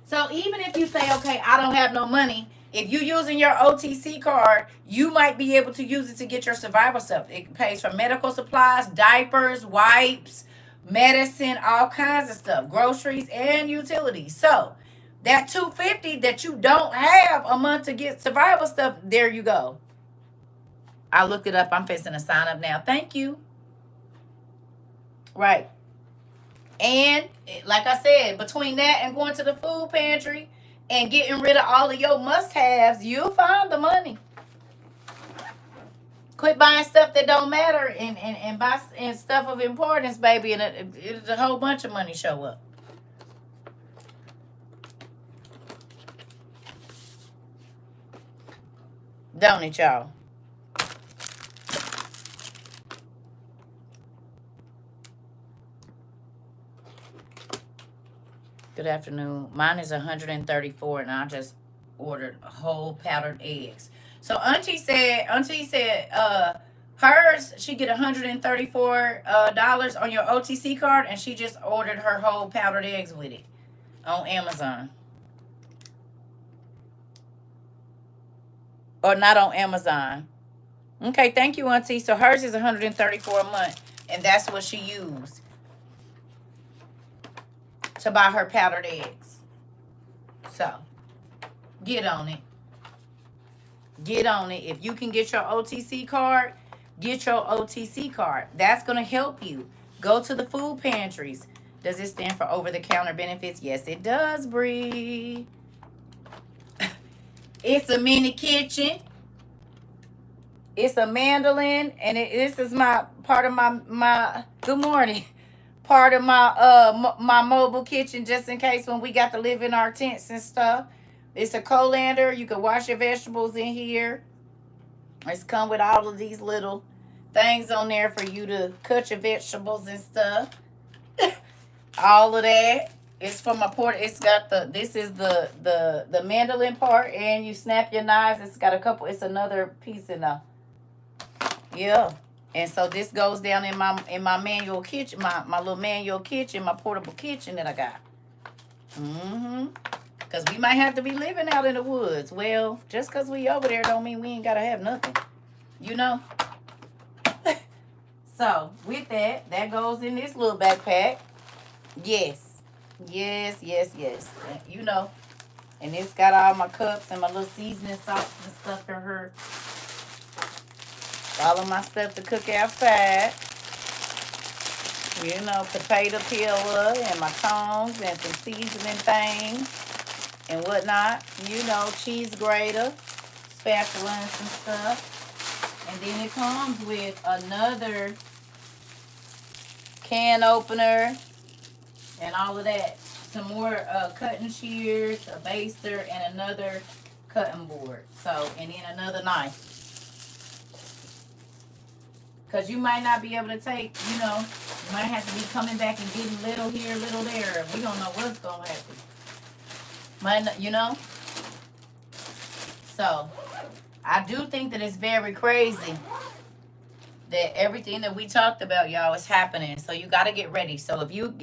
So even if you say, okay, I don't have no money, if you're using your OTC card, you might be able to use it to get your survival stuff. It pays for medical supplies, diapers, wipes, medicine, all kinds of stuff, groceries and utilities. So that $250 that you don't have a month to get survival stuff, there you go. I looked it up. I'm fixing to sign up now. Thank you. Right. And like I said, between that and going to the food pantry and getting rid of all of your must-haves, you'll find the money. Quit buying stuff that don't matter and buy and stuff of importance, baby, and a whole bunch of money show up. Don't it, y'all? Good afternoon. Mine is 134, and I just ordered whole powdered eggs. So Auntie said, hers, she get $134 on your OTC card, and she just ordered her whole powdered eggs with it on Amazon. Or not on Amazon. Okay, thank you, Auntie. So hers is $134 a month, and that's what she used to buy her powdered eggs. So get on it. Get on it. If you can get your OTC card, get your OTC card. That's going to help you. Go to the food pantries. Does it stand for over-the-counter benefits? Yes, it does, Bree. It's a mini kitchen. It's a mandolin, and this is my part of my good morning. Part of my mobile kitchen, just in case when we got to live in our tents and stuff. It's a colander. You can wash your vegetables in here. It's come with all of these little things on there for you to cut your vegetables and stuff. All of that. It's for my port. It's got this is the mandolin part, and you snap your knives. It's got a couple. It's another piece in there. Yeah. And so this goes down in my manual kitchen, my little manual kitchen, my portable kitchen that I got. Because we might have to be living out in the woods. Well, just because we over there don't mean we ain't got to have nothing. You know? So, with that goes in this little backpack. Yes. Yes. You know. And it's got all my cups and my little seasoning sauce and stuff for her. All of my stuff to cook outside. You know, potato peeler and my tongs and some seasoning things and whatnot. You know, cheese grater, spatula and some stuff. And then it comes with another can opener and all of that. Some more cutting shears, a baster, and another cutting board. So, and then another knife. Because you might not be able to take, you know, you might have to be coming back and getting little here, little there. We don't know what's going to happen. Might not, you know? So, I do think that it's very crazy that everything that we talked about, y'all, is happening. So, you got to get ready. So, if you,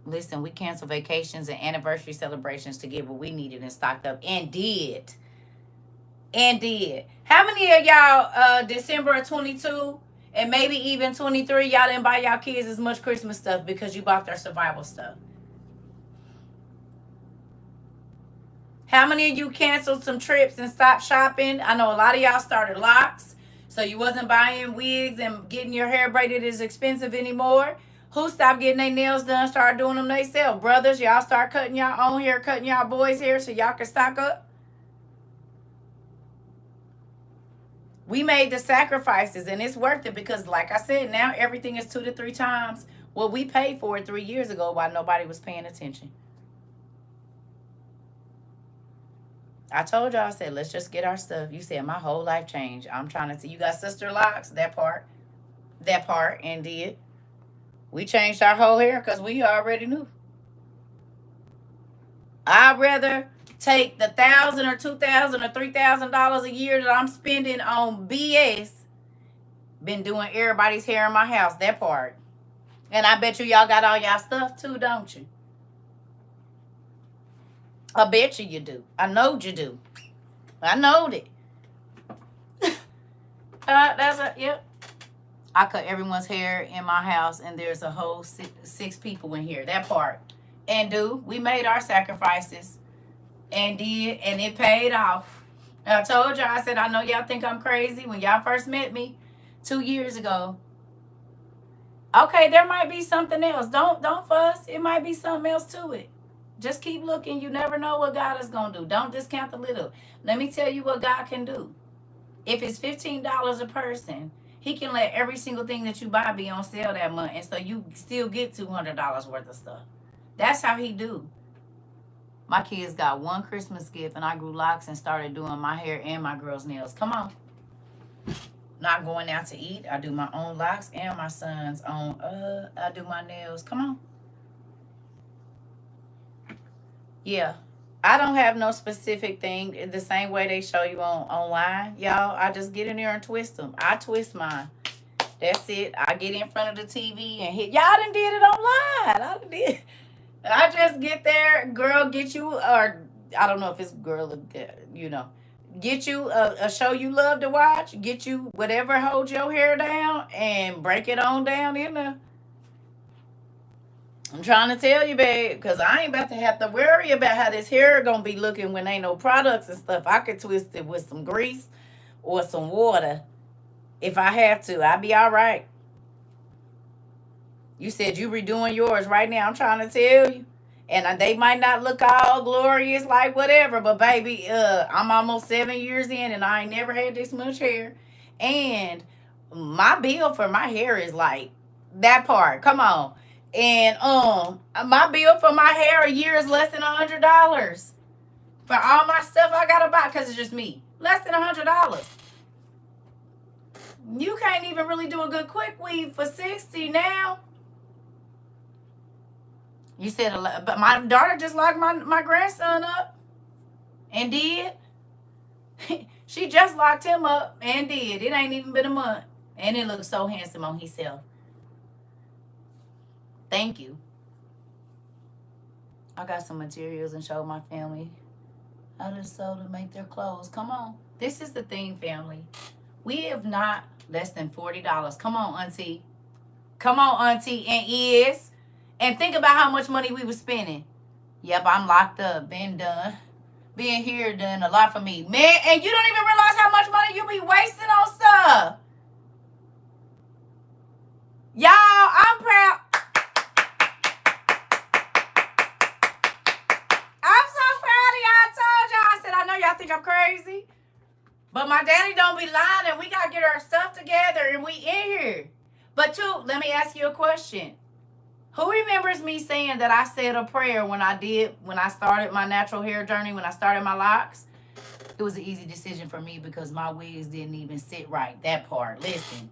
listen, we canceled vacations and anniversary celebrations to get what we needed and stocked up and did. How many of y'all, December of 22, and maybe even 23, y'all didn't buy y'all kids as much Christmas stuff because you bought their survival stuff? How many of you canceled some trips and stopped shopping? I know a lot of y'all started locks, so you wasn't buying wigs and getting your hair braided as expensive anymore. Who stopped getting their nails done, started doing them themselves? Brothers, y'all start cutting y'all own hair, cutting y'all boys' hair so y'all can stock up? We made the sacrifices, and it's worth it because, like I said, now everything is 2 to 3 times what we paid for it 3 years ago while nobody was paying attention. I told y'all, I said, let's just get our stuff. You said, my whole life changed. I'm trying to see. You got sister locks, that part, and did. We changed our whole hair because we already knew. I'd rather take the $1,000 or $2,000 or $3,000 a year that I'm spending on BS Been doing everybody's hair in my house, that part. And I bet you y'all got all y'all stuff too, don't you? I bet you do. I know you do. I know it. That's a, yep. I cut everyone's hair in my house, and there's a whole six people in here. That part. And we made our sacrifices and did, and it paid off. I told y'all, I said, I know y'all think I'm crazy when y'all first met me 2 years ago. Okay, there might be something else. Don't fuss. It might be something else to it. Just keep looking. You never know what God is going to do. Don't discount the little. Let me tell you what God can do. If it's $15 a person, he can let every single thing that you buy be on sale that month. And so you still get $200 worth of stuff. That's how he do. My kids got one Christmas gift, and I grew locks and started doing my hair and my girls' nails. Come on. Not going out to eat. I do my own locks and my son's own. I do my nails. Come on. Yeah. I don't have no specific thing. The same way they show you online, y'all. I just get in there and twist them. I twist mine. That's it. I get in front of the TV and hit. Y'all done did it online. I just get there, girl, get you, or I don't know if it's girl or you know, get you a show you love to watch. Get you whatever holds your hair down and break it on down in there. I'm trying to tell you, babe, because I ain't about to have to worry about how this hair gonna be looking when ain't no products and stuff. I could twist it with some grease or some water if I have to. I'll be all right. You said you redoing yours right now. I'm trying to tell you. And they might not look all glorious like whatever, but baby, I'm almost 7 years in and I ain't never had this much hair. And my bill for my hair is like that part. Come on. And my bill for my hair a year is less than $100 for all my stuff I gotta buy because it's just me. Less than $100. You can't even really do a good quick weave for $60 now. You said a lot, but my daughter just locked my grandson up and did. She just locked him up and did. It ain't even been a month. And it looks so handsome on himself. Thank you. I got some materials and showed my family how to sew to make their clothes. Come on. This is the thing, family. We have not less than $40. Come on, auntie. Come on, auntie. And is. And think about how much money we were spending. Yep, I'm locked up. Been done. Being here done a lot for me. Man, and you don't even realize how much money you be wasting on stuff. Y'all, I'm proud. I'm so proud of y'all. I told y'all. I said, I know y'all think I'm crazy. But my daddy don't be lying, and we got to get our stuff together, and we in here. But, too, let me ask you a question. Who remembers me saying that I said a prayer when I started my natural hair journey, when I started my locks? It was an easy decision for me because my wigs didn't even sit right. That part. Listen.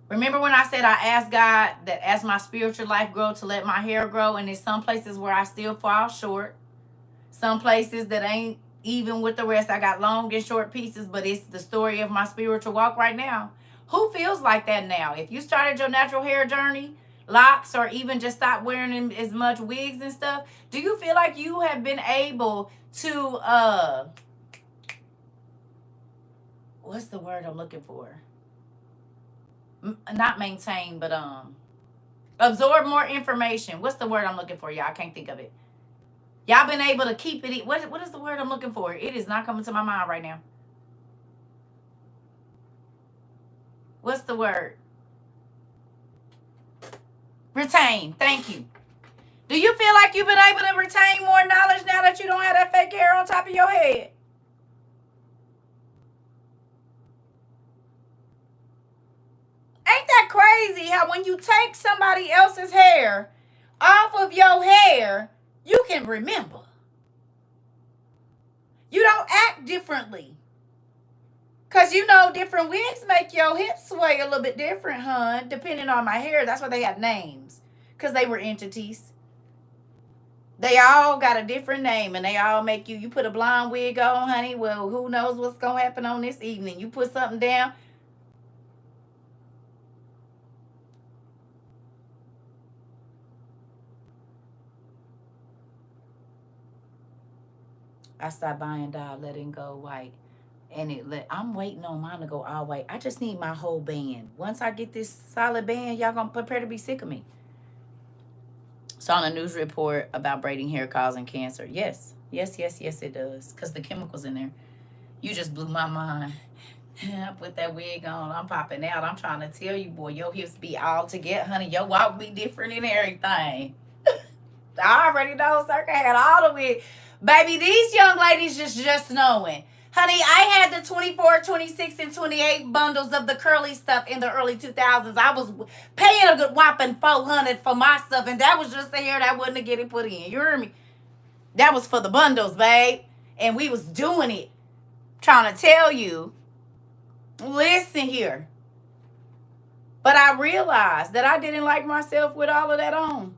Remember when I said I asked God that as my spiritual life grow to let my hair grow, and there's some places where I still fall short. Some places that ain't even with the rest. I got long and short pieces, but it's the story of my spiritual walk right now. Who feels like that now? If you started your natural hair journey, locks, or even just stop wearing as much wigs and stuff, do you feel like you have been able to what's the word I'm looking for, not maintain, but absorb more information? What's the word I'm looking for, y'all? I can't think of it. Y'all been able to keep it. What is the word I'm looking for? It is not coming to my mind right now. What's the word? Retain. Thank you. Do you feel like you've been able to retain more knowledge now that you don't have that fake hair on top of your head? Ain't that crazy how when you take somebody else's hair off of your hair, you can remember. You don't act differently. Because you know different wigs make your hips sway a little bit different, hun, depending on my hair. That's why they had names. Because they were entities. They all got a different name, and they all make you put a blonde wig on, honey. Well, who knows what's going to happen on this evening. You put something down. I stopped buying dye, letting go white. And I'm waiting on mine to go all white. I just need my whole band. Once I get this solid band, y'all gonna prepare to be sick of me. Saw a news report about braiding hair causing cancer. Yes. Yes, yes, yes, it does. Because the chemicals in there. You just blew my mind. I put that wig on. I'm popping out. I'm trying to tell you, boy, your hips be all together, honey. Your walk be different and everything. I already know CERCA had all the wig. Baby, these young ladies just knowing. Honey, I had the 24, 26, and 28 bundles of the curly stuff in the early 2000s. I was paying a good whopping $400 for my stuff, and that was just the hair that wasn't to get it put in. You hear me? That was for the bundles, babe. And we was doing it. Trying to tell you, listen here. But I realized that I didn't like myself with all of that on.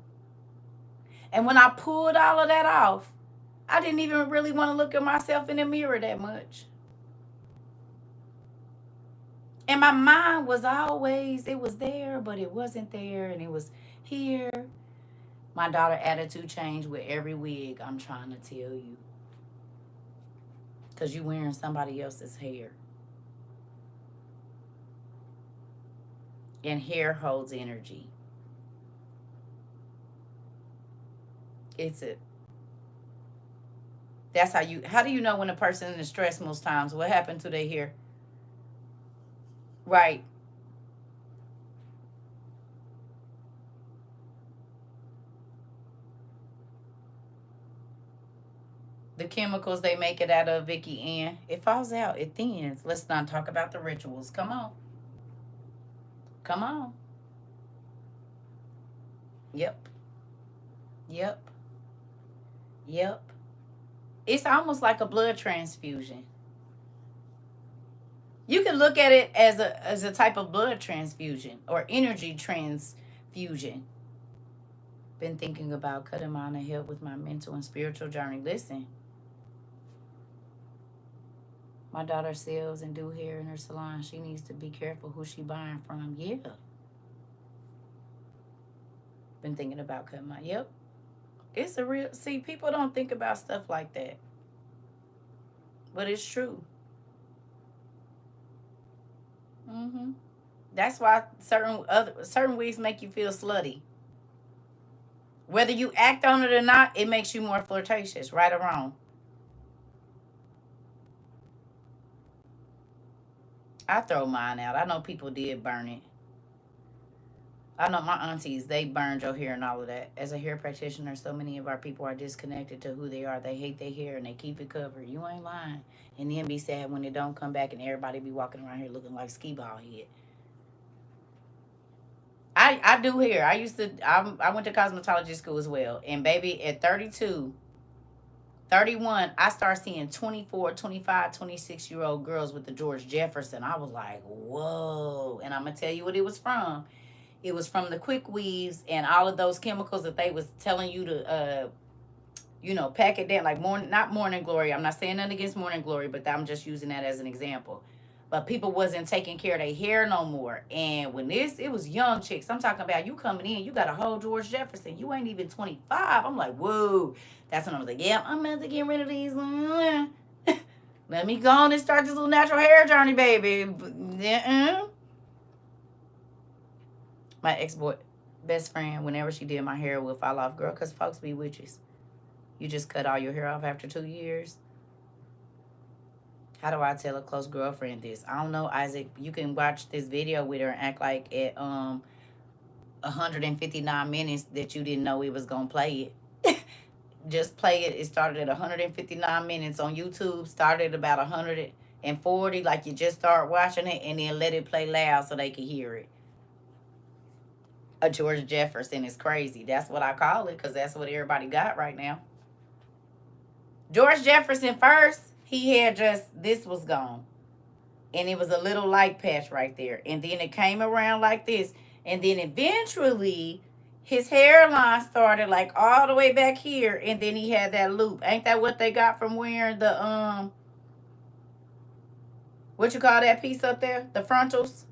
And when I pulled all of that off, I didn't even really want to look at myself in the mirror that much. And my mind was always, it was there, but it wasn't there, and it was here. My daughter's attitude changed with every wig, I'm trying to tell you. Because you wearing somebody else's hair. And hair holds energy. That's how do you know when a person is stressed most times? What happened to their hair? Right. The chemicals they make it out of, Vicky Ann, it falls out, it thins. Let's not talk about the rituals. Come on. Come on. Yep. Yep. Yep. It's almost like a blood transfusion. You can look at it as a type of blood transfusion or energy transfusion. Been thinking about cutting mine to help with my mental and spiritual journey. Listen, my daughter sells and do hair in her salon. She needs to be careful who she buying from. Yeah. Been thinking about cutting my, yep. It's a real, see, people don't think about stuff like that. But it's true. Mm-hmm. That's why certain wigs make you feel slutty. Whether you act on it or not, it makes you more flirtatious, right or wrong. I throw mine out. I know people did burn it. I know my aunties, they burned your hair and all of that. As a hair practitioner, so many of our people are disconnected to who they are. They hate their hair and they keep it covered. You ain't lying. And then be sad when it don't come back and everybody be walking around here looking like ski ball head. I do hair. I went to cosmetology school as well. And baby, at 32, 31, I started seeing 24, 25, 26-year-old girls with the George Jefferson. I was like, whoa. And I'm going to tell you what it was from. It was from the quick weaves and all of those chemicals that they was telling you to, pack it down. Like, not Morning Glory. I'm not saying nothing against Morning Glory, but I'm just using that as an example. But people wasn't taking care of their hair no more. And when it was young chicks. I'm talking about you coming in, you got a whole George Jefferson. You ain't even 25. I'm like, whoa. That's when I was like, yeah, I'm about to get rid of these. Let me go on and start this little natural hair journey, baby. My ex-boy best friend, whenever she did my hair, would fall off. Girl, because folks be witches. You just cut all your hair off after 2 years. How do I tell a close girlfriend this? I don't know, Isaac. You can watch this video with her and act like at 159 minutes that you didn't know it was going to play it. Just play it. It started at 159 minutes on YouTube. Started at about 140. Like you just start watching it and then let it play loud so they can hear it. A George Jefferson is crazy. That's what I call it because that's what everybody got right now. George Jefferson first, he had this was gone. And it was a little light patch right there. And then it came around like this. And then eventually, his hairline started like all the way back here. And then he had that loop. Ain't that what they got from wearing the, what you call that piece up there? The frontals?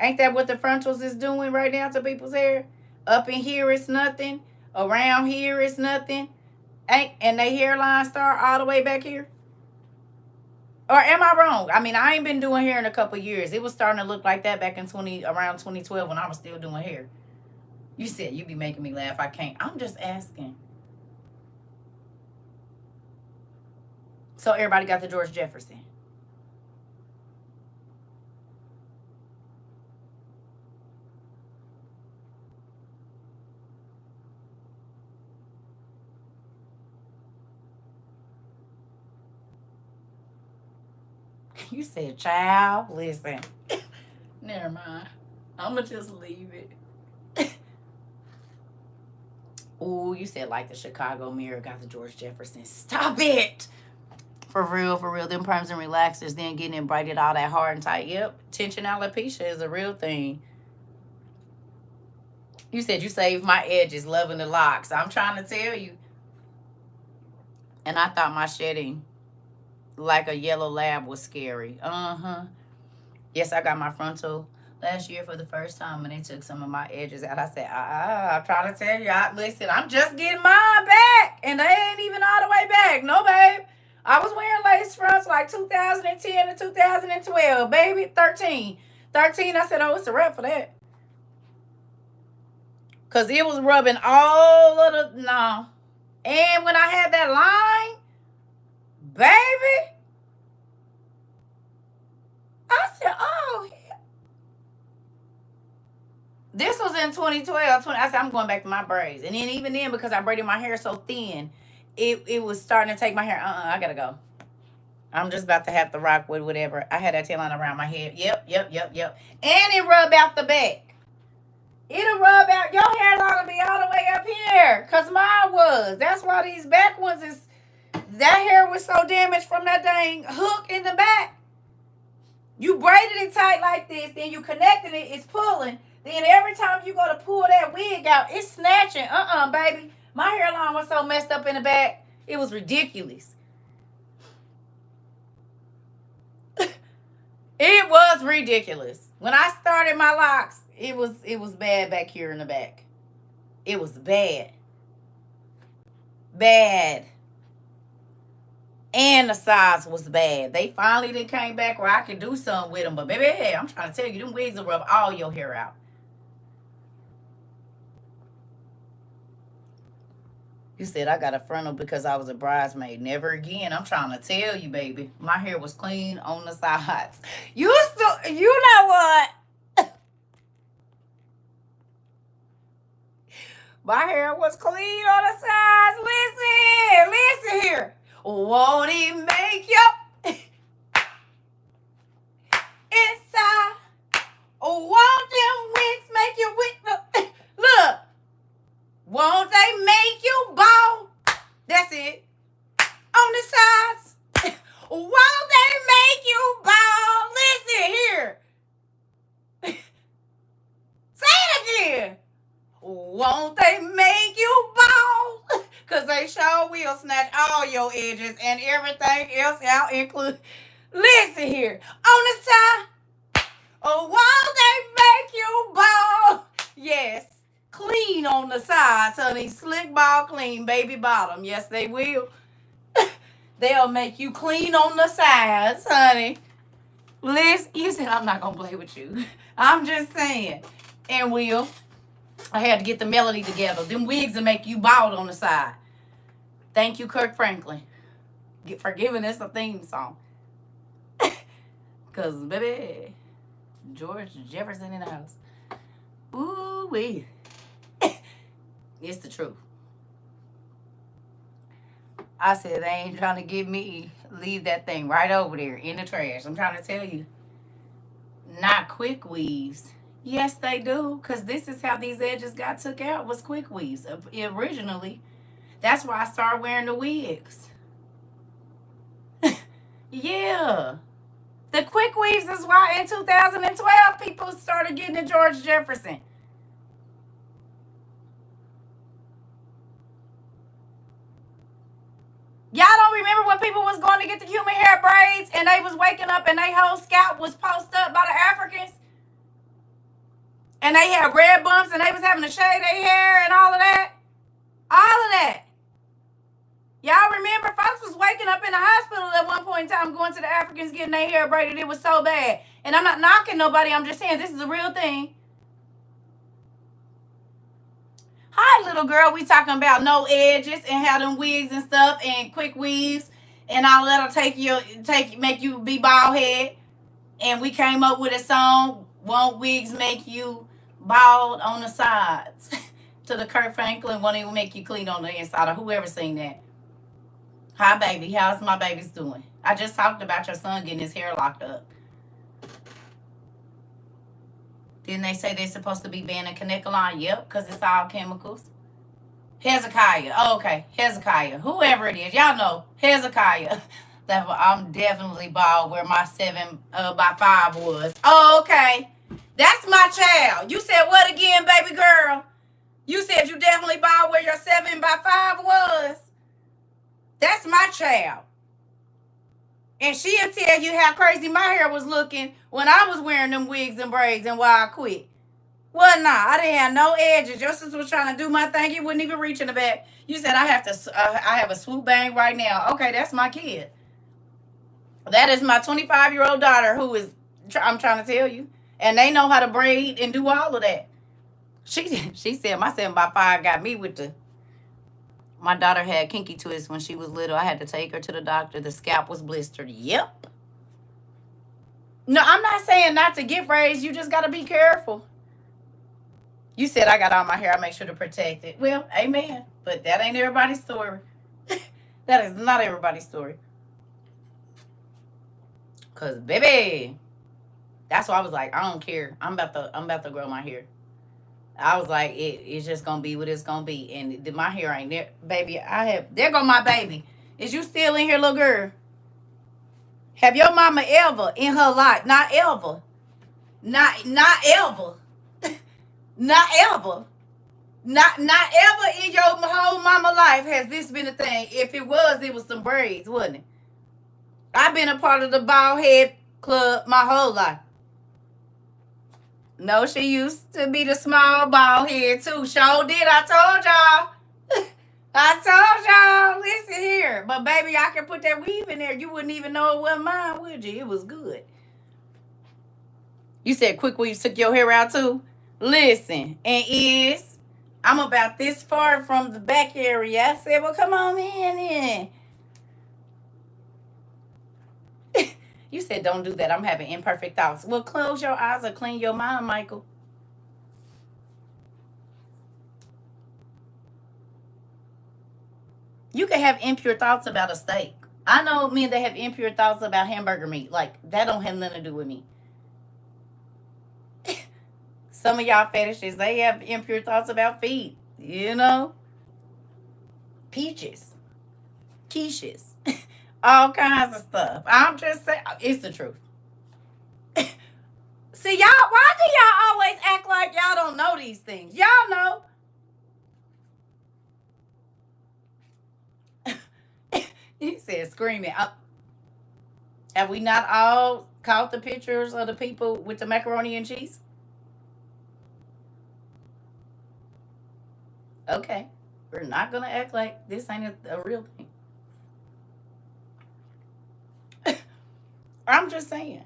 Ain't that what the frontals is doing right now to people's hair? Up in here, it's nothing. Around here, it's nothing. Ain't and they hairline start all the way back here? Or am I wrong? I mean, I ain't been doing hair in a couple years. It was starting to look like that back in around 2012 when I was still doing hair. You said you be making me laugh. I can't. I'm just asking. So everybody got the George Jefferson. You said, child, listen. Never mind. I'ma just leave it. Ooh, you said like the Chicago Mirror got the George Jefferson. Stop it. For real, for real. Them perms and relaxers, then getting it braided all that hard and tight. Yep. Tension alopecia is a real thing. You said you saved my edges, loving the locks. I'm trying to tell you. And I thought my shedding like a yellow lab was scary. Uh-huh. Yes, I got my frontal last year for the first time, and they took some of my edges out. I said, I'm trying to tell you, listen, I'm just getting mine back, and they ain't even all the way back. No, babe. I was wearing lace fronts like 2010 to 2012, baby. 13, I said, oh, it's a wrap for that. Because it was rubbing all of the, no. And when I had that line, baby, I said, oh, this was in 2012. I said, I'm going back to my braids. And then even then, because I braided my hair so thin, it was starting to take my hair. I got to go. I'm just about to have to rock with whatever. I had that tail line around my head. Yep. And it rubbed out the back. It'll rub out. Your hairline will be all the way up here. Because mine was. That's why these back ones is. That hair was so damaged from that dang hook in the back. You braided it tight like this. Then you connected it. It's pulling. Then every time you go to pull that wig out, it's snatching. Baby. My hairline was so messed up in the back. It was ridiculous. It was ridiculous. When I started my locks, it was bad back here in the back. It was bad. Bad. And the size was bad. They finally done came back where I could do something with them. But baby, hey, I'm trying to tell you, them wigs will rub all your hair out. You said I got a frontal because I was a bridesmaid. Never again. I'm trying to tell you, baby. My hair was clean on the sides. You know what? My hair was clean on the sides. Listen here. Won't he make you inside? Won't them wigs make you look? Won't they make you bald? That's it. On the sides. Won't they make you bald? Listen here. Say it again. Won't they make you bald? Because they sure will snatch all your edges and everything else out, include. Listen here. On the side. Won't they make you bald? Yes. Clean on the sides, honey. Slick ball clean, baby bottom. Yes, they will. They'll make you clean on the sides, honey. Liz, you said I'm not going to play with you. I'm just saying. And Will, I had to get the melody together. Them wigs will make you bald on the side. Thank you, Kirk Franklin, for giving us a theme song. Because, baby, George Jefferson in the house. Ooh-wee. It's the truth. I said, they ain't trying to get me. Leave that thing right over there in the trash. I'm trying to tell you. Not quick weaves. Yes, they do. Because this is how these edges got took out, was quick weaves. Originally. That's why I started wearing the wigs. Yeah. The quick weaves is why in 2012 people started getting the George Jefferson. Y'all don't remember when people was going to get the human hair braids and they was waking up and their whole scalp was posted up by the Africans? And they had red bumps and they was having to shave their hair and all of that? All of that. in the hospital at one point in time going to the Africans getting their hair braided. It was so bad. And I'm not knocking nobody. I'm just saying this is a real thing. Hi, little girl. We talking about no edges and how them wigs and stuff and quick weaves and all that'll make you be bald head. And we came up with a song, Won't Wigs Make You Bald on the Sides? To the Kurt Franklin, won't even make you clean on the inside, or whoever sing that. Hi, baby. How's my babies doing? I just talked about your son getting his hair locked up. Didn't they say they're supposed to be banning Canicolon? Yep, because it's all chemicals. Hezekiah. Oh, okay. Hezekiah. Whoever it is. Y'all know. Hezekiah. I'm definitely bald where my 7x5 was. Oh, okay. That's my child. You said what again, baby girl? You said you definitely bald where your 7x5 was. That's my child. And she'll tell you how crazy my hair was looking when I was wearing them wigs and braids and why I quit. Well, nah, I didn't have no edges. Your sister was trying to do my thing. You wouldn't even reach in the back. You said I have a swoop bang right now. Okay, that's my kid. That is my 25-year-old daughter who is, I'm trying to tell you. And they know how to braid and do all of that. She said my 7x5 got me with the... My daughter had kinky twists when she was little. I had to take her to the doctor. The scalp was blistered. Yep. No, I'm not saying not to get braids. You just got to be careful. You said I got all my hair. I make sure to protect it. Well, amen. But that ain't everybody's story. That is not everybody's story. Because, baby, that's why I was like, I don't care. I'm about to grow my hair. I was like, it's just going to be what it's going to be. And my hair ain't there. Baby, there go my baby. Is you still in here, little girl? Have your mama ever in her life, not ever, not ever, not ever, not ever in your whole mama life has this been a thing. If it was some braids, wasn't it? I've been a part of the bald head club my whole life. No, she used to be the small bald head too. Sure did. I told y'all. I told y'all. Listen here. But baby, I can put that weave in there. You wouldn't even know it wasn't mine, would you? It was good. You said quick weave took your hair out too? Listen, and I'm about this far from the back area. I said, well, come on in. You said don't do that. I'm having imperfect thoughts. Well, close your eyes or clean your mind, Michael. You can have impure thoughts about a steak. I know men that have impure thoughts about hamburger meat. Like, that don't have nothing to do with me. Some of y'all fetishes, they have impure thoughts about feet. You know? Peaches. Quiches. All kinds of stuff. I'm just saying, it's the truth. See, y'all, why do y'all always act like y'all don't know these things? Y'all know. He said screaming. Have we not all caught the pictures of the people with the macaroni and cheese? Okay. We're not going to act like this ain't a real thing. I'm just saying.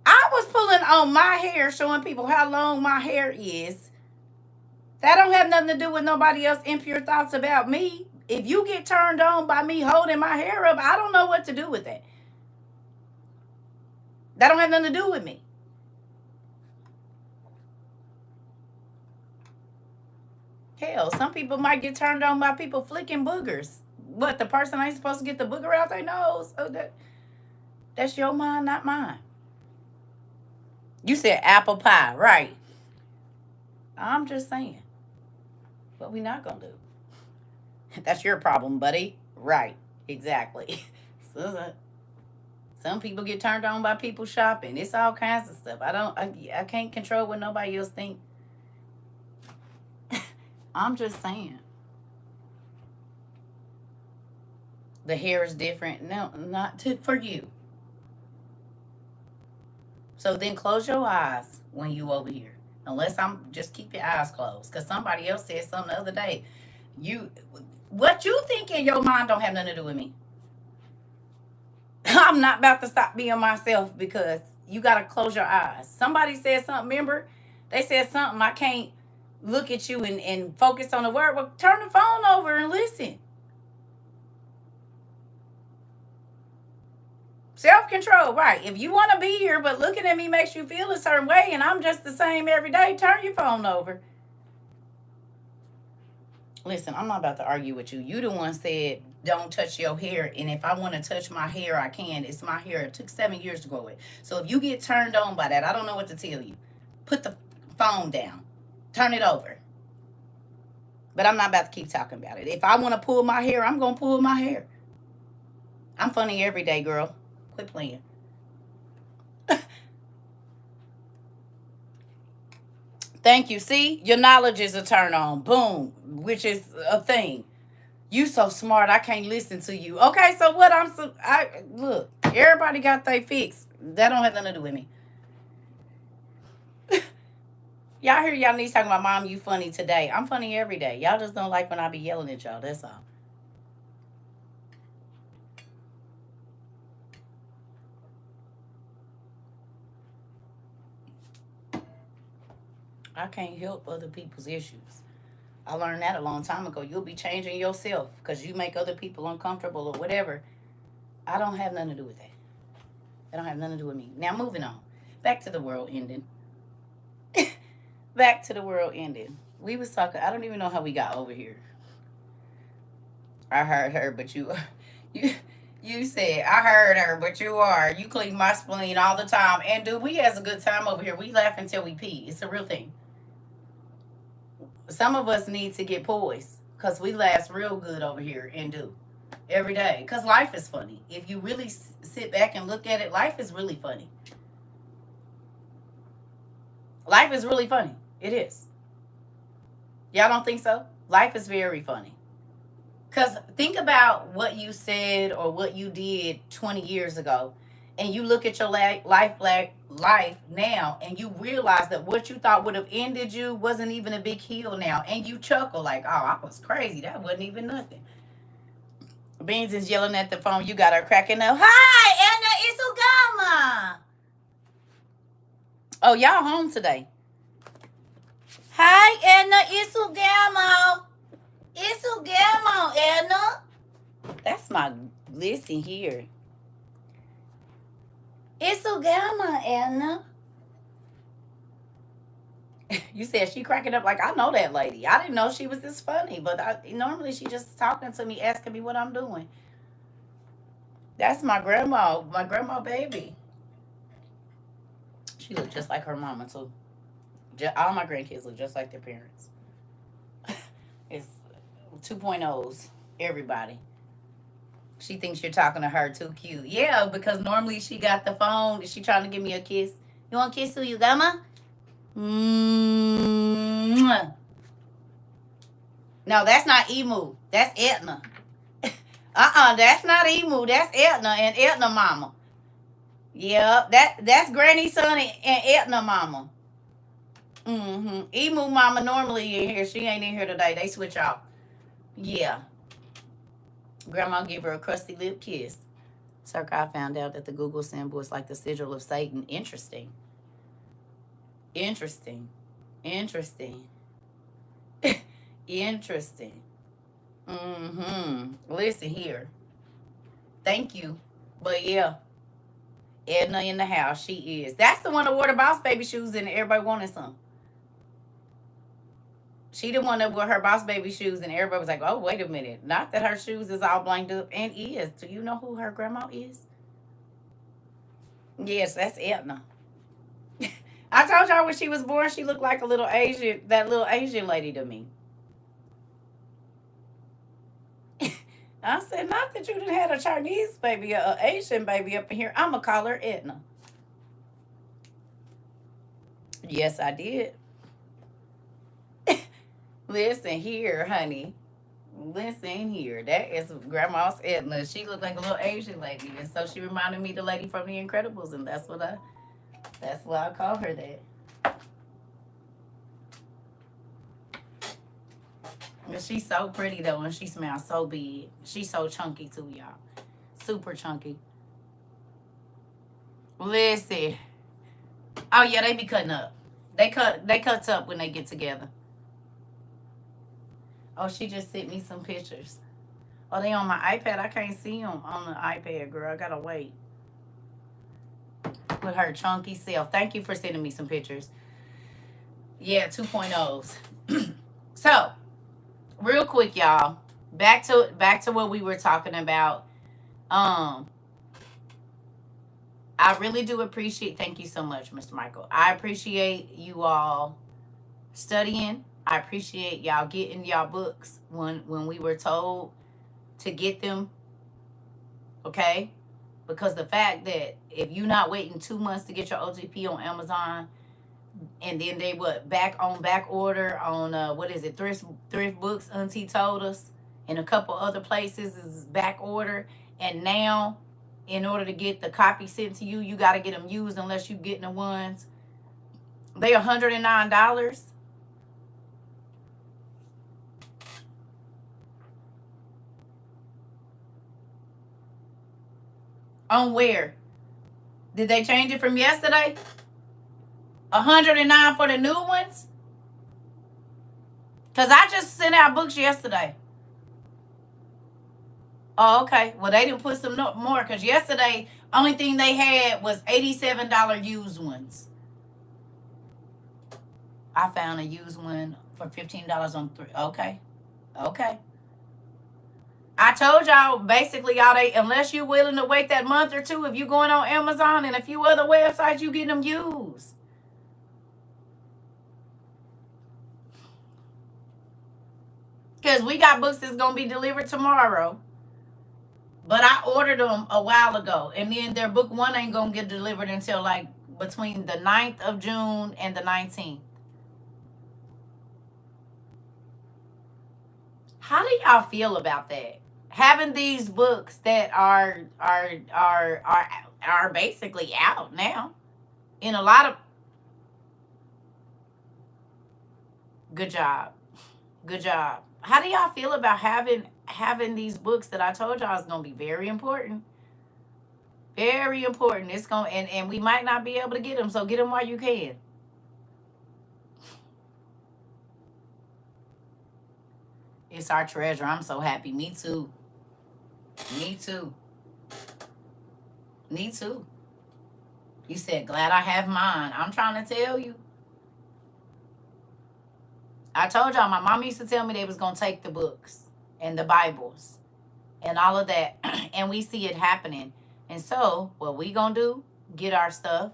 I was pulling on my hair, showing people how long my hair is. That don't have nothing to do with nobody else impure thoughts about me. If you get turned on by me holding my hair up, I don't know what to do with that. That don't have nothing to do with me. Hell, some people might get turned on by people flicking boogers. What, the person ain't supposed to get the booger out their nose? Oh, that's your mind, not mine. You said apple pie, right? I'm just saying. What we not gonna do? That's your problem, buddy. Right, exactly. Some people get turned on by people shopping. It's all kinds of stuff. I can't control what nobody else think. I'm just saying. The hair is different. No, for you. So then close your eyes when you over here. Unless just keep your eyes closed. Because somebody else said something the other day. What you think in your mind don't have nothing to do with me. I'm not about to stop being myself because you got to close your eyes. Somebody said something, remember? They said something, I can't look at you and focus on the word. Well, turn the phone over and listen. Self-control, right. If you want to be here, but looking at me makes you feel a certain way, and I'm just the same every day, turn your phone over. Listen, I'm not about to argue with you. You the one said, don't touch your hair. And if I want to touch my hair, I can. It's my hair. It took 7 years to grow it. So if you get turned on by that, I don't know what to tell you. Put the phone down. Turn it over. But I'm not about to keep talking about it. If I want to pull my hair, I'm going to pull my hair. I'm funny every day, girl. Quit playing. Thank you. See, your knowledge is a turn on. Boom, which is a thing. You so smart, I can't listen to you. Okay, so what look, everybody got their fix. That don't have nothing to do with me. Y'all hear y'all niece talking about, Mom, you funny today. I'm funny every day. Y'all just don't like when I be yelling at y'all. That's all. I can't help other people's issues. I learned that a long time ago. You'll be changing yourself because you make other people uncomfortable or whatever. I don't have nothing to do with that. That don't have nothing to do with me. Now, moving on. Back to the world ending. Back to the world ending. We was talking. I don't even know how we got over here. I heard her, but you said, I heard her, but you are. You clean my spleen all the time. And, dude, we has a good time over here. We laugh until we pee. It's a real thing. Some of us need to get poised because we laugh real good over here and do every day because life is funny. If you really sit back and look at it, life is really funny. Life is really funny. It is. Y'all don't think so? Life is very funny. Because think about what you said or what you did 20 years ago, and you look at your life now, and you realize that what you thought would have ended you wasn't even a big deal now, and you chuckle like, oh, I was crazy. That wasn't even nothing. Beans is yelling at the phone. You got her cracking up. Hi, Anna Isugama. Oh, y'all home today. Hi, Anna Isugama. Isugama, Anna. That's my listen here. Isugama, Anna. You said she cracking up like I know that lady. I didn't know she was this funny, but normally she just talking to me, asking me what I'm doing. That's my grandma baby. She looked just like her mama too. All my grandkids look just like their parents. It's 2.0s, everybody. She thinks you're talking to her too cute. Yeah, because normally she got the phone. Is she trying to give me a kiss? You want a kiss, Uyugama? No, that's not Emu. That's Etna. That's not Emu. That's Etna and Etna mama. Yeah, that's Granny son and Etna mama. Emu mama normally in here. She ain't in here today. They switch off. Yeah. Grandma gave her a crusty lip kiss. CERCA, I found out that the Google symbol is like the sigil of Satan. Interesting. Interesting. Interesting. Interesting. Listen here. Thank you. But yeah. Edna in the house. She is. That's the one that wore the Boss Baby shoes and everybody wanted some. She the one that wore her Boss Baby shoes and everybody was like, oh, wait a minute. Not that her shoes is all blanked up and is. Do you know who her grandma is? Yes, that's Edna. I told y'all when she was born, she looked like that little Asian lady to me. I said, not that you didn't have a Chinese baby or an Asian baby up in here. I'm going to call her Edna. Yes, I did. Listen here, honey. Listen here. That is Grandma's Edna. She looked like a little Asian lady. And so she reminded me of the lady from The Incredibles. And that's why I call her that. And she's so pretty though, and she smells so big. She's so chunky too, y'all. Super chunky. Listen. Oh yeah, they be cutting up. They cut up when they get together. Oh, she just sent me some pictures. Oh, they on my iPad. I can't see them on the iPad, girl. I gotta wait. With her chunky self. Thank you for sending me some pictures. Yeah, 2.0s. So, real quick, y'all. Back to what we were talking about. Um, I really do appreciate. Thank you so much, Mr. Michael. I appreciate you all studying. I appreciate y'all getting y'all books when we were told to get them. Okay, because the fact that if you're not waiting 2 months to get your OTP on Amazon, and then they back order on what is it, thrift books, Auntie told us, and a couple other places is back order, and now in order to get the copy sent to you, you got to get them used unless you getting the ones. They $109. On where? Did they change it from yesterday? 109 for the new ones? Because I just sent out books yesterday. Oh, okay. Well, they didn't put some more because yesterday, only thing they had was $87 used ones. I found a used one for $15 on 3. Okay. Okay. I told y'all, basically, y'all, unless you're willing to wait that month or two, if you're going on Amazon and a few other websites, you get them used. Because we got books that's going to be delivered tomorrow. But I ordered them a while ago. And then their book one ain't going to get delivered until like between the 9th of June and the 19th. How do y'all feel about that? Having these books that are basically out now in a lot of. Good job. Good job. How do y'all feel about having these books that I told y'all is gonna be very important? Very important. It's gonna and we might not be able to get them, so get them while you can. It's our treasure. I'm so happy. Me too. Me too. Me too. You said glad I have mine. I'm trying to tell you. I told y'all my mom used to tell me they was gonna take the books and the Bibles and all of that, and we see it happening. And so what we gonna do? Get our stuff.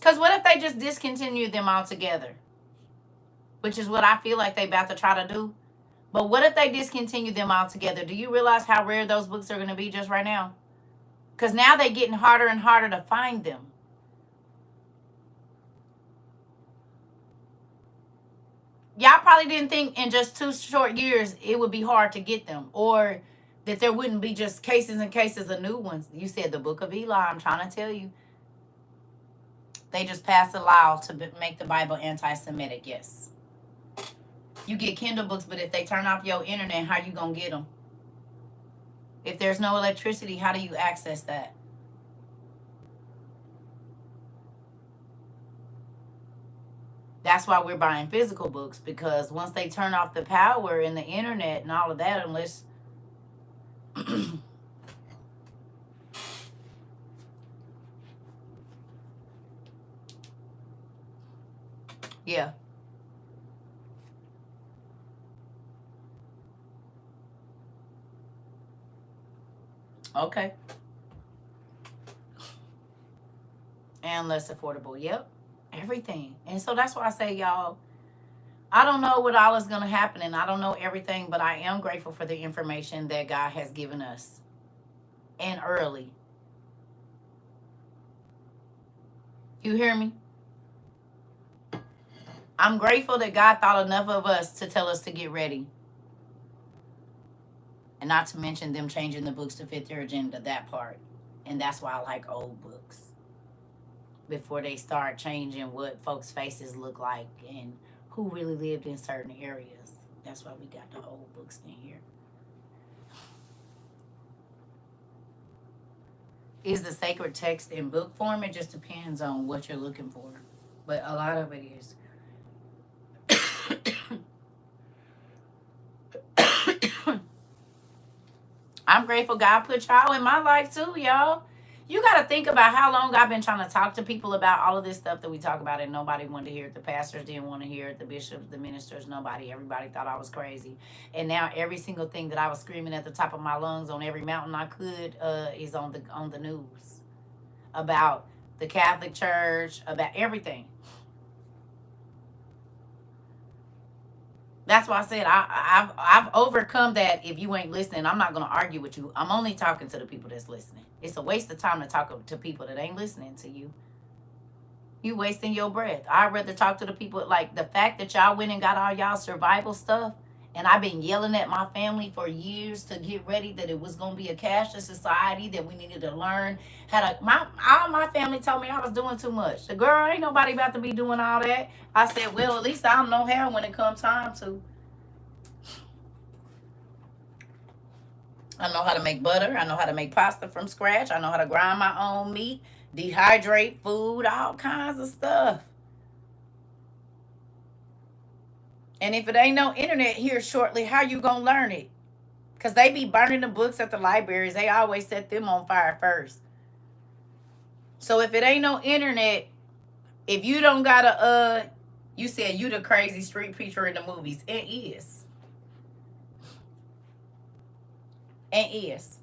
Cause what if they just discontinue them altogether? Which is what I feel like they about to try to do. But what if they discontinue them altogether? Do you realize how rare those books are gonna be just right now? Cause now they're getting harder and harder to find them. Y'all probably didn't think in just 2 short years it would be hard to get them, or that there wouldn't be just cases and cases of new ones. You said the Book of Eli. I'm trying to tell you. They just passed a law to make the Bible anti-Semitic. Yes. You get Kindle books, but if they turn off your internet, how you going to get them? If there's no electricity, how do you access that? That's why we're buying physical books, because once they turn off the power and the internet and all of that, unless yeah. Okay. And less affordable. Yep. Everything. And so that's why I say, y'all, I don't know what all is going to happen, and I don't know everything, but I am grateful for the information that God has given us, and early. You hear me? I'm grateful that God thought enough of us to tell us to get ready. And not to mention them changing the books to fit their agenda, that part. And that's why I like old books. Before they start changing what folks' faces look like and who really lived in certain areas. That's why we got the old books in here. Is the sacred text in book form? It just depends on what you're looking for. But a lot of it is. I'm grateful God put y'all in my life too, y'all. You got to think about how long I've been trying to talk to people about all of this stuff that we talk about, and nobody wanted to hear it. The pastors didn't want to hear it. The bishops, the ministers, nobody. Everybody thought I was crazy. And now every single thing that I was screaming at the top of my lungs on every mountain I could is on the news about the Catholic Church, about everything. That's why I said I've overcome that. If you ain't listening, I'm not gonna argue with you. I'm only talking to the people that's listening. It's a waste of time to talk to people that ain't listening to you. You wasting your breath. I'd rather talk to the people. Like the fact that y'all went and got all y'all survival stuff, and I've been yelling at my family for years to get ready that it was gonna be a cashless society, that we needed to learn how to. All my family told me I was doing too much. The girl, ain't nobody about to be doing all that. I said, well, at least I don't know how when it comes time to. I know how to make butter. I know how to make pasta from scratch. I know how to grind my own meat, dehydrate food, all kinds of stuff. And if it ain't no internet here shortly, how you gonna learn it? Because they be burning the books at the libraries. They always set them on fire first. So if it ain't no internet, if you don't got a, you said you the crazy street preacher in the movies. It is. It is.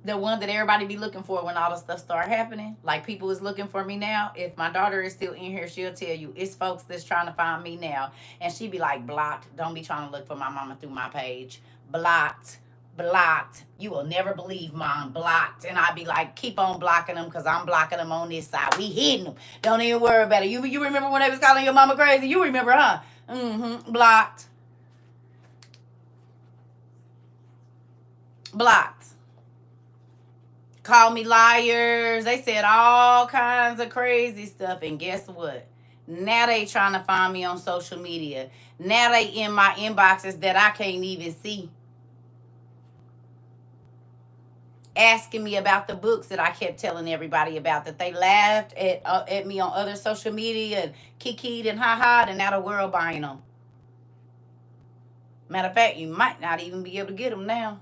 The one that everybody be looking for when all the stuff start happening. Like people is looking for me now. If my daughter is still in here, she'll tell you it's folks that's trying to find me now. And she be like, blocked. Don't be trying to look for my mama through my page. Blocked. Blocked. You will never believe, mom. Blocked. And I be like, keep on blocking them because I'm blocking them on this side. We hitting them. Don't even worry about it. You remember when they was calling your mama crazy? You remember, huh? Mm-hmm. Blocked. Blocked. Call me liars. They said all kinds of crazy stuff. And guess what? Now they trying to find me on social media. Now they in my inboxes that I can't even see. Asking me about the books that I kept telling everybody about. That they laughed at me on other social media and kikied and ha-ha. And now the world buying them. Matter of fact, you might not even be able to get them now.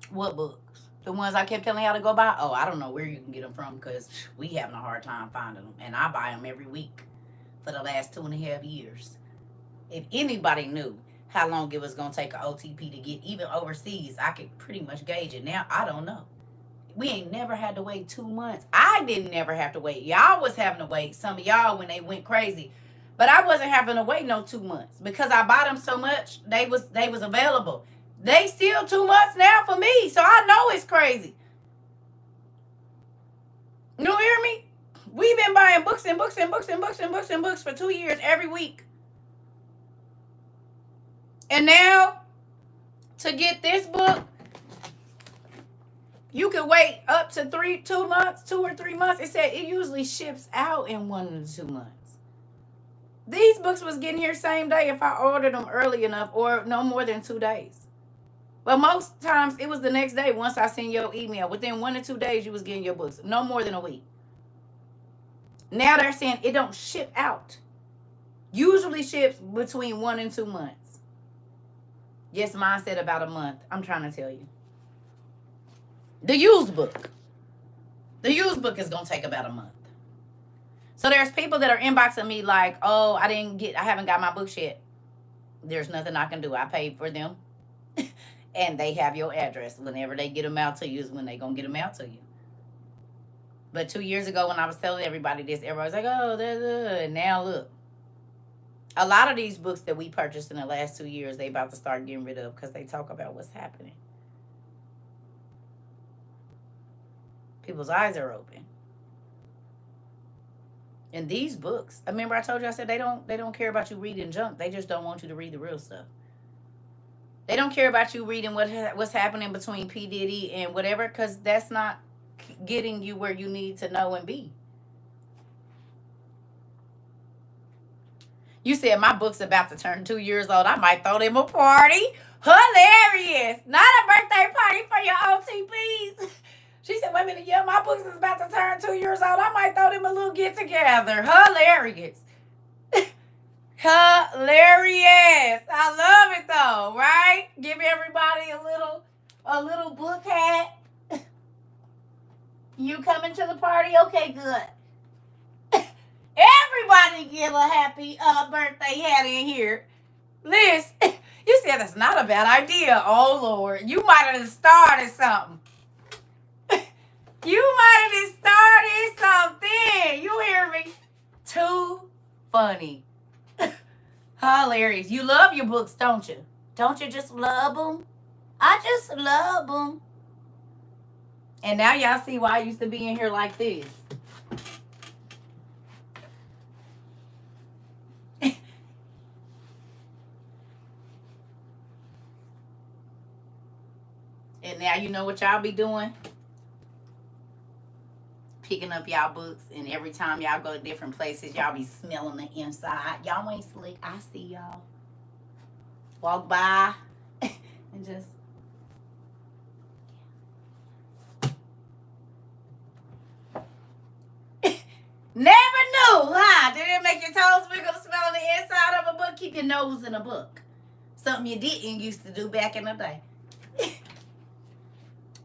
What books? The ones I kept telling y'all to go buy? Oh, I don't know where you can get them from because we having a hard time finding them. And I buy them every week for the last 2.5 years. If anybody knew how long it was going to take an OTP to get even overseas, I could pretty much gauge it. Now, I don't know. We ain't never had to wait 2 months. I didn't never have to wait. Y'all was having to wait. Some of y'all when they went crazy. But I wasn't having to wait no 2 months because I bought them so much. They was available. They still 2 months now for me, so I know it's crazy. You hear me? We've been buying books and books and books and books and books and books for 2 years every week. And now, to get this book, you can wait up to 2 or 3 months. It said it usually ships out in 1 to 2 months. These books was getting here same day if I ordered them early enough, or no more than 2 days. But most times it was the next day once I send your email. Within 1 to 2 days, you was getting your books. No more than a week. Now they're saying it don't ship out. Usually ships between 1 and 2 months. Yes, mine said about a month. I'm trying to tell you. The used book. The used book is going to take about a month. So there's people that are inboxing me like, oh, I haven't got my books yet. There's nothing I can do. I paid for them. And they have your address. Whenever they get them out to you is when they going to get them out to you. But 2 years ago when I was telling everybody this, everybody was like, oh, and now look. A lot of these books that we purchased in the last 2 years, they about to start getting rid of because they talk about what's happening. People's eyes are open. And these books, remember I told you, I said they don't care about you reading junk. They just don't want you to read the real stuff. They don't care about you reading what's happening between P. Diddy and whatever, because that's not getting you where you need to know and be. You said my book's about to turn 2 years old. I might throw them a party. Hilarious. Not a birthday party for your OTPs. She said, wait a minute, yeah, my book's is about to turn 2 years old. I might throw them a little get together. Hilarious. Hilarious. I love it though, right? Give everybody a little book hat. You coming to the party? Okay, good. Everybody give a happy birthday hat in here. Liz, you said that's not a bad idea. Oh Lord, you might have started something. You might have started something. You hear me? Too funny. Hilarious. You love your books, don't you? Don't you just love them? I just love them. And now y'all see why I used to be in here like this. And now you know what y'all be doing? Picking up y'all books, and every time y'all go to different places, y'all be smelling the inside. Y'all ain't slick. I see y'all. Walk by and just... Never knew, huh? Did it make your toes wiggle smelling the inside of a book? Keep your nose in a book. Something you didn't used to do back in the day.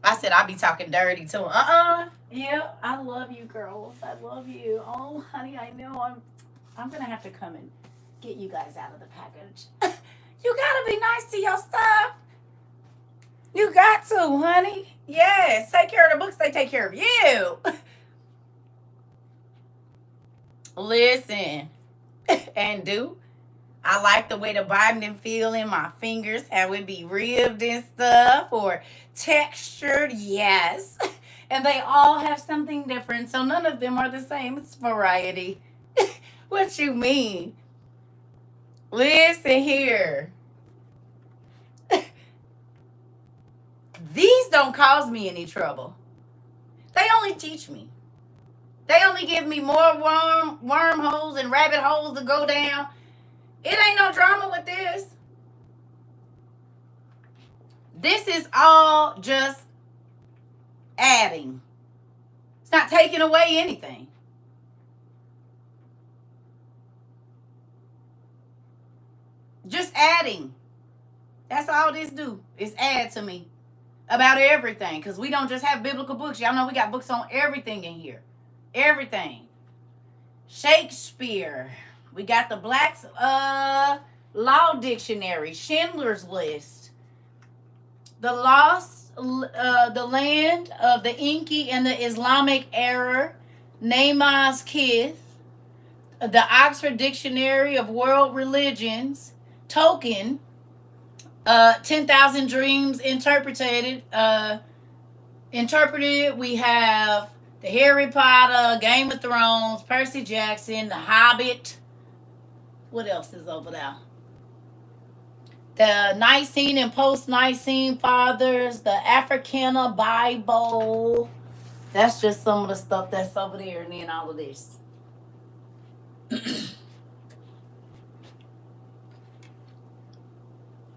I said I'd be talking dirty to him. Yeah, I love you girls. I love you. Oh, honey, I know I'm gonna have to come and get you guys out of the package. You gotta be nice to your stuff. You got to, honey. Yes, take care of the books. They take care of you. Listen, and do. I like the way the binding feel in my fingers, how it be ribbed and stuff, or textured, yes. And they all have something different, so none of them are the same. It's variety. What you mean? Listen here. These don't cause me any trouble. They only teach me. They only give me more wormholes and rabbit holes to go down. It ain't no drama with this. This is all just adding. It's not taking away anything. Just adding. That's all this do, is add to me about everything. Because we don't just have biblical books. Y'all know we got books on everything in here. Everything. Shakespeare. We got the Black's Law Dictionary, Schindler's List, the Lost, the Land of the Inca and the Islamic Era, Naaman's Kiss, the Oxford Dictionary of World Religions, Tolkien, 10,000 Dreams Interpreted. We have the Harry Potter, Game of Thrones, Percy Jackson, The Hobbit. What else is over there? The Nicene and Post-Nicene Fathers, the Africana Bible. That's just some of the stuff that's over there, and then all of this.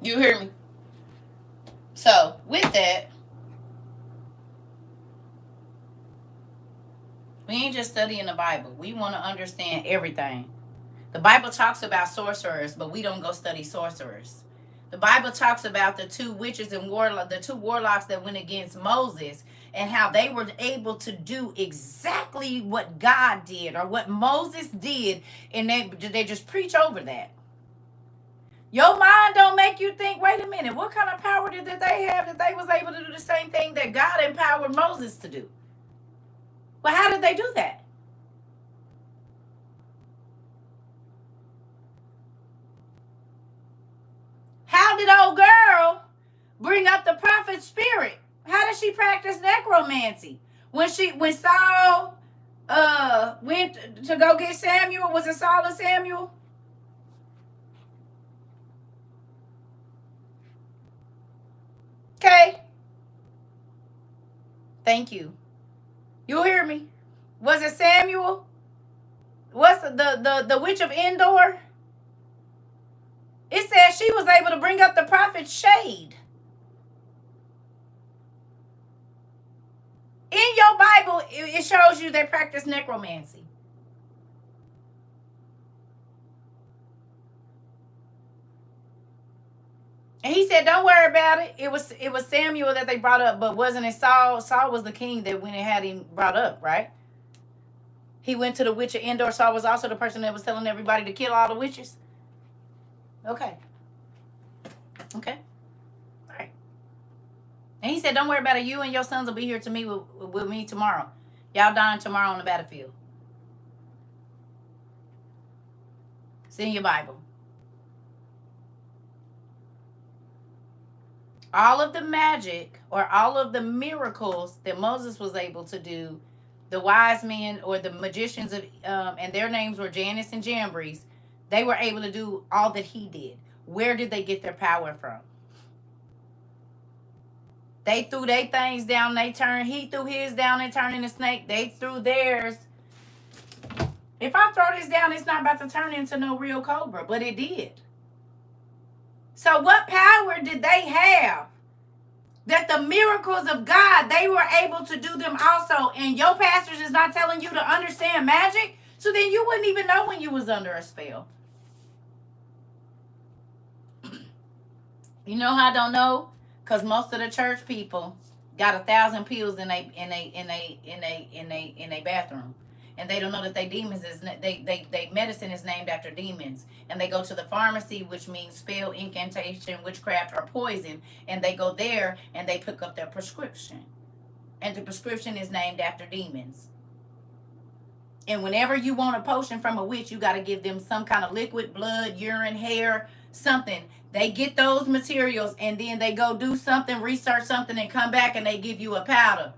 You hear me? So, with that, we ain't just studying the Bible. We want to understand everything. The Bible talks about sorcerers, but we don't go study sorcerers. The Bible talks about the two witches and the two warlocks that went against Moses, and how they were able to do exactly what God did or what Moses did, and they just preach over that. Your mind don't make you think, wait a minute, what kind of power did they have that they was able to do the same thing that God empowered Moses to do? Well, how did they do that? How did old girl bring up the prophet's spirit? How did she practice necromancy? When Saul went to go get Samuel, was it Saul and Samuel? Thank you. You hear me? Was it Samuel? What's the witch of Endor? It says she was able to bring up the prophet's shade. In your Bible, it shows you they practice necromancy. And he said, don't worry about it. It was Samuel that they brought up, but wasn't it Saul? Saul was the king that went and had him brought up, right? He went to the witch of Endor. Saul was also the person that was telling everybody to kill all the witches. Okay. Okay. All right. And he said, don't worry about it. You and your sons will be here to me with me tomorrow. Y'all dying tomorrow on the battlefield. It's in your Bible. All of the magic or all of the miracles that Moses was able to do, the wise men or the magicians of and their names were Janus and Jambres, they were able to do all that he did. Where did they get their power from? They threw their things down, they turned, he threw his down and turned into a snake. They threw theirs. If I throw this down, it's not about to turn into no real cobra, but it did. So what power did they have that the miracles of God, they were able to do them also? And your pastors is not telling you to understand magic? So then you wouldn't even know when you was under a spell. You know how I don't know? Because most of the church people got 1,000 pills in a bathroom. And they don't know that they demons is they medicine is named after demons. And they go to the pharmacy, which means spell, incantation, witchcraft, or poison. And they go there and they pick up their prescription. And the prescription is named after demons. And whenever you want a potion from a witch, you got to give them some kind of liquid, blood, urine, hair, something. They get those materials and then they go do something, research something, and come back and they give you a powder.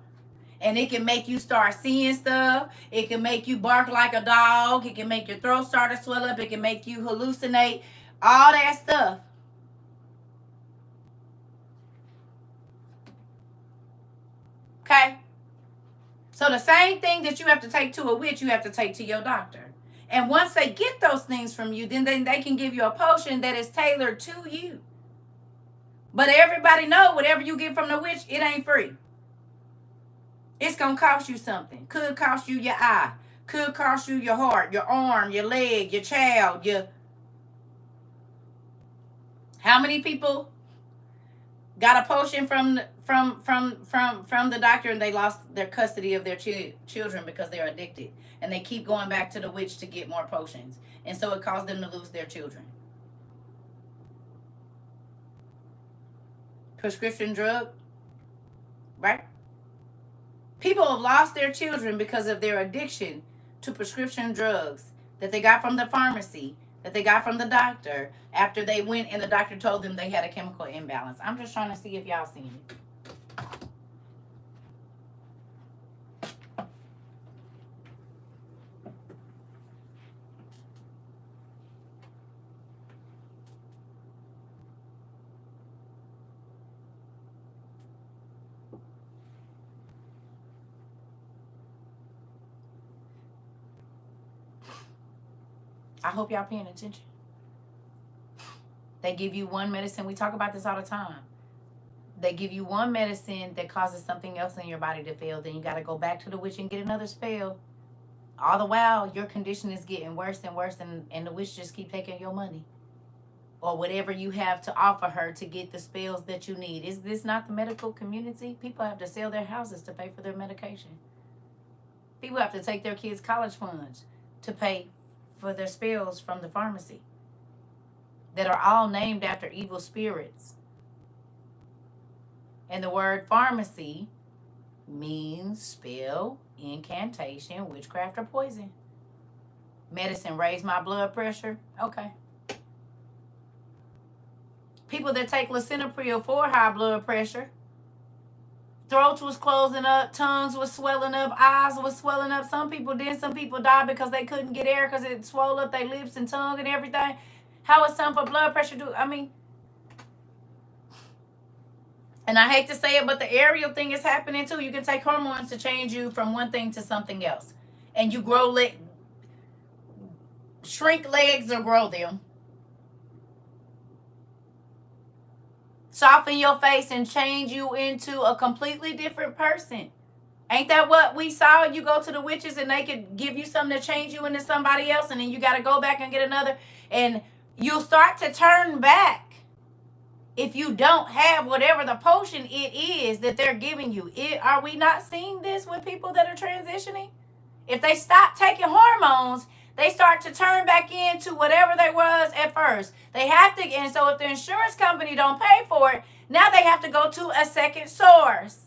And it can make you start seeing stuff. It can make you bark like a dog. It can make your throat start to swell up. It can make you hallucinate. All that stuff. Okay? So the same thing that you have to take to a witch, you have to take to your doctor. And once they get those things from you, then they can give you a potion that is tailored to you. But everybody know whatever you get from the witch, it ain't free. It's going to cost you something. Could cost you your eye. Could cost you your heart, your arm, your leg, your child, your... How many people got a potion from the doctor and they lost their custody of their children because they're addicted? And they keep going back to the witch to get more potions. And so it caused them to lose their children. Prescription drug, right? People have lost their children because of their addiction to prescription drugs that they got from the pharmacy, that they got from the doctor, after they went and the doctor told them they had a chemical imbalance. I'm just trying to see if y'all seen it. I hope y'all paying attention. They give you one medicine. We talk about this all the time. They give you one medicine that causes something else in your body to fail. Then you got to go back to the witch and get another spell. All the while, your condition is getting worse and worse, and the witch just keep taking your money. Or whatever you have to offer her to get the spells that you need. Is this not the medical community? People have to sell their houses to pay for their medication. People have to take their kids' college funds to pay for their spells from the pharmacy that are all named after evil spirits. And the word pharmacy means spell, incantation, witchcraft, or poison. Medicine raised my blood pressure. Okay. People that take lisinopril for high blood pressure. Throats was closing up, tongues was swelling up, eyes was swelling up. Some people did. Some people died because they couldn't get air because it swelled up their lips and tongue and everything. How is something for blood pressure do? I mean, And I hate to say it, but the aerial thing is happening too. You can take hormones to change you from one thing to something else. And you grow shrink legs or grow them. Soften your face and change you into a completely different person. Ain't that what we saw? You go to the witches and they could give you something to change you into somebody else, and then you got to go back and get another. And you'll start to turn back if you don't have whatever the potion it is that they're giving you. Are we not seeing this with people that are transitioning? If they stop taking hormones, they start to turn back into whatever they was at first. They have to, and so if the insurance company don't pay for it, now they have to go to a second source.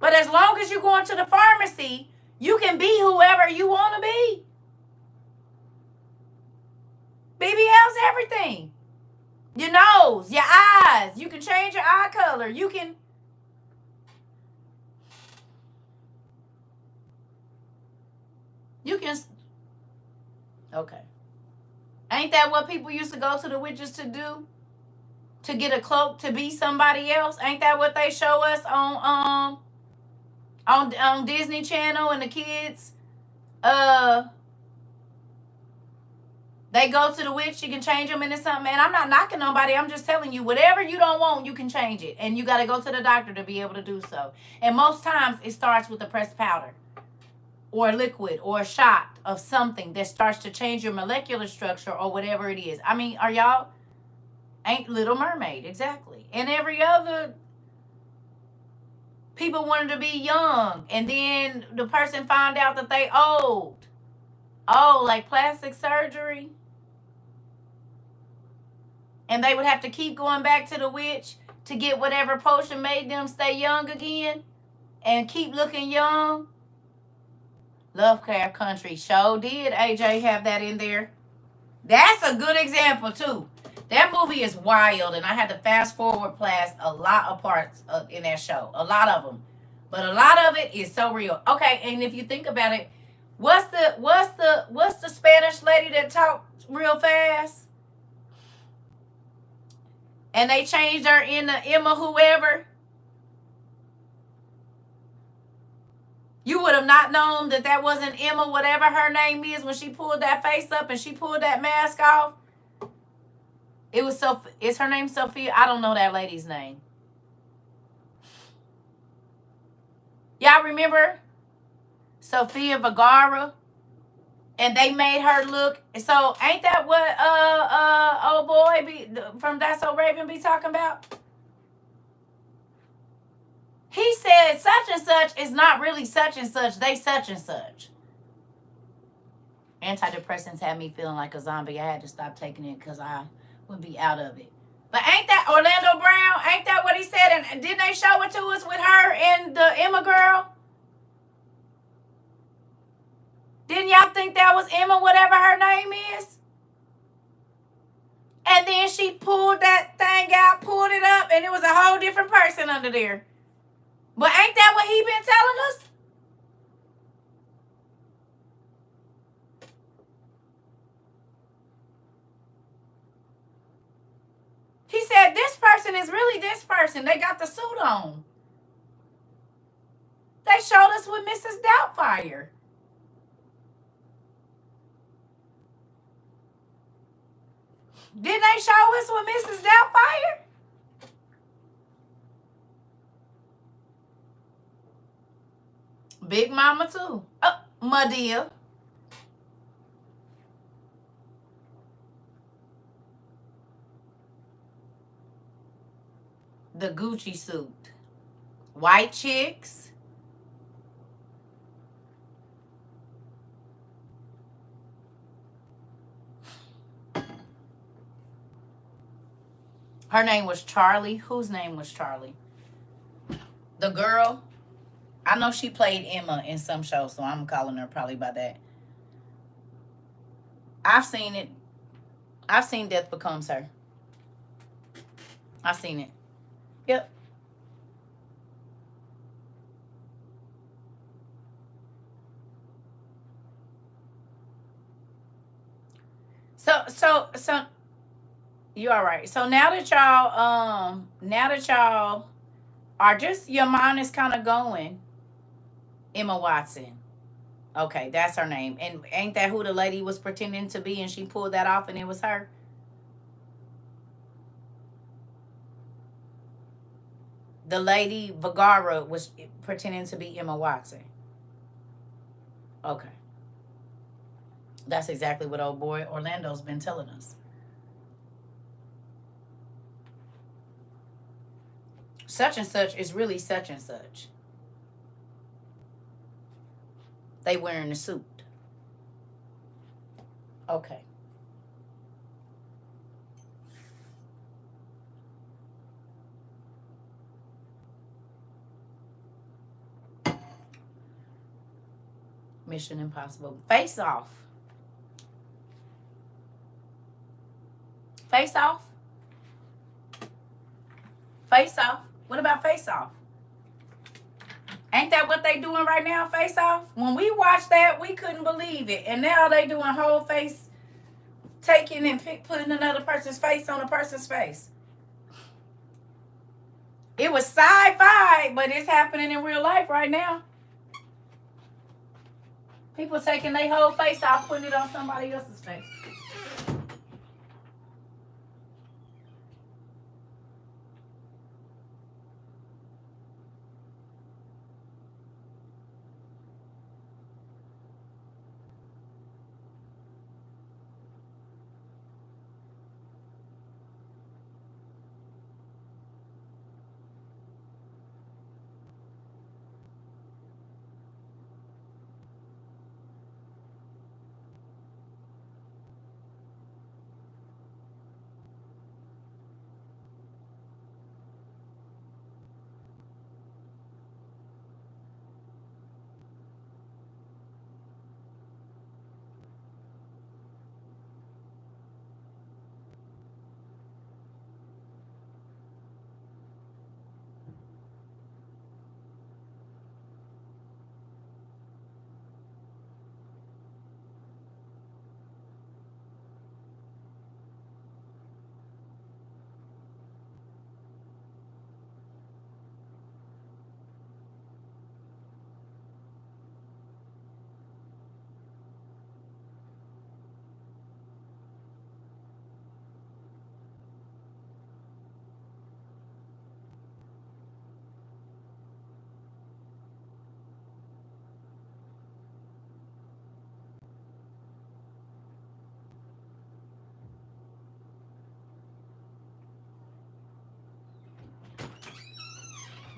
But as long as you're going to the pharmacy, you can be whoever you want to be. BBL's everything. Your nose, your eyes. You can change your eye color. You can. Okay. Ain't that what people used to go to the witches to do? To get a cloak to be somebody else? Ain't that what they show us on Disney Channel and the kids? They go to the witch, you can change them into something. And I'm not knocking nobody. I'm just telling you, whatever you don't want, you can change it. And you got to go to the doctor to be able to do so. And most times, it starts with a pressed powder or a liquid or a shot of something that starts to change your molecular structure or whatever it is. I mean, are y'all? Ain't Little Mermaid, exactly. And every other, people wanted to be young. And then the person found out that they old. Oh, like plastic surgery. And they would have to keep going back to the witch to get whatever potion made them stay young again and keep looking young. Lovecraft Country show did, AJ, have that in there. That's a good example, too. That movie is wild, and I had to fast forward past a lot of parts in that show. A lot of them. But a lot of it is so real. Okay, and if you think about it, what's the Spanish lady that talked real fast? And they changed her into Emma whoever. You would have not known that wasn't Emma, whatever her name is, when she pulled that face up and she pulled that mask off. It was is her name Sophia? I don't know that lady's name. Y'all remember Sophia Vergara? And they made her look. So ain't that what old boy from That's So Raven be talking about? He said such and such is not really such and such. They such and such. Antidepressants had me feeling like a zombie. I had to stop taking it because I would be out of it. But ain't that Orlando Brown? Ain't that what he said? And didn't they show it to us with her and the Emma girl? Didn't y'all think that was Emma, whatever her name is? And then she pulled that thing out, pulled it up, and it was a whole different person under there. But ain't that what he been telling us? He said this person is really this person. They got the suit on. They showed us with Mrs. Doubtfire. Didn't they show us with Mrs. Doubtfire? Big Mama too. Oh, Madea. The Gucci suit. White chicks. Her name was Charlie. Whose name was Charlie? The girl. I know she played Emma in some show, so I'm calling her probably by that. I've seen it. I've seen Death Becomes Her. I've seen it. Yep. So You all right. So now that y'all are just, your mind is kind of going, Emma Watson. Okay, that's her name. And ain't that who the lady was pretending to be and she pulled that off and it was her? The lady Vergara was pretending to be Emma Watson. Okay. That's exactly what old boy Orlando's been telling us. Such and such is really such and such. They wearing the suit. Okay. Mission Impossible. Face Off. Face Off. Face Off. What about Face Off? Ain't that what they doing right now, Face Off? When we watched that, we couldn't believe it. And now they doing whole face taking and putting another person's face on a person's face. It was sci-fi, but it's happening in real life right now. People taking their whole face off, putting it on somebody else's face.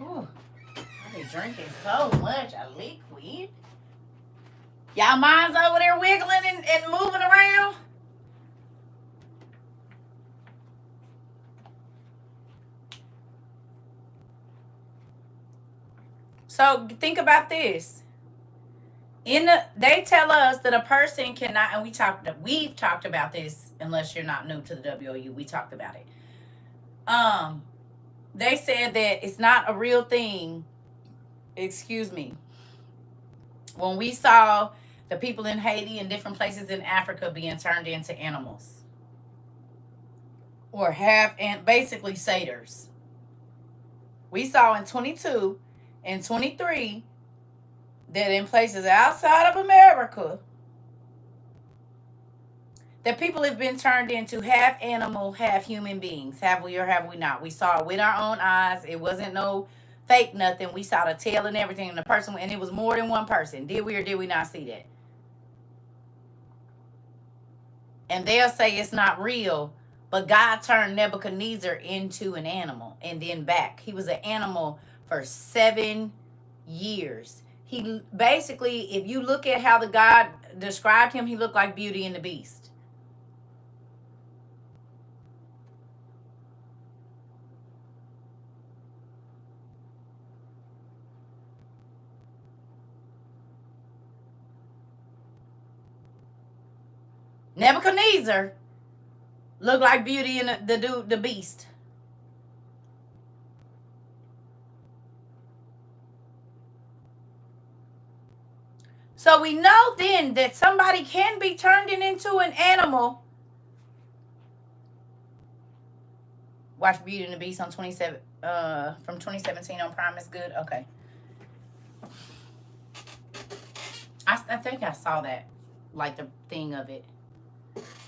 Ooh, I be drinking so much a liquid. Y'all minds over there wiggling and moving around? So think about this. They tell us that a person cannot, and we've talked about this. Unless you're not new to the WOU, we talked about it. Um, they said that it's not a real thing. Excuse me. When we saw the people in Haiti and different places in Africa being turned into animals, or have, and basically satyrs. We saw in 22 and 23 that in places outside of America, that people have been turned into half animal, half human beings. Have we or have we not? We saw it with our own eyes. It wasn't no fake nothing. We saw the tail and everything, and the person, and it was more than one person. Did we or did we not see that? And they'll say it's not real, but God turned Nebuchadnezzar into an animal and then back. He was an animal for 7 years. He basically, if you look at how the God described him, he looked like Beauty and the Beast. Nebuchadnezzar looked like Beauty and the Beast. So we know then that somebody can be turned into an animal Watch Beauty and the Beast on 27 from 2017 on Prime is good. Okay. I think I saw that, like the thing of it.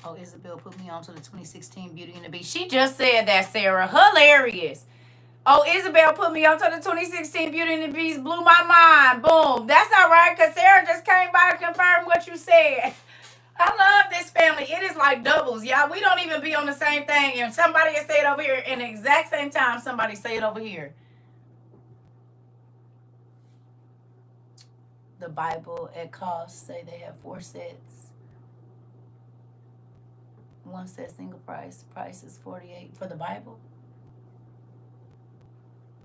Oh, Isabel put me on to the 2016 Beauty and the Beast. She just said that, Sarah. Hilarious. Oh, Isabel put me on to the 2016 Beauty and the Beast. Blew my mind. Boom. That's all right, because Sarah just came by to confirm what you said. I love this family. It is like doubles, y'all. We don't even be on the same thing. And somebody will say it over here in the exact same time somebody say it over here. The Bible at cost, say they have 4 sets. One set single price. Price is $48 for the Bible.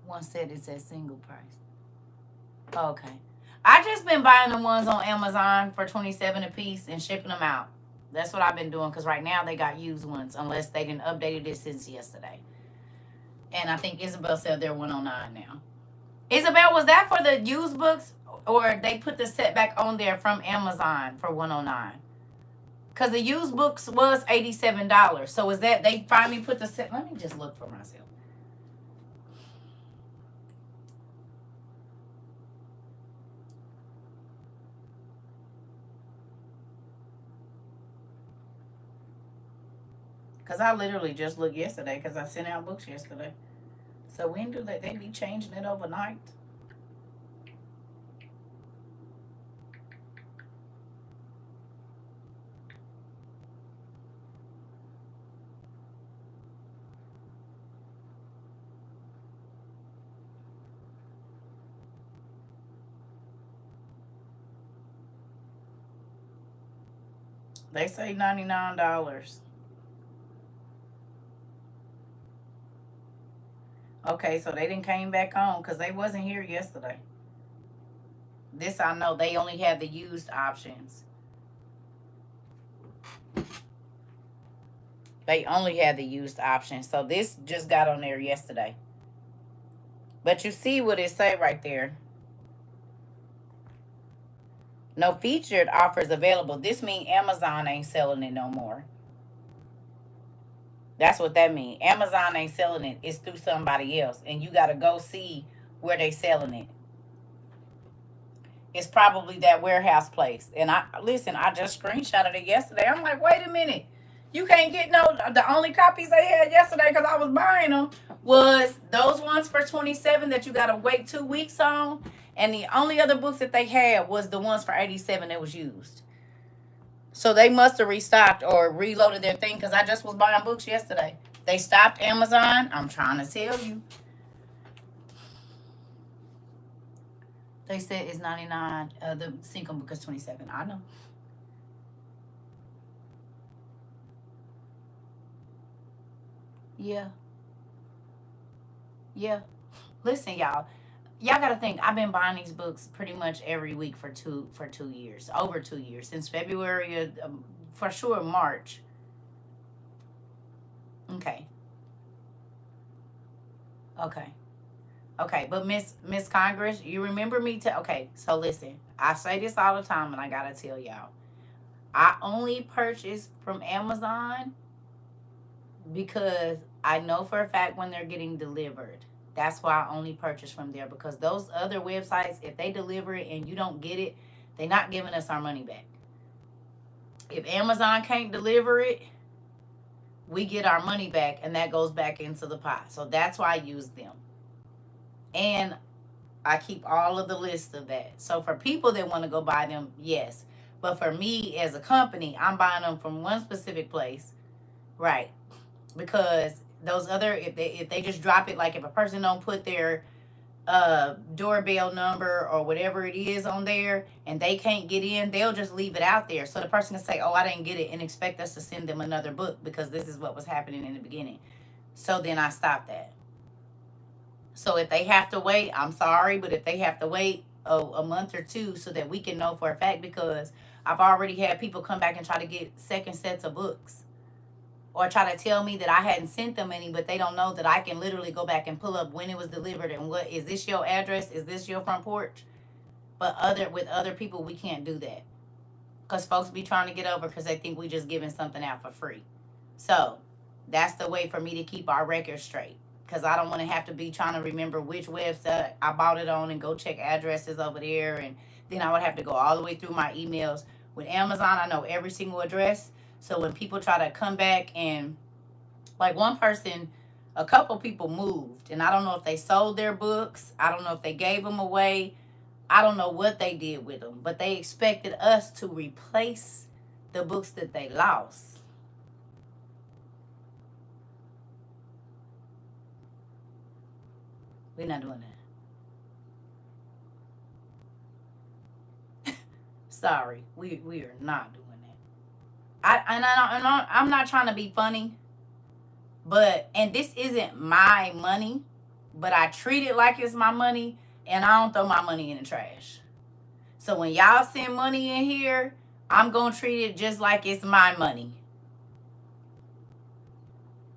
One set is at single price. Okay. I just been buying the ones on Amazon for $27 a piece and shipping them out. That's what I've been doing, because right now they got used ones, unless they didn't update it since yesterday. And I think Isabel said they're $109 now. Isabel, was that for the used books, or they put the set back on there from Amazon for $109? Because the used books was $87. So is that they finally put the set? Let me just look for myself. Because I literally just looked yesterday, because I sent out books yesterday. So when do they be changing it overnight? They say $99. Okay, so they didn't came back on because they wasn't here yesterday. This I know, they only had the used options. They only had the used option. So this just got on there yesterday. But you see what it say right there. No featured offers available. This means Amazon ain't selling it no more. That's what that means. Amazon ain't selling it. It's through somebody else. And you got to go see where they selling it. It's probably that warehouse place. And I just screenshotted it yesterday. I'm like, wait a minute. You can't get the only copies they had yesterday, because I was buying them, was those ones for $27 that you got to wait 2 weeks on. And the only other books that they had was the ones for $87 that was used. So they must have restocked or reloaded their thing, because I just was buying books yesterday. They stopped Amazon. I'm trying to tell you. They said it's $99. The single book is $27. I know. Yeah. Yeah. Listen, y'all. Y'all gotta think. I've been buying these books pretty much every week for 2 years, over 2 years, since February, for sure March. Okay. Okay. Okay, but Miss Congress, you remember me to okay, so listen. I say this all the time, and I gotta tell y'all. I only purchase from Amazon because I know for a fact when they're getting delivered. That's why I only purchase from there, because those other websites, if they deliver it and you don't get it, they're not giving us our money back. If Amazon can't deliver it, we get our money back, and that goes back into the pot. So that's why I use them. And I keep all of the list of that. So for people that want to go buy them, yes. But for me as a company, I'm buying them from one specific place. Right. Because those other, if they just drop it, like if a person don't put their doorbell number or whatever it is on there and they can't get in, they'll just leave it out there. So the person can say, oh, I didn't get it, and expect us to send them another book, because this is what was happening in the beginning. So then I stopped that. So if they have to wait, I'm sorry, but if they have to wait a month or two so that we can know for a fact, because I've already had people come back and try to get second sets of books, or try to tell me that I hadn't sent them any, but they don't know that I can literally go back and pull up when it was delivered and what is this your address? Is this your front porch? But with other people, we can't do that, because folks be trying to get over because they think we just giving something out for free. So That's the way for me to keep our record straight. Because I don't want to have to be trying to remember which website I bought it on and go check addresses over there. And then I would have to go all the way through my emails. With Amazon, I know every single address. So when people try to come back and, like one person, a couple people moved. And I don't know if they sold their books. I don't know if they gave them away. I don't know what they did with them. But they expected us to replace the books that they lost. We're not doing that. Sorry, we are not doing that. I'm not trying to be funny, but and this isn't my money, but I treat it like it's my money, and I don't throw my money in the trash. So when y'all send money in here, I'm gonna treat it just like it's my money.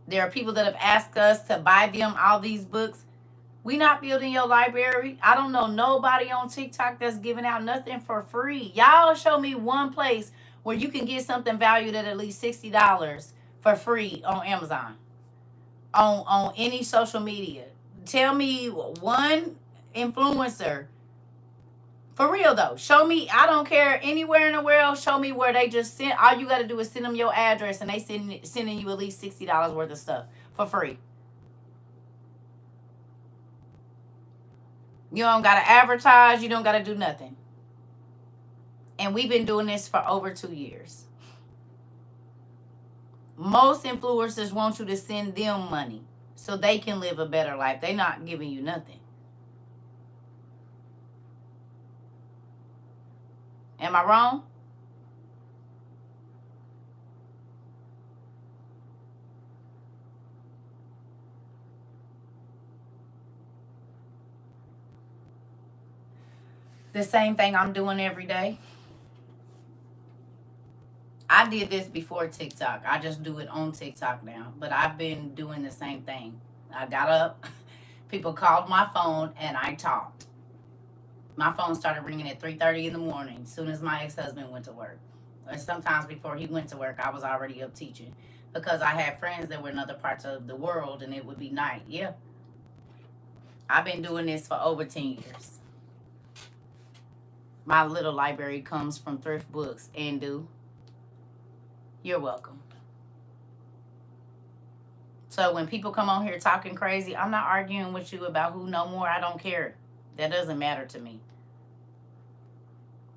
There are people that have asked us to buy them all these books. We not building your library. I don't know nobody on TikTok that's giving out nothing for free. Y'all show me one place where you can get something valued at least $60 for free on Amazon, on any social media. Tell me one influencer. For real though, show me. I don't care anywhere in the world. Show me where they just send. All you got to do is send them your address, and they sending you at least $60 worth of stuff for free. You don't got to advertise. You don't got to do nothing. And we've been doing this for over 2 years. Most influencers want you to send them money so they can live a better life. They're not giving you nothing. Am I wrong? The same thing I'm doing every day. I did this before TikTok. I just do it on TikTok now. But I've been doing the same thing. I got up, people called my phone, and I talked. My phone started ringing at 3:30 in the morning as soon as my ex-husband went to work. Or sometimes before he went to work, I was already up teaching. Because I had friends that were in other parts of the world, and it would be night. Yeah. I've been doing this for over 10 years. My little library comes from thrift books. And you're welcome. So when people come on here talking crazy, I'm not arguing with you about who know more. I don't care. That doesn't matter to me.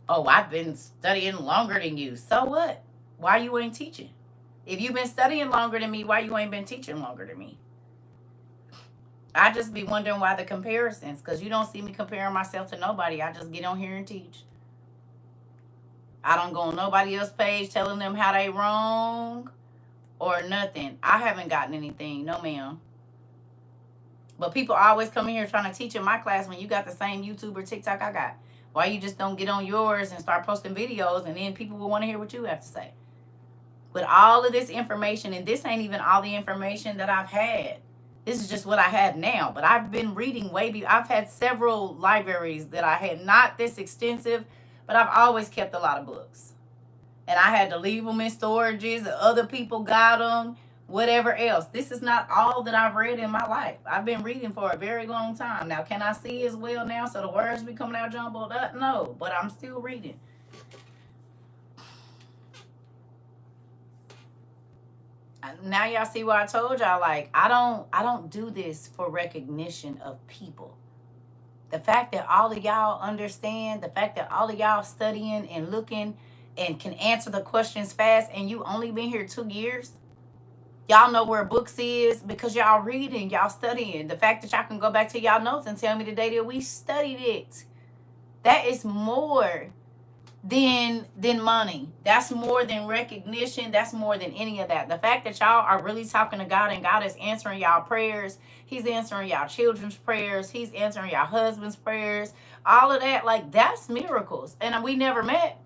Oh, I've been studying longer than you. So what? Why you ain't teaching? If you've been studying longer than me, why you ain't been teaching longer than me? I just be wondering why the comparisons, because you don't see me comparing myself to nobody. I just get on here and teach. I don't go on nobody else's page telling them how they wrong or nothing. I haven't gotten anything. No, ma'am. But people always come in here trying to teach in my class when you got the same YouTube or TikTok I got. Why you just don't get on yours and start posting videos, and then people will want to hear what you have to say. With all of this information, and this ain't even all the information that I've had. This is just what I had now. But I've been reading I've had several libraries that I had, not this extensive, but I've always kept a lot of books. And I had to leave them in storages. Other people got them. Whatever else. This is not all that I've read in my life. I've been reading for a very long time. Now, can I see as well now so the words be coming out jumbled up? No, but I'm still reading. Now y'all see what I told y'all. Like, I don't do this for recognition of people. The fact that all of y'all understand, the fact that all of y'all studying and looking and can answer the questions fast, and you only been here 2 years. Y'all know where books is because y'all reading, y'all studying. The fact that y'all can go back to y'all notes and tell me the day that we studied it. That is more than money. That's more than recognition. That's more than any of that. The fact that y'all are really talking to God and God is answering y'all prayers. He's answering y'all children's prayers. He's answering y'all husband's prayers. All of that, like, that's miracles. And we never met.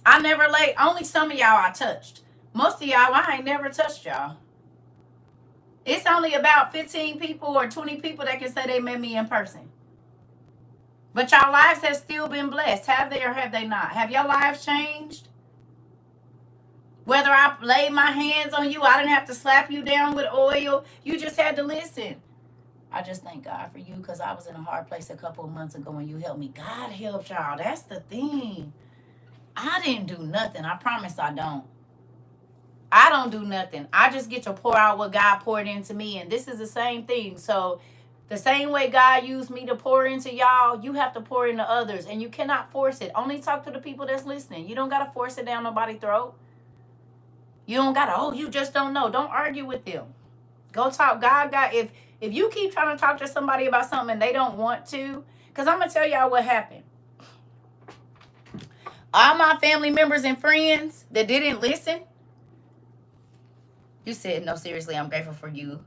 I never laid, only some of y'all I touched. Most of y'all, I ain't never touched y'all. It's only about 15 people or 20 people that can say they met me in person. But y'all lives have still been blessed. Have they or have they not? Have your lives changed? Whether I laid my hands on you, I didn't have to slap you down with oil. You just had to listen. I just thank God for you because I was in a hard place a couple of months ago and you helped me. God helped y'all. That's the thing. I didn't do nothing. I promise I don't. I don't do nothing. I just get to pour out what God poured into me. And this is the same thing. So the same way God used me to pour into y'all, you have to pour into others. And you cannot force it. Only talk to the people that's listening. You don't got to force it down nobody's throat. You don't got to, oh, you just don't know. Don't argue with them. Go talk. If you keep trying to talk to somebody about something and they don't want to, because I'm going to tell y'all what happened. All my family members and friends that didn't listen, you said, no, seriously, I'm grateful for you.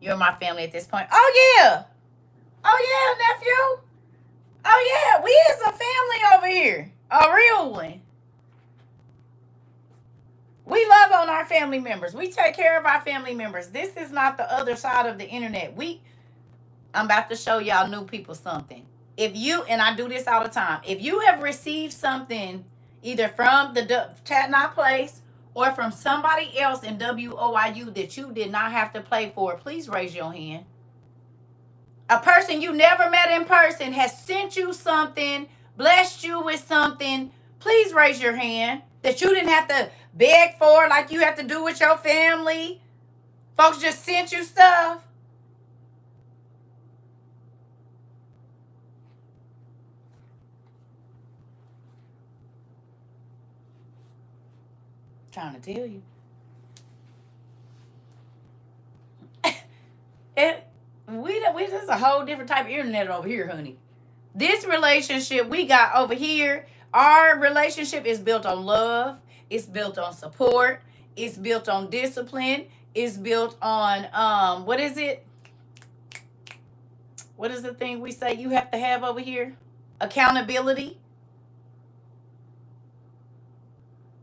You're my family at this point. Oh, yeah. Oh, yeah, nephew. Oh, yeah. We is a family over here. A real one. We love on our family members. We take care of our family members. This is not the other side of the internet. I'm about to show y'all new people something. If you, and I do this all the time, if you have received something either from the Chat Not Place or from somebody else in WOIU that you did not have to pay for, please raise your hand. A person you never met in person has sent you something, blessed you with something, please raise your hand. That you didn't have to beg for like you have to do with your family. Folks just sent you stuff. Trying to tell you. This is a whole different type of internet over here, honey. This relationship we got over here, our relationship is built on love. It's built on support. It's built on discipline. It's built on, what is it? What is the thing we say you have to have over here? Accountability.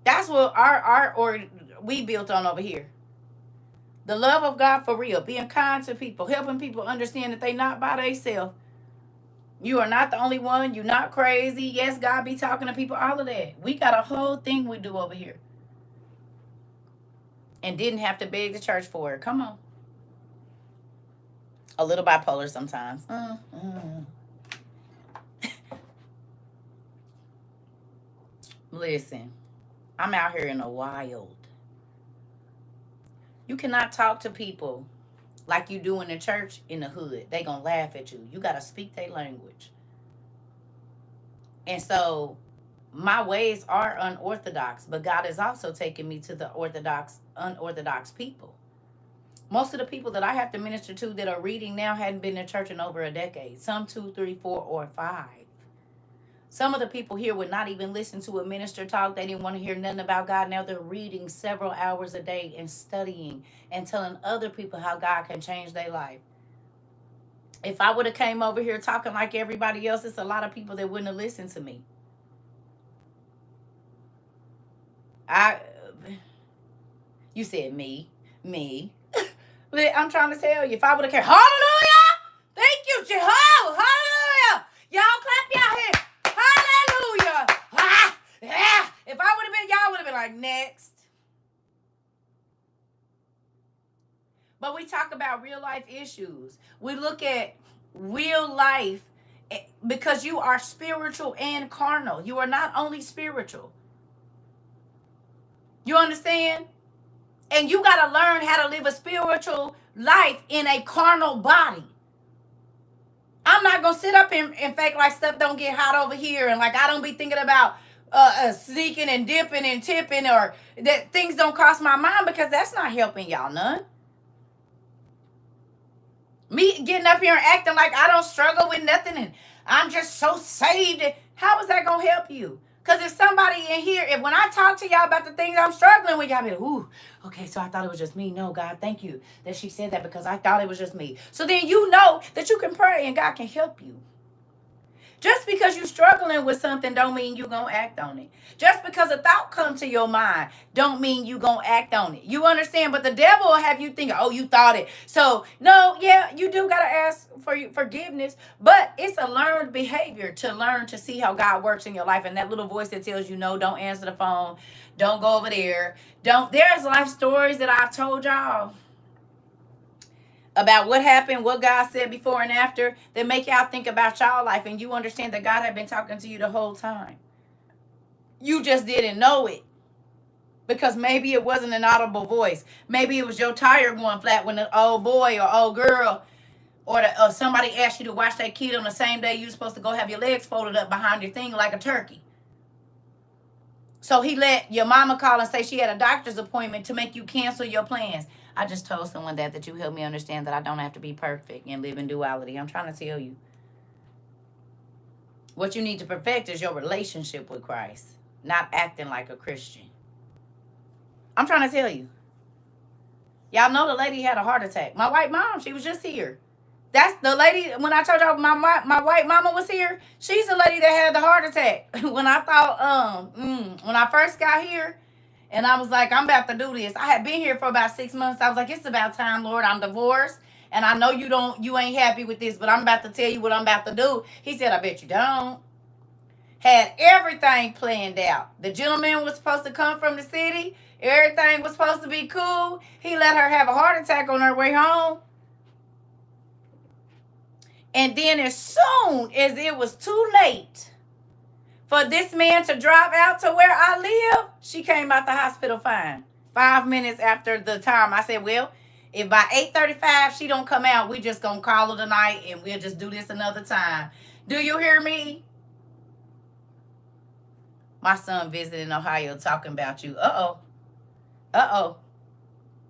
That's what we built on over here. The love of God for real. Being kind to people. Helping people understand that they not by themselves. You are not the only one. You're not crazy. Yes, God be talking to people. All of that. We got a whole thing we do over here. And didn't have to beg the church for it. Come on. A little bipolar sometimes. Listen. I'm out here in the wild. You cannot talk to people like you do in the church in the hood. They gonna laugh at you. You gotta speak their language. And so my ways are unorthodox, but God has also taken me to the unorthodox people. Most of the people that I have to minister to that are reading now hadn't been in church in over a decade. Some 2, 3, 4, or 5. Some of the people here would not even listen to a minister talk. They didn't want to hear nothing about God. Now they're reading several hours a day and studying and telling other people how God can change their life. If I would have came over here talking like everybody else, it's a lot of people that wouldn't have listened to me. You said me. I'm trying to tell you, if I would have cared, hallelujah! Thank you, Jehovah! Hallelujah! Y'all clap your hands. Hallelujah! Yeah. If I would have been, y'all would have been like, next. But we talk about real life issues. We look at real life because you are spiritual and carnal. You are not only spiritual. You understand? And you got to learn how to live a spiritual life in a carnal body. I'm not going to sit up and fake like stuff don't get hot over here and like I don't be thinking about sneaking and dipping and tipping or that things don't cross my mind because that's not helping y'all none. Me getting up here and acting like I don't struggle with nothing and I'm just so saved. How is that going to help you? Because if somebody in here, when I talk to y'all about the things I'm struggling with, y'all be like, ooh, okay, so I thought it was just me. No, God, thank you that she said that because I thought it was just me. So then you know that you can pray and God can help you. Just because you're struggling with something don't mean you're going to act on it. Just because a thought comes to your mind don't mean you're going to act on it. You understand? But the devil will have you think, oh, you thought it. So, no, yeah, you do got to ask for forgiveness. But it's a learned behavior to learn to see how God works in your life. And that little voice that tells you, no, don't answer the phone. Don't go over there. Don't. There's life stories that I've told y'all about what happened, what God said before and after, that make y'all think about y'all life, and you understand that God had been talking to you the whole time. You just didn't know it because maybe it wasn't an audible voice. Maybe it was your tire going flat when the old boy or old girl or somebody asked you to watch that kid on the same day you were supposed to go have your legs folded up behind your thing like a turkey. So he let your mama call and say she had a doctor's appointment to make you cancel your plans. I just told someone that you helped me understand that I don't have to be perfect and live in duality. I'm trying to tell you. What you need to perfect is your relationship with Christ, not acting like a Christian. I'm trying to tell you. Y'all know the lady had a heart attack. My white mom, she was just here. That's the lady, when I told y'all my white mama was here, she's the lady that had the heart attack. When I thought, when I first got here, and I was like, I'm about to do this. I had been here for about 6 months. I was like, it's about time, Lord. I'm divorced. And I know you ain't happy with this, but I'm about to tell you what I'm about to do. He said, I bet you don't. Had everything planned out. The gentleman was supposed to come from the city. Everything was supposed to be cool. He let her have a heart attack on her way home. And then as soon as it was too late for this man to drive out to where I live, she came out the hospital fine. 5 minutes after the time. I said, well, if by 8:35 she don't come out, we just going to call it a night and we'll just do this another time. Do you hear me? My son visited in Ohio talking about you. Uh-oh. Uh-oh.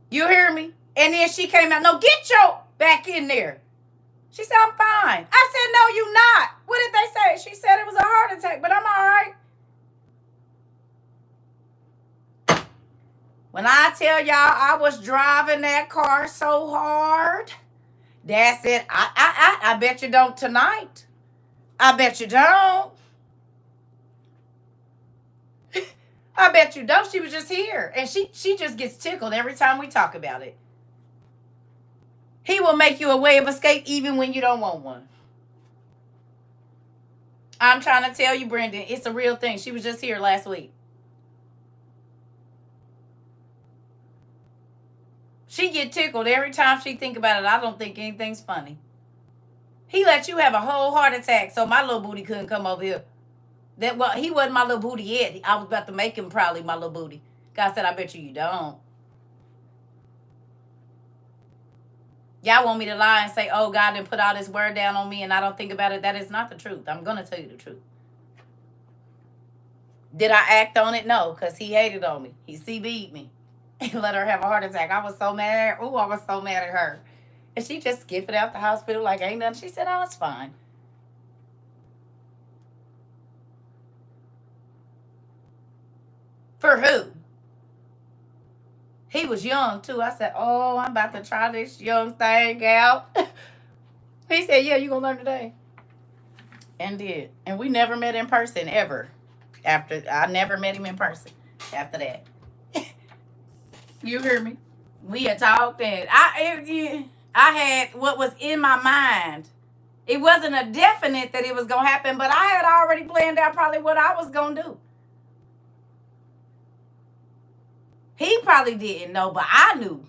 You hear me? And then she came out. No, get your back in there. She said, I'm fine. I said, no, you not. What did they say? She said it was a heart attack, but I'm all right. When I tell y'all I was driving that car so hard, that's it. I bet you don't tonight. I bet you don't. I bet you don't. She was just here. And she just gets tickled every time we talk about it. He will make you a way of escape even when you don't want one. I'm trying to tell you, Brendan, it's a real thing. She was just here last week. She get tickled every time she think about it. I don't think anything's funny. He let you have a whole heart attack so my little booty couldn't come over here. He wasn't my little booty yet. I was about to make him probably my little booty. God said, I bet you don't. Y'all want me to lie and say, oh, God didn't put all this word down on me and I don't think about it. That is not the truth. I'm going to tell you the truth. Did I act on it? No, because he hated on me. He CB'd me and let her have a heart attack. I was so mad. Oh, I was so mad at her. And she just skipped it out the hospital like ain't nothing. She said, oh, it's fine. For who? He was young, too. I said, oh, I'm about to try this young thing out. He said, yeah, you going to learn today. And did. And we never met in person, ever. I never met him in person after that. You hear me? We had talked, and I had what was in my mind. It wasn't a definite that it was going to happen, but I had already planned out probably what I was going to do. He probably didn't know, but I knew.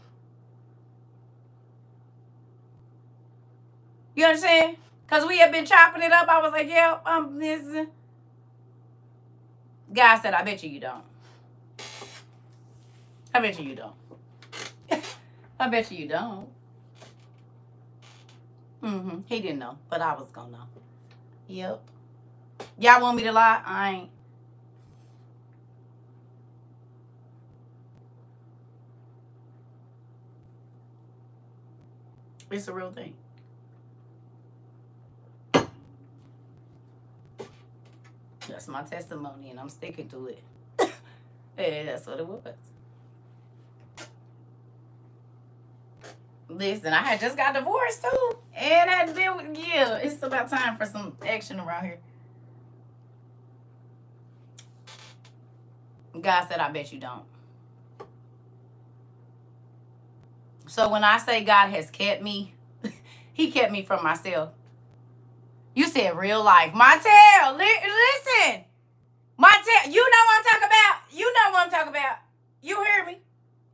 You understand? Because we had been chopping it up. I was like, yeah, this. God said, I bet you don't. I bet you don't. I bet you don't. He didn't know, but I was going to know. Yep. Y'all want me to lie? I ain't. It's a real thing. That's my testimony, and I'm sticking to it. Yeah, that's what it was. Listen, I had just got divorced, too. And I had been, yeah, it's about time for some action around here. God said, I bet you don't. So when I say God has kept me, he kept me from myself. You said real life. Montel, listen. Montel, you know what I'm talking about? You know what I'm talking about. You hear me?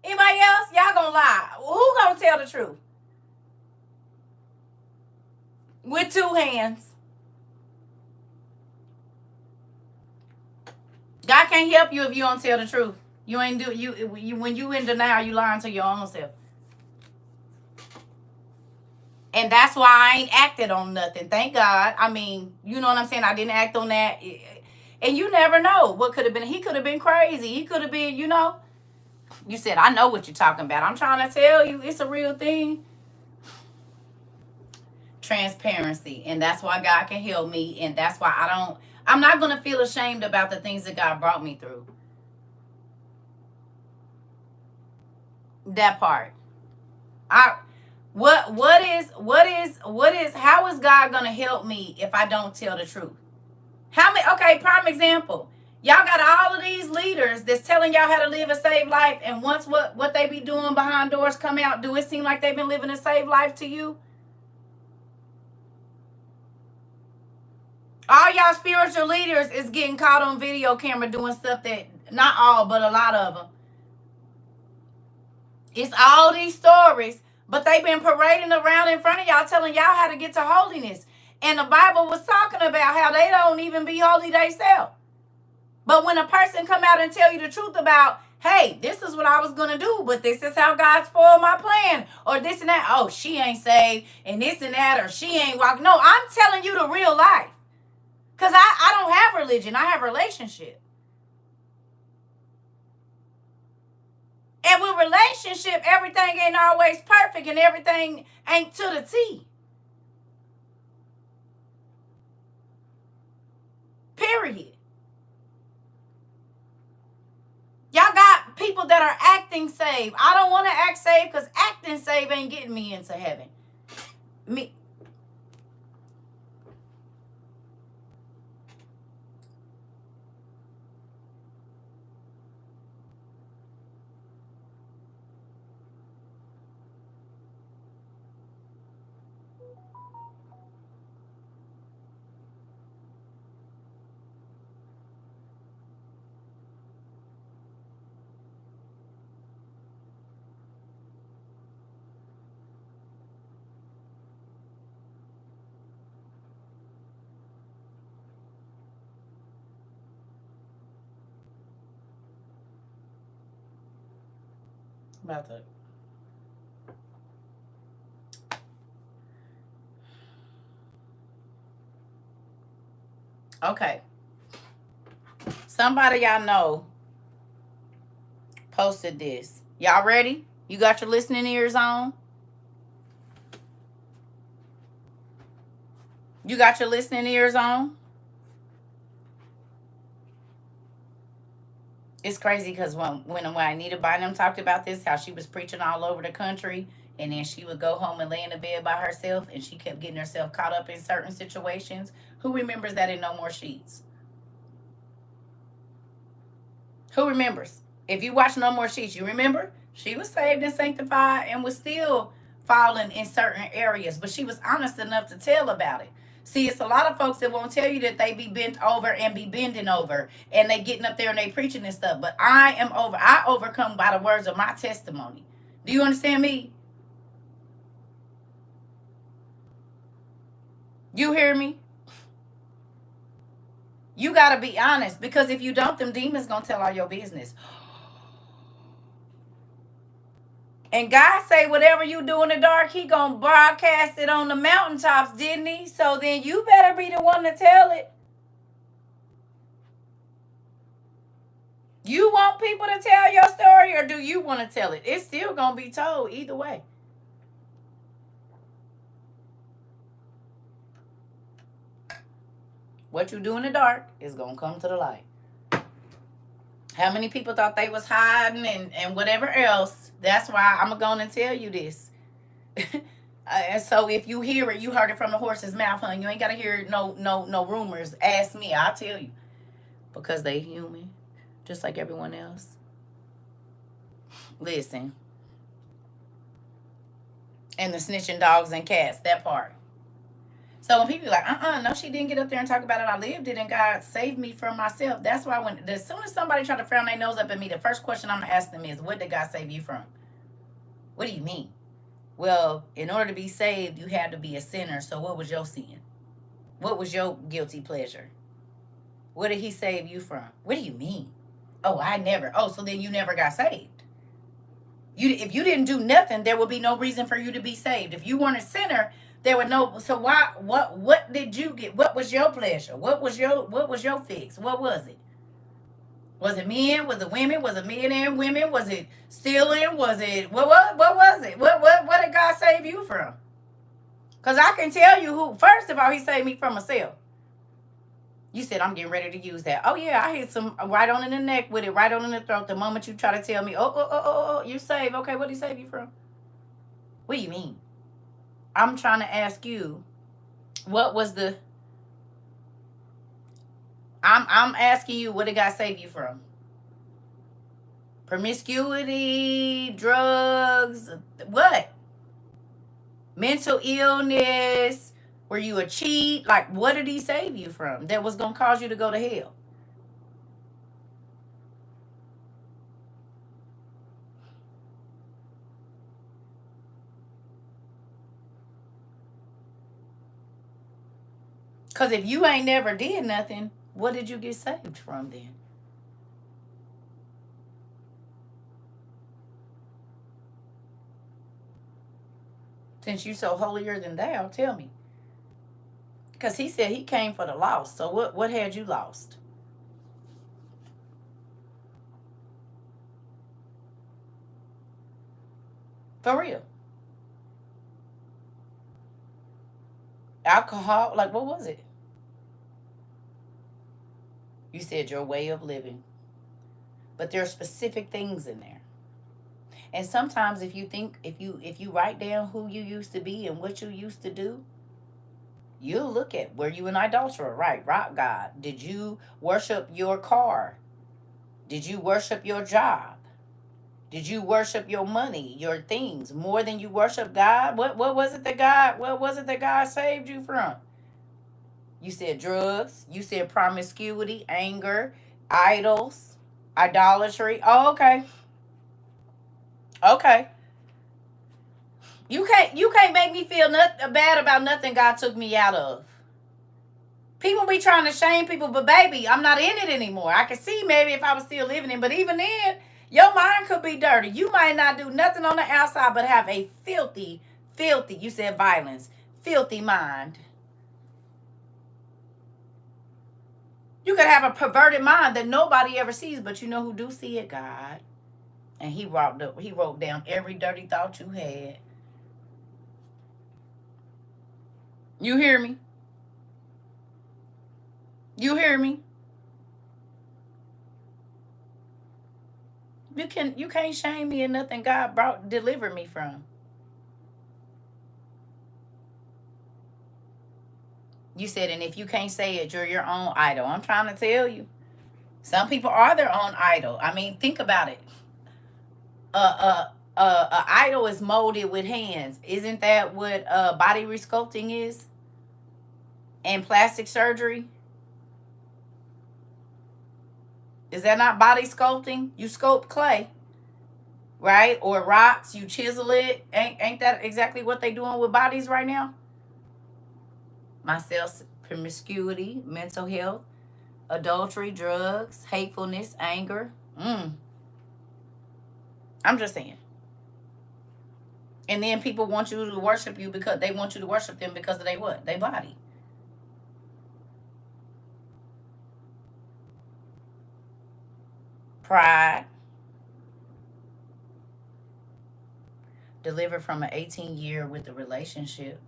Anybody else? Y'all gonna lie. Who gonna tell the truth? With two hands. God can't help you if you don't tell the truth. You ain't do you when you in denial, you lying to your own self. And that's why I ain't acted on nothing. Thank God. I mean, you know what I'm saying? I didn't act on that. And you never know what could have been. He could have been crazy. He could have been, you know. You said, I know what you're talking about. I'm trying to tell you it's a real thing. Transparency. And that's why God can help me. And that's why I'm not going to feel ashamed about the things that God brought me through. That part. How is God going to help me if I don't tell the truth? Okay, prime example. Y'all got all of these leaders that's telling y'all how to live a saved life, and once what they be doing behind doors come out, do it seem like they've been living a saved life to you? All y'all spiritual leaders is getting caught on video camera doing stuff that, not all, but a lot of them. It's all these stories, but they've been parading around in front of y'all telling y'all how to get to holiness. And the Bible was talking about how they don't even be holy themselves. But when a person come out and tell you the truth about, hey, this is what I was going to do, but this is how God spoiled my plan, or this and that. Oh, she ain't saved, and this and that, or she ain't walking. No, I'm telling you the real life. Because I don't have religion. I have relationship. And with relationship, everything ain't always perfect, and everything ain't to the T. Period. Y'all got people that are acting saved. I don't want to act saved because acting saved ain't getting me into heaven. Me. About to. Okay. Somebody y'all know posted this. Y'all ready? You got your listening ears on? You got your listening ears on? It's crazy because when Anita Bynum talked about this, how she was preaching all over the country, and then she would go home and lay in the bed by herself, and she kept getting herself caught up in certain situations. Who remembers that in No More Sheets? Who remembers? If you watch No More Sheets, you remember? She was saved and sanctified and was still falling in certain areas, but she was honest enough to tell about it. See, it's a lot of folks that won't tell you that they be bent over and be bending over, and they getting up there and they preaching and stuff. But I overcome by the words of my testimony. Do you understand me? You hear me? You got to be honest, because if you don't, them demons going to tell all your business. And God say whatever you do in the dark, he going to broadcast it on the mountaintops, didn't he? So then you better be the one to tell it. You want people to tell your story, or do you want to tell it? It's still going to be told either way. What you do in the dark is going to come to the light. How many people thought they was hiding and whatever else? That's why I'm going to tell you this. And so if you hear it, you heard it from the horse's mouth, honey. You ain't got to hear no rumors. Ask me. I'll tell you. Because they human, just like everyone else. Listen. And the snitching dogs and cats, that part. So when people are like, no, she didn't get up there and talk about it. I lived it and God saved me from myself. That's why as soon as somebody try to frown their nose up at me, the first question I'm gonna ask them is, what did God save you from? What do you mean? Well, in order to be saved, you had to be a sinner. So what was your sin? What was your guilty pleasure? What did he save you from? What do you mean? Oh, I never. Oh, so then you never got saved. If you didn't do nothing, there would be no reason for you to be saved. If you weren't a sinner, there would no. So why? What did you get? What was your pleasure? What was your fix? What was it? Was it men? Was it women? Was it men and women? Was it stealing? Was it what was it? What did God save you from? Because I can tell you who. First of all, He saved me from myself. You said I'm getting ready to use that. Oh yeah, I hit some right on in the neck with it, right on in the throat. The moment you try to tell me, oh, you saved. Okay, what did He save you from? What do you mean? I'm trying to ask you, what was the? I'm asking you, what did God save you from? Promiscuity, drugs, what? Mental illness? Were you a cheat? Like, what did He save you from that was gonna cause you to go to hell? Because if you ain't never did nothing, what did you get saved from then? Since you so holier than thou, tell me. Because He said He came for the lost. So what had you lost? For real. Alcohol, like what was it? You said your way of living. But there are specific things in there. And sometimes if you write down who you used to be and what you used to do, you'll look at, were you an idolater? Right, rock God. Did you worship your car? Did you worship your job? Did you worship your money, your things more than you worship God? What was it that God saved you from? You said drugs, you said promiscuity, anger, idols, idolatry. Oh, okay. Okay. You can't make me feel bad about nothing God took me out of. People be trying to shame people, but baby, I'm not in it anymore. I can see maybe if I was still living in, but even then, your mind could be dirty. You might not do nothing on the outside, but have a filthy, you said violence, filthy mind. You could have a perverted mind that nobody ever sees, but you know who do see it? God. And He wrote down every dirty thought you had. You hear me? You hear me? You can't shame me in nothing God delivered me from. You said, and if you can't say it, you're your own idol. I'm trying to tell you. Some people are their own idol. I mean, think about it. A idol is molded with hands. Isn't that what body resculpting is? And plastic surgery? Is that not body sculpting? You sculpt clay, right? Or rocks, you chisel it. Ain't that exactly what they doing with bodies right now? Myself, promiscuity, mental health, adultery, drugs, hatefulness, anger. I'm just saying. And then people want you to worship you because they want you to worship them because of their body. Pride. Delivered from an 18-year with a relationship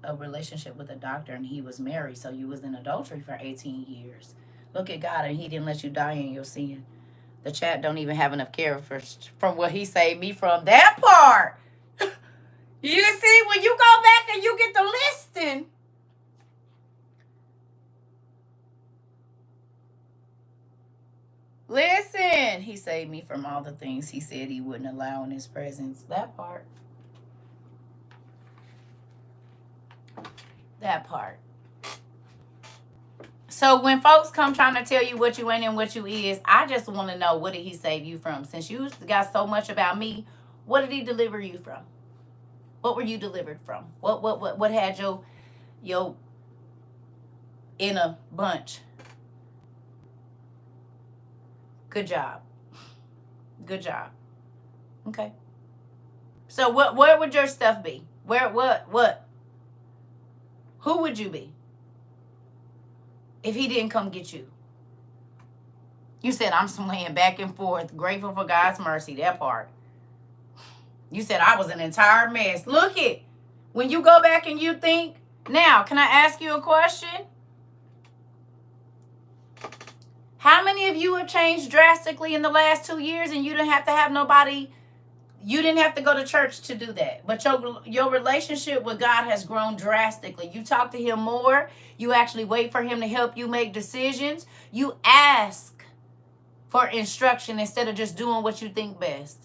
with a doctor, and he was married, so you was in adultery for 18 years. Look at God, and He didn't let you die in your sin. The chat don't even have enough care from what He saved me from. That part. You see, when you go back and you get the listing. Listen, He saved me from all the things He said He wouldn't allow in His presence. That part. That part. So when folks come trying to tell you what you ain't and what you is, I just want to know, what did he save you from? Since you got so much about me, what did he deliver you from? What were you delivered from? What had your in a bunch? Good job. Good job. Okay. So where would your stuff be? What? Who would you be if he didn't come get you? You said, I'm swaying back and forth, grateful for God's mercy. That part. You said I was an entire mess. Look it. When you go back and you think, now, can I ask you a question? How many of you have changed drastically in the last 2 years and you didn't have to have nobody, you didn't have to go to church to do that? But your relationship with God has grown drastically. You talk to him more. You actually wait for him to help you make decisions. You ask for instruction instead of just doing what you think best.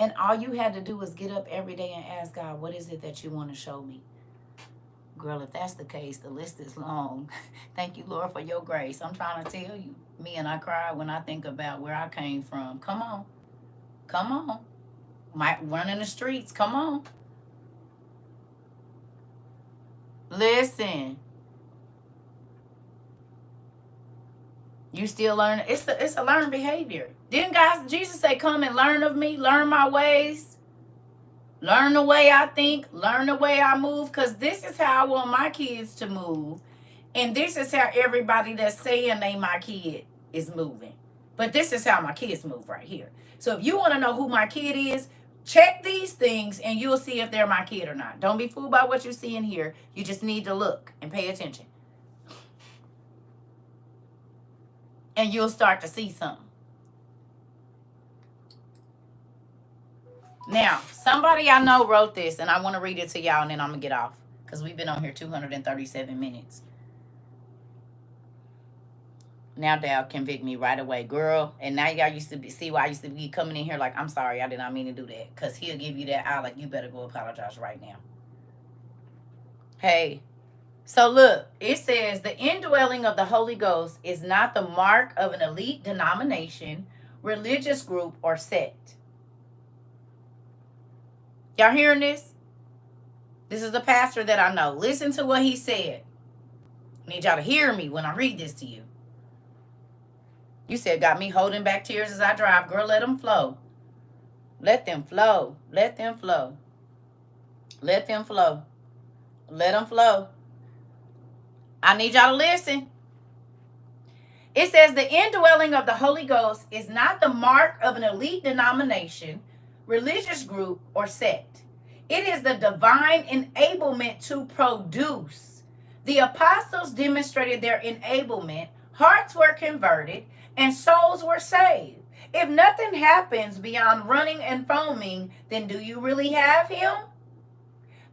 And all you had to do was get up every day and ask God, what is it that you want to show me? Girl, if that's the case, the list is long. Thank you, Lord, for your grace. I'm trying to tell you. Me and I cry when I think about where I came from. Come on. Come on. Might run in the streets. Come on. Listen. You still learn. It's a learned behavior. Didn't Jesus say, come and learn of me, learn my ways, learn the way I think, learn the way I move, because this is how I want my kids to move. And this is how everybody that's saying they my kid is moving. But this is how my kids move right here. So if you want to know who my kid is, check these things and you'll see if they're my kid or not. Don't be fooled by what you see in here. You just need to look and pay attention. And you'll start to see something. Now, somebody I know wrote this, and I want to read it to y'all, and then I'm going to get off, because we've been on here 237 minutes. Now they'll convict me right away, girl. And now y'all used to see why I used to be coming in here like, I'm sorry, I did not mean to do that. Because he'll give you that eye like, you better go apologize right now. Hey. So look, it says the indwelling of the Holy Ghost is not the mark of an elite denomination, religious group, or sect. Y'all hearing this? This is the pastor that I know. Listen to what he said. I need y'all to hear me when I read this to you. You said, got me holding back tears as I drive. Girl, let them flow. Let them flow. Let them flow. Let them flow. Let them flow. I need y'all to listen. It says the indwelling of the Holy Ghost is not the mark of an elite denomination, religious group, or sect. It is the divine enablement to produce. The apostles demonstrated their enablement, hearts were converted, and souls were saved. If nothing happens beyond running and foaming, then do you really have him?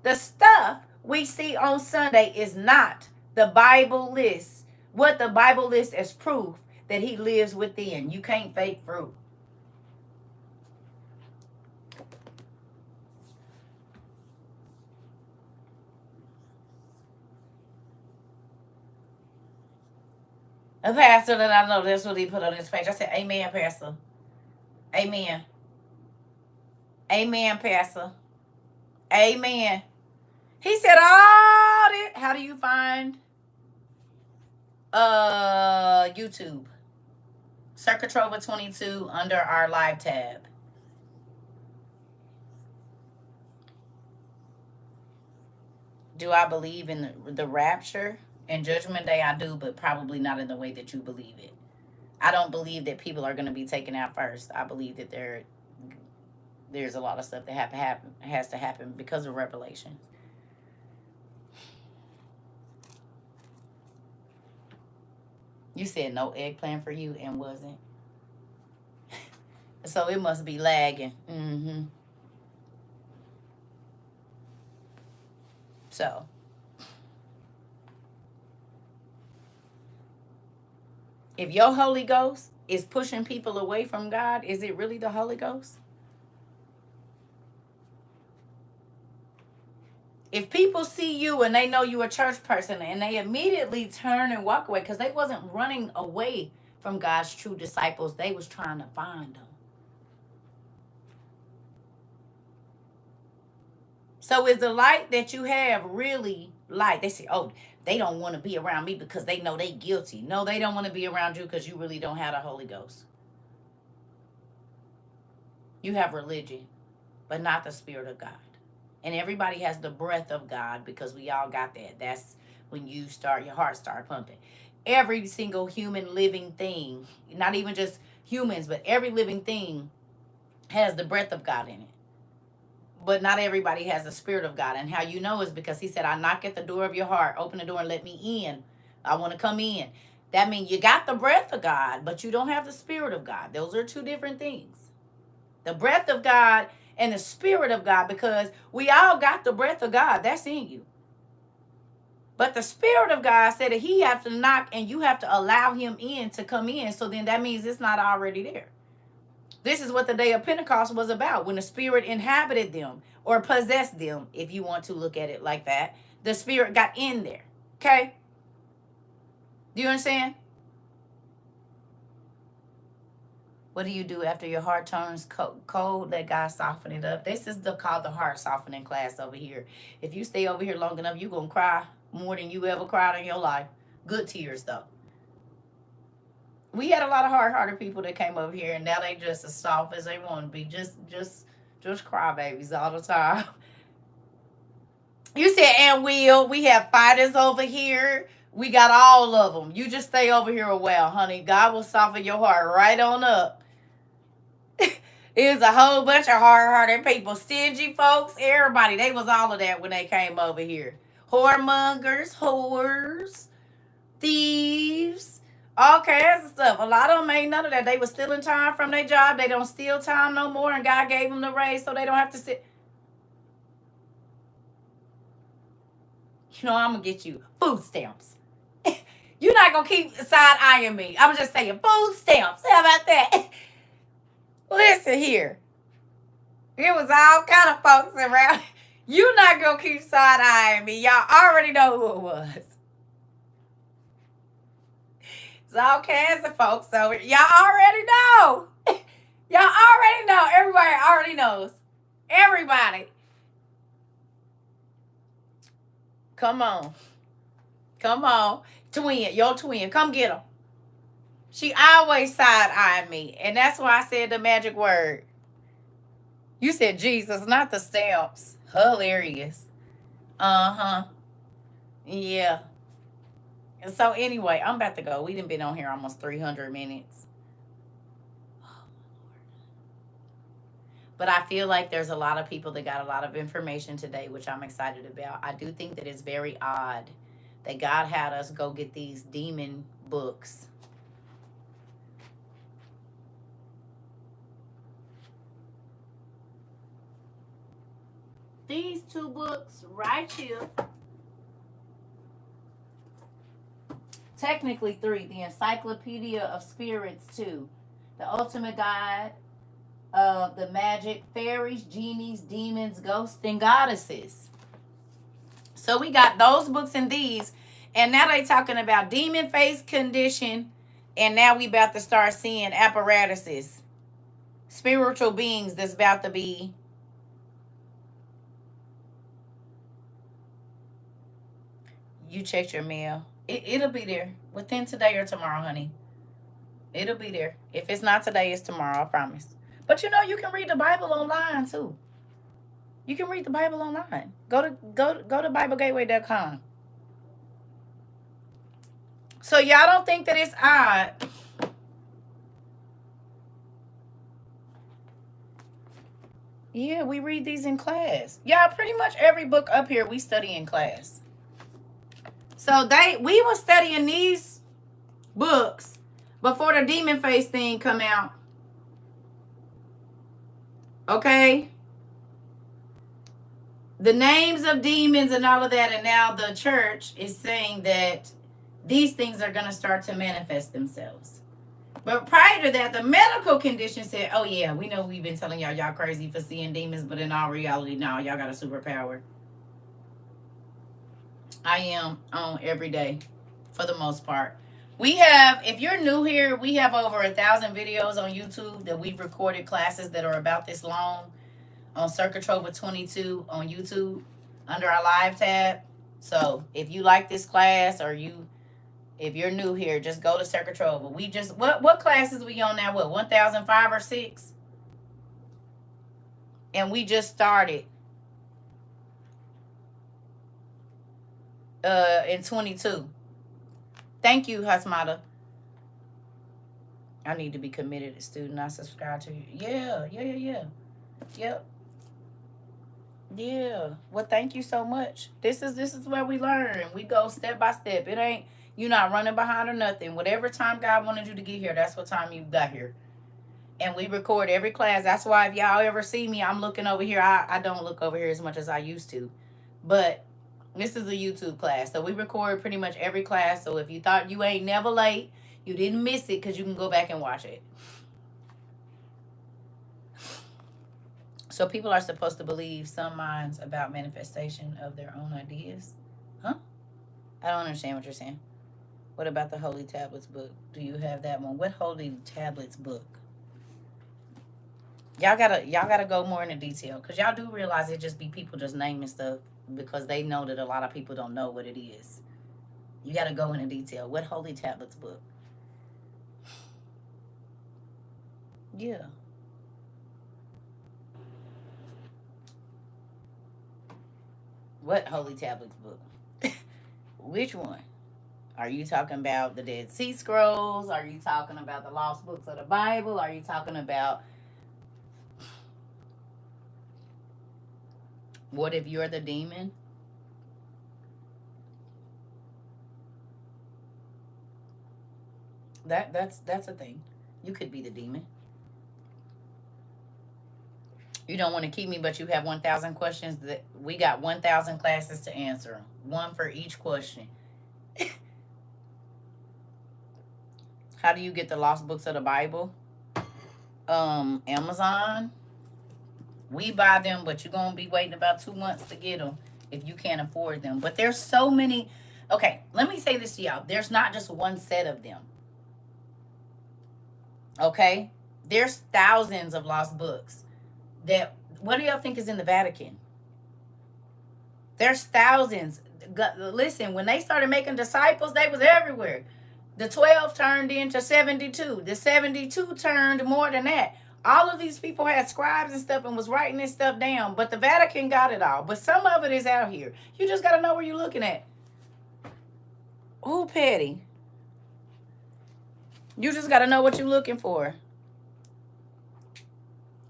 The stuff we see on Sunday is not the Bible lists. What the Bible lists as proof that he lives within. You can't fake fruit. A pastor that I know, that's what he put on his page. I said, amen, pastor. Amen. Amen, pastor. Amen. He said, all this. How do you find YouTube? CERCA TROVA 22 under our live tab. Do I believe in the rapture and judgment day? I do, but probably not in the way that you believe it. I don't believe that people are going to be taken out first. I believe that there's a lot of stuff that has to happen because of Revelation. You said no eggplant for you and wasn't. So it must be lagging. Mm-hmm. So. If your Holy Ghost is pushing people away from God, is it really the Holy Ghost? If people see you and they know you a church person and they immediately turn and walk away because they wasn't running away from God's true disciples, they was trying to find them. So is the light that you have really light? They say, oh, they don't want to be around me because they know they guilty. No, they don't want to be around you because you really don't have the Holy Ghost. You have religion, but not the Spirit of God. And everybody has the breath of God because we all got that. That's when your heart start pumping. Every single human living thing, not even just humans, but every living thing has the breath of God in it. But not everybody has the Spirit of God. And how you know is because he said, I knock at the door of your heart. Open the door and let me in. I want to come in. That means you got the breath of God, but you don't have the Spirit of God. Those are two different things. The breath of God and the Spirit of God, because we all got the breath of God. That's in you. But the Spirit of God said that he have to knock and you have to allow him in to come in. So then that means it's not already there. This is what the day of Pentecost was about, when the Spirit inhabited them or possessed them, if you want to look at it like that. The Spirit got in there. Okay? Do you understand? What do you do after your heart turns cold? Let God soften it up. This is called the heart softening class over here. If you stay over here long enough, you're going to cry more than you ever cried in your life. Good tears, though. We had a lot of hard-hearted people that came over here, and now they just as soft as they want to be. Just crybabies all the time. You said, and we have fighters over here. We got all of them. You just stay over here a while, honey. God will soften your heart right on up. It was a whole bunch of hard-hearted people. Stingy folks, everybody. They was all of that when they came over here. Whoremongers, whores, thieves, all kinds of stuff. A lot of them ain't none of that. They was stealing time from their job. They don't steal time no more, and God gave them the raise so they don't have to sit. You know, I'm going to get you food stamps. You're not going to keep side-eyeing me. I'm just saying food stamps. How about that? Listen here. It was all kind of folks around. You're not going to keep side-eyeing me. Y'all already know who it was. It's all kinds of folks over here. Y'all already know. Y'all already know. Everybody already knows. Everybody. Come on. Come on. Twin. Your twin. Come get her. She always side-eyeing me. And that's why I said the magic word. You said Jesus, not the stamps. Hilarious. Uh-huh. Yeah. And so anyway, I'm about to go. We done been on here almost 300 minutes. But I feel like there's a lot of people that got a lot of information today, which I'm excited about. I do think that it's very odd that God had us go get these demon books. These two books right here. Technically 3. The Encyclopedia of Spirits 2. The Ultimate Guide of the Magic, Fairies, Genies, Demons, Ghosts, and Goddesses. So we got those books and these. And now they talking about demon face condition. And now we about to start seeing apparatuses. Spiritual beings that's about to be. You checked your mail. It'll be there within today or tomorrow, honey. It'll be there. If it's not today, it's tomorrow, I promise. But you know, you can read the Bible online too. You can read the Bible online. Go to BibleGateway.com. So y'all don't think that it's odd. Yeah, we read these in class. Yeah, pretty much every book up here we study in class. So we were studying these books before the demon face thing come out. Okay? The names of demons and all of that, and now the church is saying that these things are going to start to manifest themselves. But prior to that, the medical condition said, oh, yeah, we know we've been telling y'all crazy for seeing demons, but in all reality, no, y'all got a superpower. I am on every day for the most part. We have, if you're new here, we have over 1,000 videos on YouTube that we've recorded, classes that are about this long on CERCA TROVA 22 on YouTube under our live tab. So if you like this class, or if you're new here, just go to CERCA TROVA. We just, what classes we on now? What, 1,005 or 6? And we just started in 22. Thank you, Hasmata. I need to be committed student. I subscribe to you. Yeah. Yep. Yeah. Well, thank you so much. This is where we learn. We go step by step. It ain't, you're not running behind or nothing. Whatever time God wanted you to get here, that's what time you got here. And we record every class. That's why if y'all ever see me, I'm looking over here. I don't look over here as much as I used to. But this is a YouTube class. So we record pretty much every class. So if you thought you ain't never late, you didn't miss it, because you can go back and watch it. So people are supposed to believe some minds about manifestation of their own ideas. Huh? I don't understand what you're saying. What about the Holy Tablets book? Do you have that one? What Holy Tablets book? Y'all gotta go more into detail, because y'all do realize it just be people just naming stuff because they know that a lot of people don't know what it is. You gotta go into detail. What Holy Tablets book? Yeah. What Holy Tablets book? Which one? Are you talking about the Dead Sea Scrolls? Are you talking about the lost books of the Bible? Are you talking about what if you're the demon? That's a thing. You could be the demon. You don't want to keep me, but you have 1,000 questions. That we got 1,000 classes to answer. One for each question. How do you get the lost books of the Bible? Amazon. We buy them, but you're gonna be waiting about 2 months to get them if you can't afford them. But there's so many. Okay, let me say this to y'all. There's not just one set of them. Okay? There's thousands of lost books. That, what do y'all think is in the Vatican? There's thousands. Listen, when they started making disciples, they was everywhere. The 12 turned into 72. The 72 turned more than that. All of these people had scribes and stuff and was writing this stuff down. But the Vatican got it all. But some of it is out here. You just got to know where you're looking at. Ooh, petty. You just got to know what you're looking for.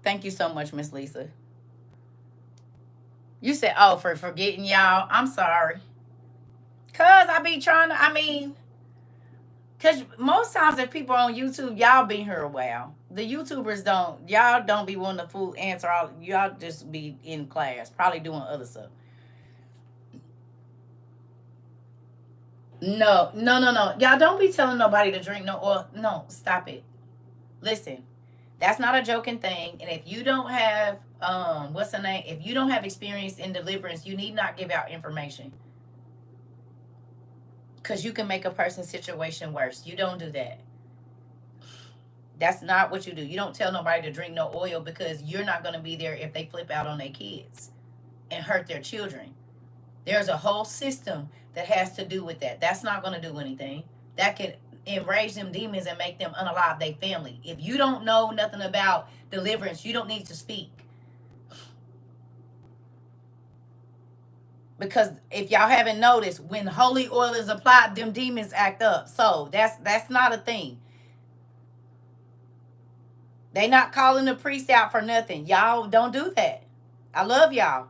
Thank you so much, Miss Lisa. You said, oh, for forgetting y'all. I'm sorry. Because I be trying to, because most times if people on YouTube, y'all been here a while. The YouTubers y'all don't be wanting to full answer all. Y'all just be in class, probably doing other stuff. No. Y'all don't be telling nobody to drink no oil. No, stop it. Listen, that's not a joking thing. And if you don't have, what's the name? If you don't have experience in deliverance, you need not give out information. Because you can make a person's situation worse. You don't do that. That's not what you do. You don't tell nobody to drink no oil, because you're not going to be there if they flip out on their kids and hurt their children. There's a whole system that has to do with that. That's not going to do anything. That could enrage them demons and make them unalive their family. If you don't know nothing about deliverance, you don't need to speak. Because if y'all haven't noticed, when holy oil is applied, them demons act up. So that's not a thing. They not calling the priest out for nothing. Y'all don't do that. I love y'all.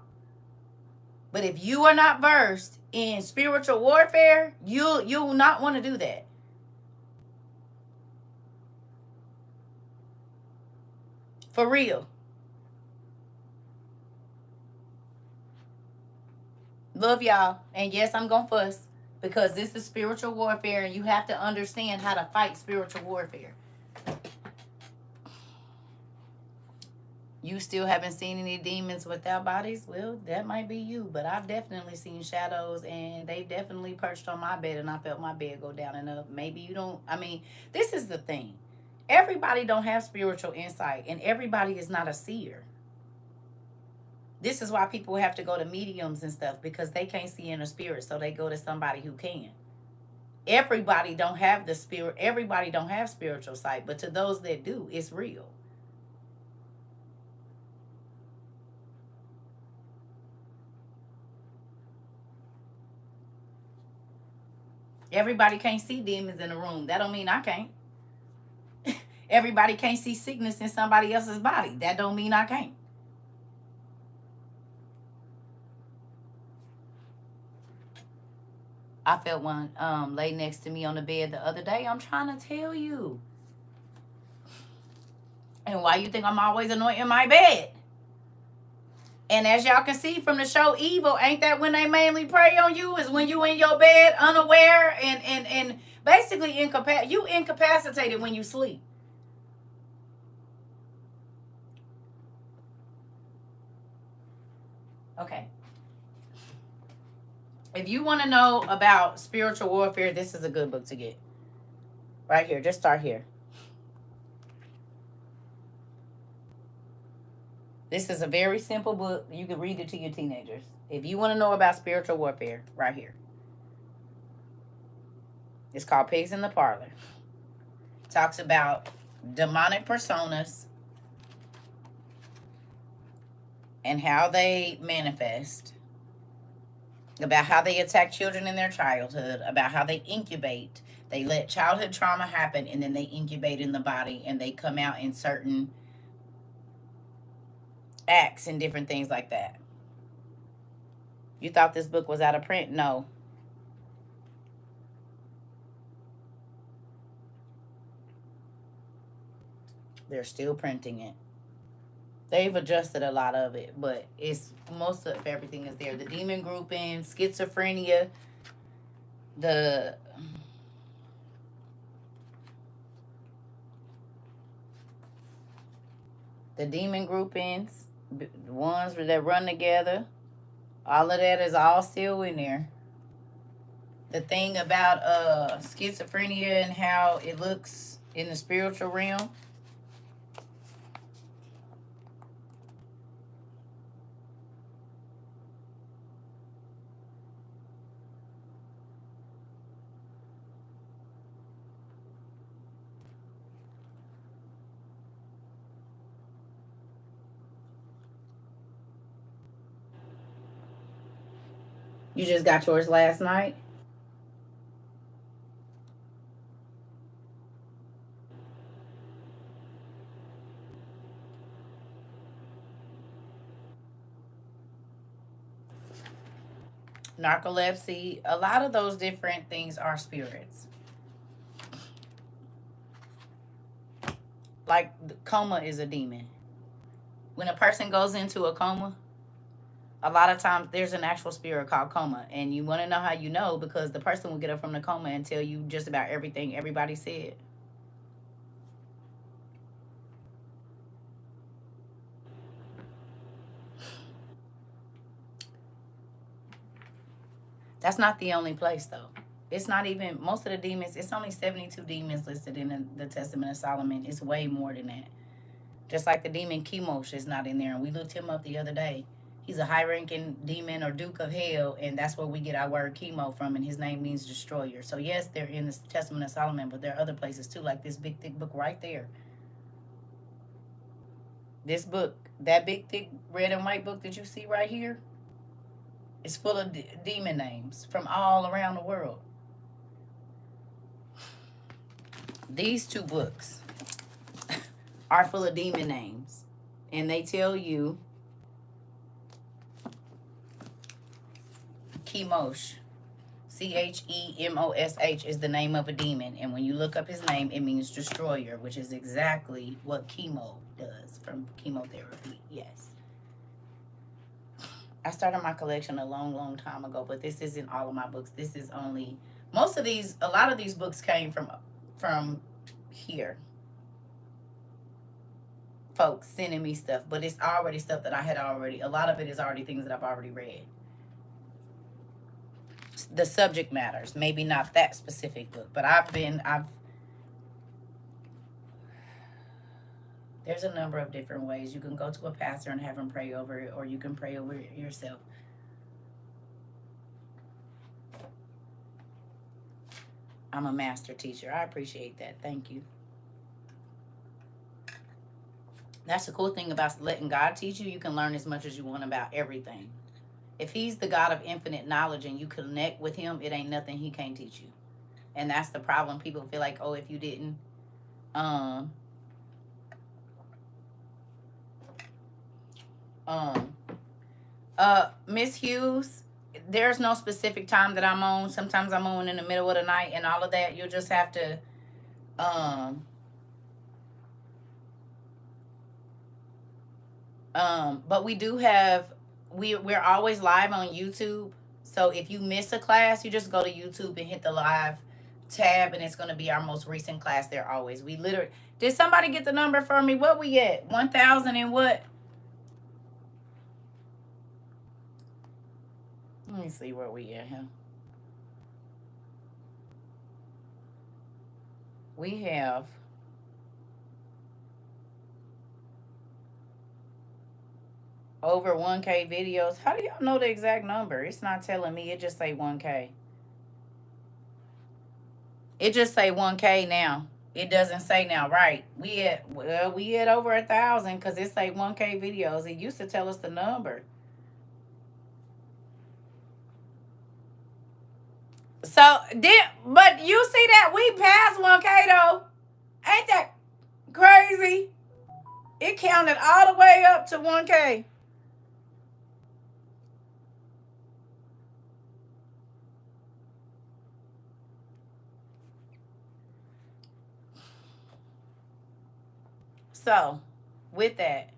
But if you are not versed in spiritual warfare, you'll not want to do that. For real. Love y'all. And yes, I'm going to fuss. Because this is spiritual warfare, and you have to understand how to fight spiritual warfare. You still haven't seen any demons without bodies? Well, that might be you, but I've definitely seen shadows, and they've definitely perched on my bed, and I felt my bed go down and up. Maybe you don't. I mean, this is the thing. Everybody don't have spiritual insight, and everybody is not a seer. This is why people have to go to mediums and stuff, because they can't see inner spirit, so they go to somebody who can. Everybody don't have the spirit. Everybody don't have spiritual sight, but to those that do, it's real. Everybody can't see demons in a room. That don't mean I can't. Everybody can't see sickness in somebody else's body. That don't mean I can't. I felt one lay next to me on the bed the other day. I'm trying to tell you. And why you think I'm always anointing my bed? And as y'all can see from the show Evil, ain't that when they mainly prey on you? Is when you in your bed unaware and basically incapacitated when you sleep. Okay. If you want to know about spiritual warfare, this is a good book to get. Right here. Just start here. This is a very simple book. You can read it to your teenagers. If you want to know about spiritual warfare, right here. It's called Pigs in the Parlor. It talks about demonic personas and how they manifest, about how they attack children in their childhood, about how they incubate. They let childhood trauma happen, and then they incubate in the body, and they come out in certain acts and different things like that. You thought this book was out of print? No. They're still printing it. They've adjusted a lot of it, but it's most of everything is there. The demon grouping, schizophrenia, the demon groupings, the ones that run together, all of that is all still in there. The thing about schizophrenia and how it looks in the spiritual realm. You just got yours last night? Narcolepsy, a lot of those different things are spirits. Like coma is a demon. When a person goes into a coma, a lot of times there's an actual spirit called coma. And you want to know how you know, because the person will get up from the coma and tell you just about everything everybody said. That's not the only place, though. It's not even, most of the demons, it's only 72 demons listed in the Testament of Solomon. It's way more than that. Just like the demon Chemosh is not in there. And we looked him up the other day. He's a high-ranking demon or duke of hell, and that's where we get our word chemo from, and his name means destroyer. So, yes, they're in the Testament of Solomon, but there are other places, too, like this big, thick book right there. This book, that big, thick red and white book that you see right here, is full of demon names from all around the world. These two books are full of demon names, and they tell you Chemosh, Chemosh is the name of a demon, and when you look up his name, it means destroyer, which is exactly what chemo does from chemotherapy. Yes. I started my collection a long time ago, but this isn't all of my books. This is only most of these. A lot of these books came from here, folks sending me stuff, but it's already stuff that I had already. A lot of it is already things that I've already read. The subject matters, maybe not that specific book, but I've. There's a number of different ways you can go to a pastor and have him pray over it, or you can pray over it yourself. I'm a master teacher. I appreciate that. Thank you. That's the cool thing about letting God teach you. You can learn as much as you want about everything. If he's the God of infinite knowledge and you connect with him, it ain't nothing he can't teach you. And that's the problem. People feel like, oh, if you didn't, um, Miss Hughes, there's no specific time that I'm on. Sometimes I'm on in the middle of the night and all of that. You'll just have to, but we do have, we're always live on YouTube. So if you miss a class, you just go to YouTube and hit the live tab, and it's going to be our most recent class there always. We literally, did somebody get the number for me? What we at? 1,000 and what? Let me see where we at here. We have over 1K videos. How do y'all know the exact number? It's not telling me. It just say 1K. It just say 1K now. It doesn't say now, right? We at over 1,000 because it say 1K videos. It used to tell us the number. So but you see that we passed 1K though. Ain't that crazy? It counted all the way up to 1K. So, with that,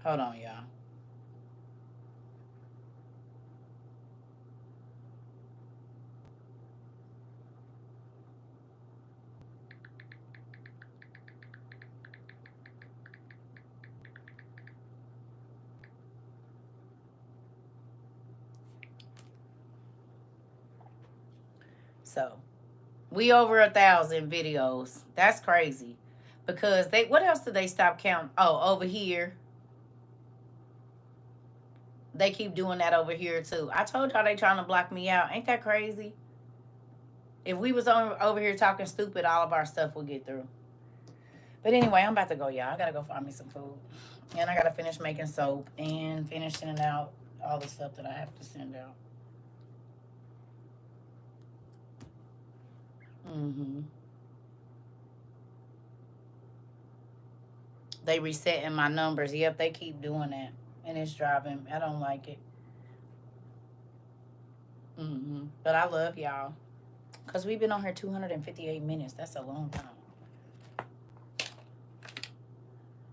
hold on, y'all. So, we over 1,000 videos. That's crazy. Because what else did they stop counting? Oh, over here. They keep doing that over here too. I told y'all they trying to block me out. Ain't that crazy? If we was over here talking stupid, all of our stuff would get through. But anyway, I'm about to go, y'all. I gotta go find me some food. And I gotta finish making soap and finish sending out all the stuff that I have to send out. They resetting my numbers. Yep, they keep doing that. And it's driving. I don't like it. But I love y'all. Because we've been on here 258 minutes. That's a long time.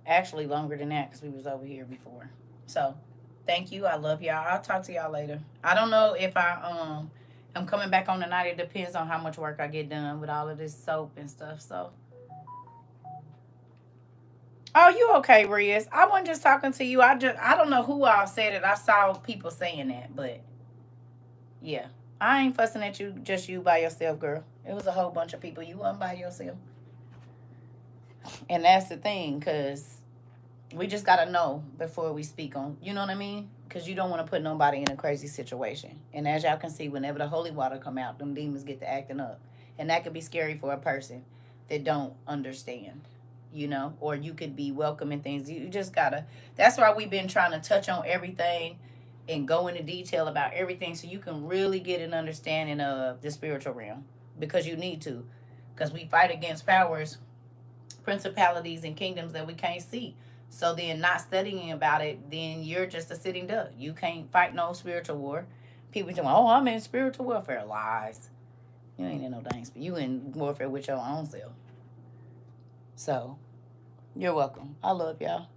Actually, longer than that because we was over here before. So, thank you. I love y'all. I'll talk to y'all later. I don't know if I'm coming back on tonight. It depends on how much work I get done with all of this soap and stuff. So, oh, you okay, Riz? I wasn't just talking to you. I don't know who all said it. I saw people saying that, but yeah. I ain't fussing at you, just you by yourself, girl. It was a whole bunch of people. You wasn't by yourself. And that's the thing, because we just got to know before we speak on, you know what I mean? Because you don't want to put nobody in a crazy situation. And as y'all can see, whenever the holy water come out, them demons get to acting up. And that could be scary for a person that don't understand, you know? Or you could be welcoming things. You just got to, that's why we've been trying to touch on everything and go into detail about everything so you can really get an understanding of the spiritual realm, because you need to, because we fight against powers, principalities, and kingdoms that we can't see. So then not studying about it, then you're just a sitting duck. You can't fight no spiritual war. People say, oh, I'm in spiritual warfare. Lies. You ain't in no dang. You in warfare with your own self. So, you're welcome. I love y'all.